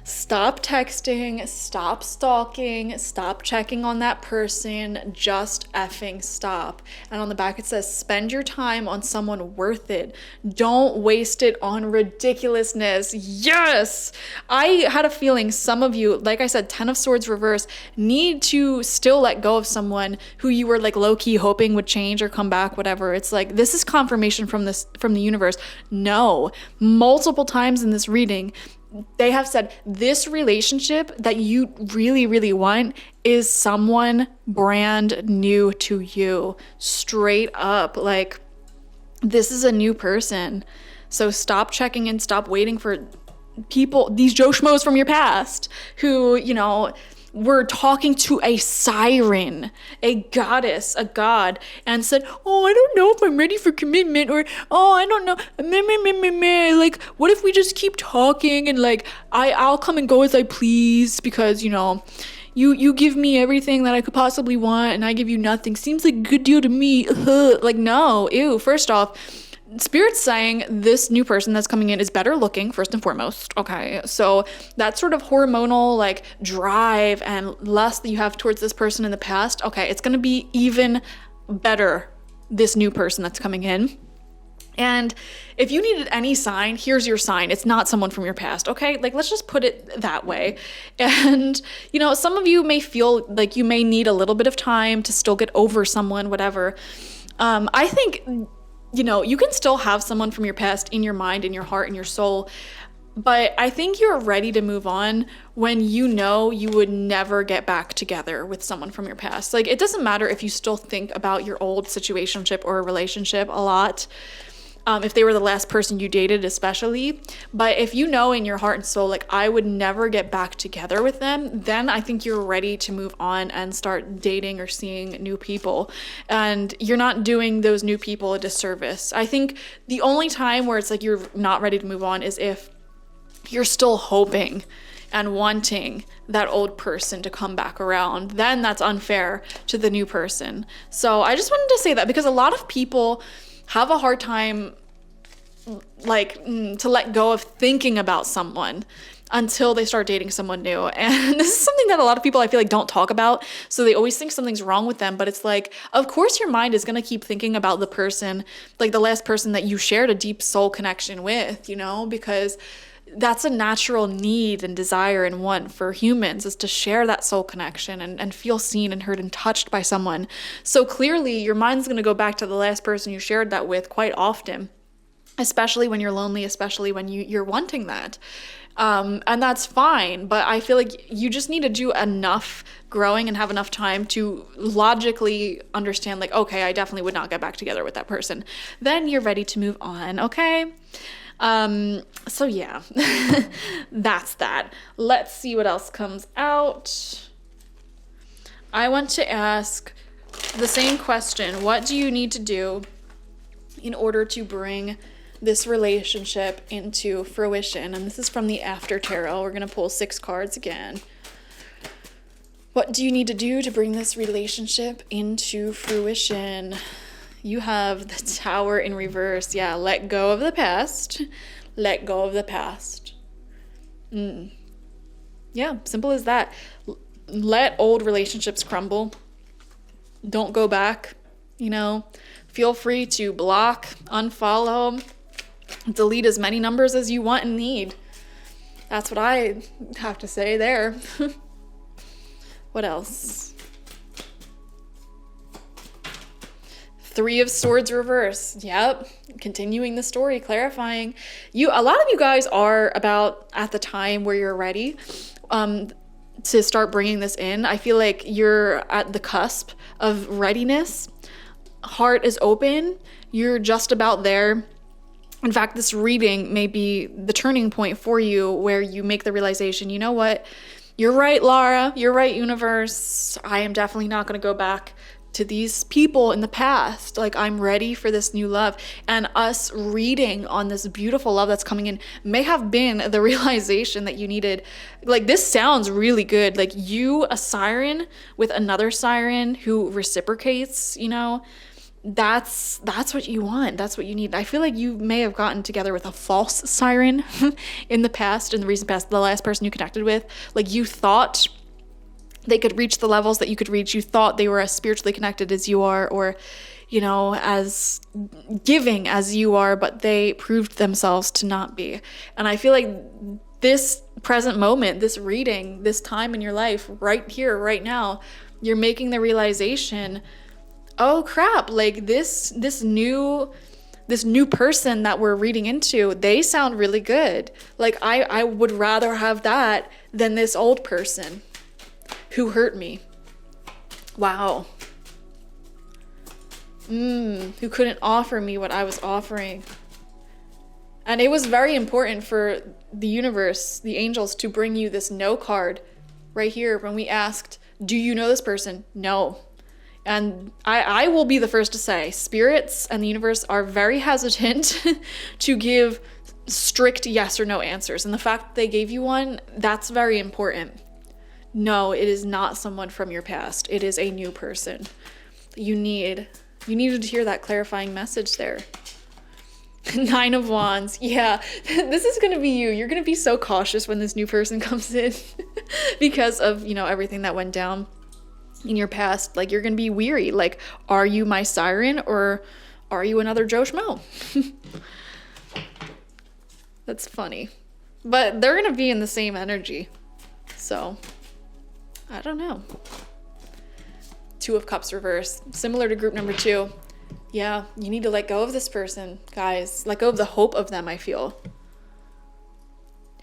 stop texting, stop stalking, stop checking on that person, just effing stop. And on the back it says, spend your time on someone worth it. Don't waste it on ridiculousness. Yes! I had a feeling some of you, like I said, 10 of Swords reverse, need to still let go of someone who you were low-key hoping would change or come back, whatever. It's this is confirmation from the universe. No. Multiple times in this reading, they have said this relationship that you really, really want is someone brand new to you. Straight up, like, this is a new person. So stop checking in, stop waiting for people, these Joe Schmoes from your past who, you know, were talking to a siren, a goddess, a god, and said, oh, I don't know if I'm ready for commitment, or, oh, I don't know, like, what if we just keep talking, and like, I'll come and go as I please, because, you know, you give me everything that I could possibly want, and I give you nothing. Seems like a good deal to me. Like, no, ew. First off, Spirit's saying this new person that's coming in is better looking, first and foremost. Okay, so that sort of hormonal like drive and lust that you have towards this person in the past, okay, it's gonna be even better, this new person that's coming in. And if you needed any sign, here's your sign. It's not someone from your past, okay? Like, let's just put it that way. And, you know, some of you may feel like you may need a little bit of time to still get over someone, whatever. I think, you know, you can still have someone from your past in your mind, in your heart, in your soul, but I think you're ready to move on when you know you would never get back together with someone from your past. Like, it doesn't matter if you still think about your old situationship or relationship a lot, if they were the last person you dated especially, but if you know in your heart and soul, like, I would never get back together with them, then I think you're ready to move on and start dating or seeing new people. And you're not doing those new people a disservice. I think the only time where it's like you're not ready to move on is if you're still hoping and wanting that old person to come back around. Then that's unfair to the new person. So I just wanted to say that, because a lot of people have a hard time like to let go of thinking about someone until they start dating someone new. And this is something that a lot of people I feel like don't talk about. So they always think something's wrong with them, but it's like, of course your mind is going to keep thinking about the person, like the last person that you shared a deep soul connection with, you know, because that's a natural need and desire and want for humans, is to share that soul connection and feel seen and heard and touched by someone. So clearly your mind's going to go back to the last person you shared that with quite often, especially when you're lonely, especially when you're wanting that. And that's fine, but I feel like you just need to do enough growing and have enough time to logically understand, like, okay, I definitely would not get back together with that person. Then you're ready to move on, okay? So yeah, that's that. Let's see what else comes out. I want to ask the same question. What do you need to do in order to bring this relationship into fruition? And this is from the After Tarot. We're going to pull 6 cards again. What do you need to do to bring this relationship into fruition? You have the Tower in reverse. Yeah, let go of the past. Let go of the past. Yeah, simple as that. Let old relationships crumble. Don't go back, you know. Feel free to block, unfollow, delete as many numbers as you want and need. That's what I have to say there. What else? 3 of Swords reverse. Yep. Continuing the story, clarifying. A lot of you guys are about at the time where you're ready to start bringing this in. I feel like you're at the cusp of readiness. Heart is open. You're just about there. In fact, this reading may be the turning point for you, where you make the realization, you know what? You're right, Laura. You're right, universe. I am definitely not going to go back to these people in the past. Like, I'm ready for this new love. And us reading on this beautiful love that's coming in may have been the realization that you needed. Like, this sounds really good. Like, you, a siren with another siren who reciprocates, you know, that's what you want. That's what you need. I feel like you may have gotten together with a false siren in the past, in the recent past, the last person you connected with. Like, you thought they could reach the levels that you could reach. You thought they were as spiritually connected as you are, or, you know, as giving as you are, but they proved themselves to not be. And I feel like this present moment, this reading, this time in your life, right here, right now, you're making the realization, oh crap, like this new this new person that we're reading into, they sound really good. Like I would rather have that than this old person who hurt me. Wow. Who couldn't offer me what I was offering. And it was very important for the universe, the angels, to bring you this no card right here when we asked, do you know this person? No. And I will be the first to say, spirits and the universe are very hesitant to give strict yes or no answers. And the fact that they gave you one, that's very important. No, it is not someone from your past. It is a new person. You needed to hear that clarifying message there. 9 of Wands. Yeah, this is going to be you. You're going to be so cautious when this new person comes in because of, everything that went down in your past. Like, you're going to be weary. Like, are you my siren or are you another Joe Schmo? That's funny. But they're going to be in the same energy. So, I don't know. 2 of Cups reverse. Similar to group number 2. Yeah, you need to let go of this person, guys. Let go of the hope of them, I feel.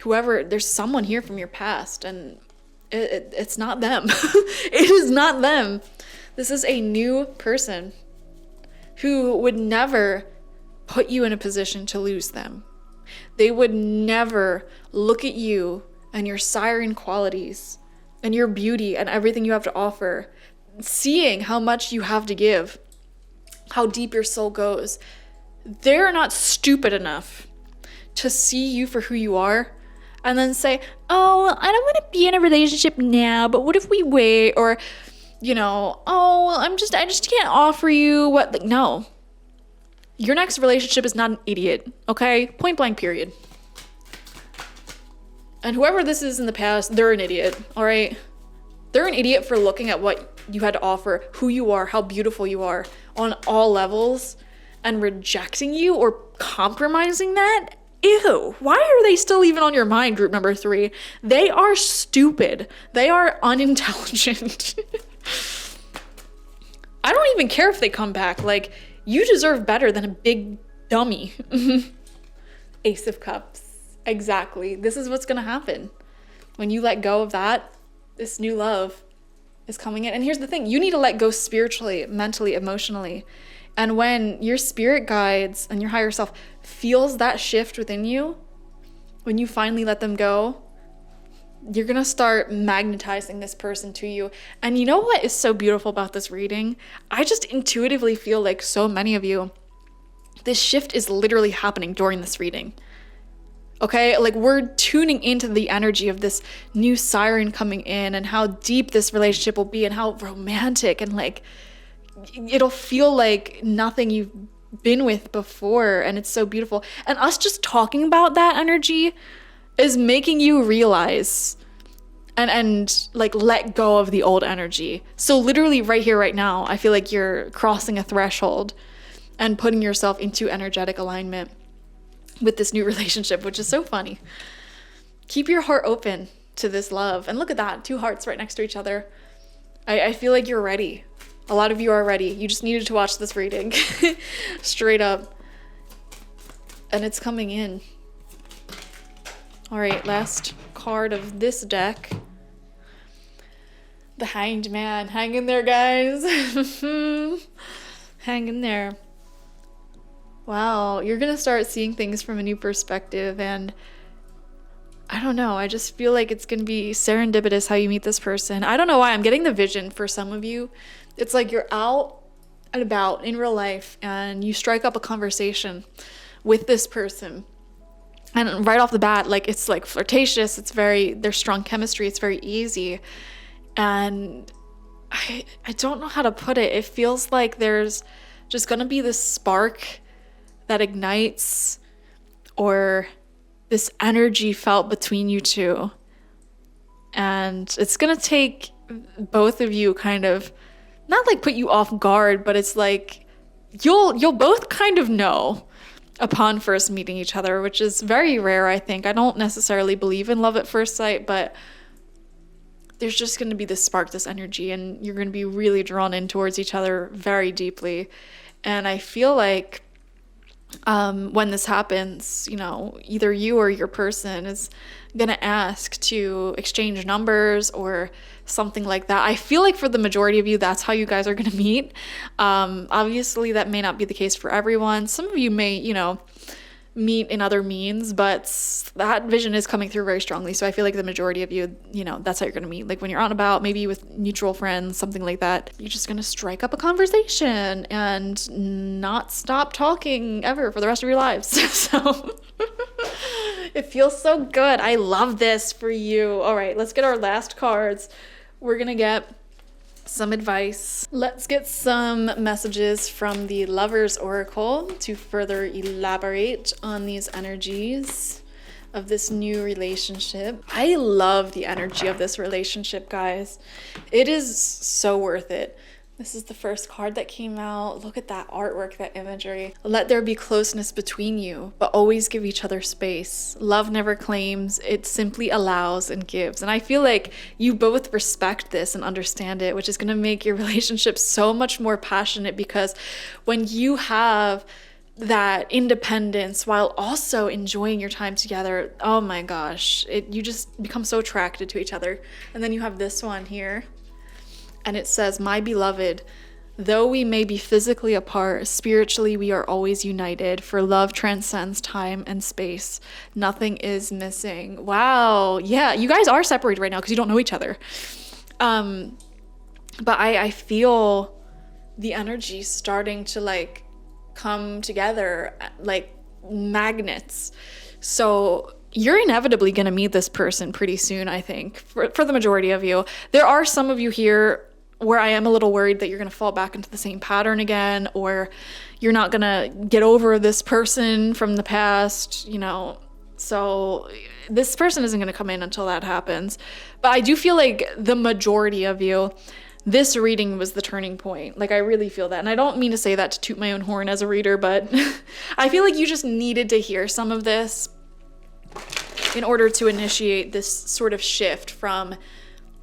There's someone here from your past, and it's not them. It is not them. This is a new person who would never put you in a position to lose them. They would never look at you and your siren qualities and your beauty and everything you have to offer, seeing how much you have to give, how deep your soul goes. They're not stupid enough to see you for who you are and then say, oh, I don't want to be in a relationship now, but what if we wait? Or, oh, I just can't offer you what. Like, no. Your next relationship is not an idiot, okay? Point blank, period. And whoever this is in the past, they're an idiot, all right? They're an idiot for looking at what you had to offer, who you are, how beautiful you are on all levels, and rejecting you or compromising that. Ew, why are they still even on your mind, group number 3? They are stupid. They are unintelligent. I don't even care if they come back. Like, you deserve better than a big dummy. Ace of Cups. Exactly. This is what's going to happen. When you let go of that, this new love is coming in. And here's the thing. You need to let go spiritually, mentally, emotionally. And when your spirit guides and your higher self feels that shift within you, when you finally let them go, you're going to start magnetizing this person to you. And you know what is so beautiful about this reading? I just intuitively feel like so many of you, this shift is literally happening during this reading. Okay, like we're tuning into the energy of this new siren coming in and how deep this relationship will be and how romantic and like it'll feel like nothing you've been with before, and it's so beautiful. And us just talking about that energy is making you realize and like let go of the old energy. So literally right here, right now, I feel like you're crossing a threshold and putting yourself into energetic alignment with this new relationship, which is so funny. Keep your heart open to this love. And look at that, 2 hearts right next to each other. I feel like you're ready. A lot of you are ready. You just needed to watch this reading. Straight up. And it's coming in. All right, last card of this deck. The Hanged Man. Hang in there, guys. Hang in there. Wow, you're going to start seeing things from a new perspective, and I don't know, I just feel like it's going to be serendipitous how you meet this person. I don't know why, I'm getting the vision for some of you. It's like you're out and about in real life, and you strike up a conversation with this person. And right off the bat, like it's like flirtatious, there's strong chemistry, it's very easy. And I don't know how to put it. It feels like there's just going to be this spark that ignites, or this energy felt between you two. And it's going to take both of you kind of, not like put you off guard, but it's like you'll both kind of know upon first meeting each other, which is very rare, I think. I don't necessarily believe in love at first sight, but there's just going to be this spark, this energy, and you're going to be really drawn in towards each other very deeply. And I feel like when this happens, you know, either you or your person is gonna ask to exchange numbers or something like that. I feel like for the majority of you, that's how you guys are gonna meet. Obviously, that may not be the case for everyone. Some of you may, you know, meet in other means, but that vision is coming through very strongly. So I feel like the majority of you, you know, that's how you're gonna meet. Like when you're on about, maybe with mutual friends, something like that, you're just gonna strike up a conversation and not stop talking ever for the rest of your lives. So it feels so good. I love this for you. All right, let's get our last cards. We're gonna get some advice. Let's get some messages from the Lover's Oracle to further elaborate on these energies of this new relationship. I love the energy of this relationship, guys. It is so worth it. This is the first card that came out. Look at that artwork, that imagery. Let there be closeness between you, but always give each other space. Love never claims, it simply allows and gives. And I feel like you both respect this and understand it, which is going to make your relationship so much more passionate, because when you have that independence while also enjoying your time together, oh my gosh, you just become so attracted to each other. And then you have this one here. And it says, "My beloved, though we may be physically apart, spiritually we are always united, for love transcends time and space. Nothing is missing." Wow. Yeah, you guys are separated right now because you don't know each other. But I feel the energy starting to like come together like magnets. So you're inevitably going to meet this person pretty soon, I think, for the majority of you. There are some of you here where I am a little worried that you're going to fall back into the same pattern again, or you're not going to get over this person from the past, you know. So this person isn't going to come in until that happens. But I do feel like the majority of you, this reading was the turning point. Like, I really feel that. And I don't mean to say that to toot my own horn as a reader, but I feel like you just needed to hear some of this in order to initiate this sort of shift from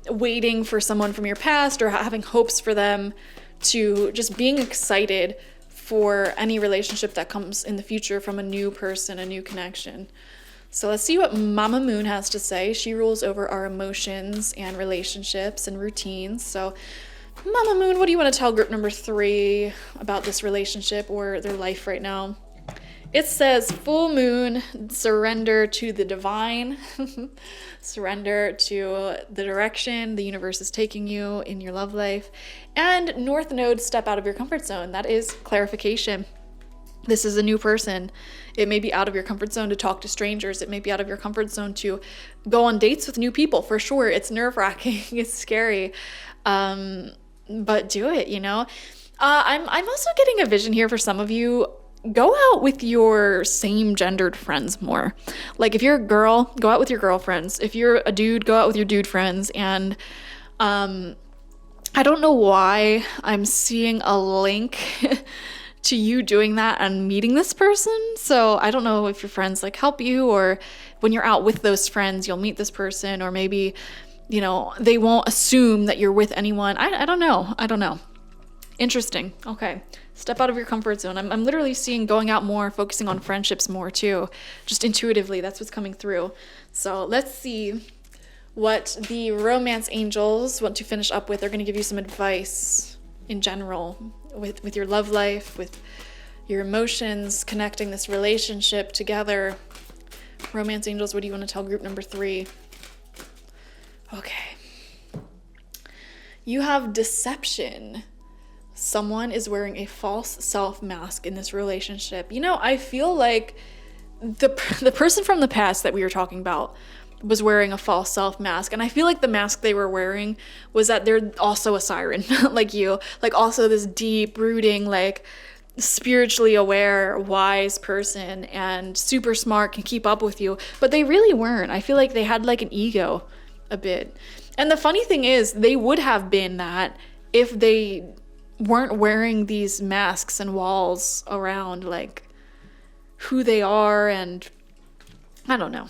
waiting for someone from your past or having hopes for them to just being excited for any relationship that comes in the future from a new person, a new connection. So let's see what Mama Moon has to say. She rules over our emotions and relationships and routines. So Mama Moon, what do you want to tell group number 3 about this relationship or their life right now? It says, full moon, surrender to the divine, surrender to the direction the universe is taking you in your love life, and North Node, step out of your comfort zone. That is clarification. This is a new person. It may be out of your comfort zone to talk to strangers. It may be out of your comfort zone to go on dates with new people, for sure. It's nerve-wracking, it's scary, but do it, you know? I'm also getting a vision here for some of you. Go out with your same gendered friends more. Like if you're a girl, go out with your girlfriends. If you're a dude, go out with your dude friends. And I don't know why I'm seeing a link to you doing that and meeting this person. So I don't know if your friends like help you, or when you're out with those friends, you'll meet this person, or maybe, you know, they won't assume that you're with anyone. I don't know. Interesting. Okay. Step out of your comfort zone. I'm literally seeing going out more, focusing on friendships more too. Just intuitively, that's what's coming through. So let's see what the romance angels want to finish up with. They're going to give you some advice in general with your love life, with your emotions, connecting this relationship together. Romance angels, what do you want to tell group number 3? Okay. You have deception. Someone is wearing a false self mask in this relationship. You know, I feel like the person from the past that we were talking about was wearing a false self mask. And I feel like the mask they were wearing was that they're also a siren, like you. Like also this deep, brooding, like spiritually aware, wise person and super smart, can keep up with you. But they really weren't. I feel like they had like an ego a bit. And the funny thing is, they would have been that if they weren't wearing these masks and walls around like who they are. And I don't know.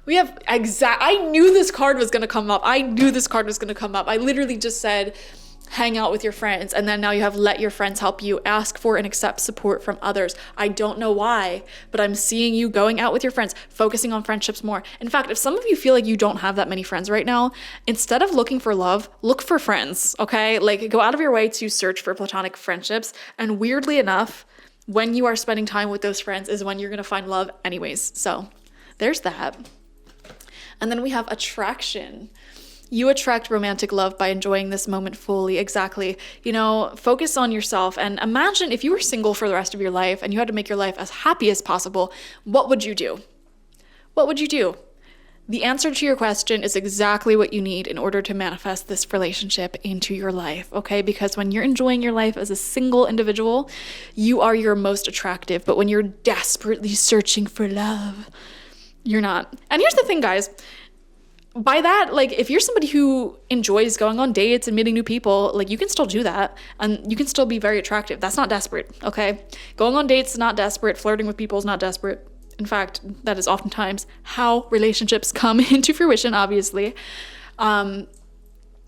I knew this card was going to come up. I literally just said, hang out with your friends, and then now you have let your friends help you, ask for and accept support from others. I don't know why, but I'm seeing you going out with your friends, focusing on friendships more. In fact, if some of you feel like you don't have that many friends right now, instead of looking for love, look for friends, okay? Like, go out of your way to search for platonic friendships, and weirdly enough, when you are spending time with those friends is when you're gonna find love anyways. So there's that. And then we have attraction. You attract romantic love by enjoying this moment fully. Exactly. You know, focus on yourself and imagine if you were single for the rest of your life and you had to make your life as happy as possible, what would you do? What would you do? The answer to your question is exactly what you need in order to manifest this relationship into your life, okay? Because when you're enjoying your life as a single individual, you are your most attractive. But when you're desperately searching for love, you're not. And here's the thing, guys. By that, like, if you're somebody who enjoys going on dates and meeting new people, like, you can still do that and you can still be very attractive. That's not desperate, okay? Going on dates is not desperate. Flirting with people is not desperate. In fact, that is oftentimes how relationships come into fruition, obviously. But,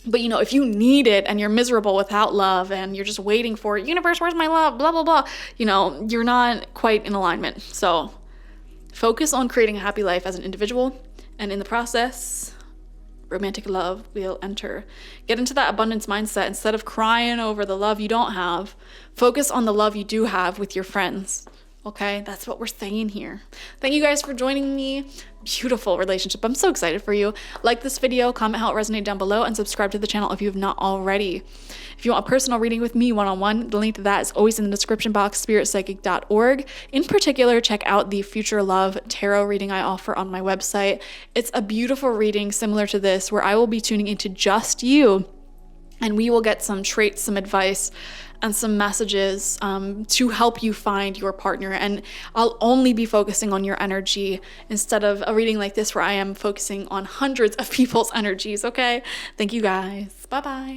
you know, if you need it and you're miserable without love and you're just waiting for, universe, where's my love, blah, blah, blah, you know, you're not quite in alignment. So focus on creating a happy life as an individual. And in the process, romantic love will enter. Get into that abundance mindset. Instead of crying over the love you don't have, focus on the love you do have with your friends. Okay, that's what we're saying here. Thank you guys for joining me. Beautiful relationship. I'm so excited for you. Like this video, comment how it resonated down below, and subscribe to the channel if you have not already. If you want a personal reading with me one-on-one, the link to that is always in the description box, spiritpsychic.org. In particular, check out the Future Love Tarot reading I offer on my website. It's a beautiful reading similar to this where I will be tuning into just you, and we will get some traits, some advice, and some messages to help you find your partner. And I'll only be focusing on your energy instead of a reading like this where I am focusing on hundreds of people's energies, okay? Thank you guys. Bye-bye.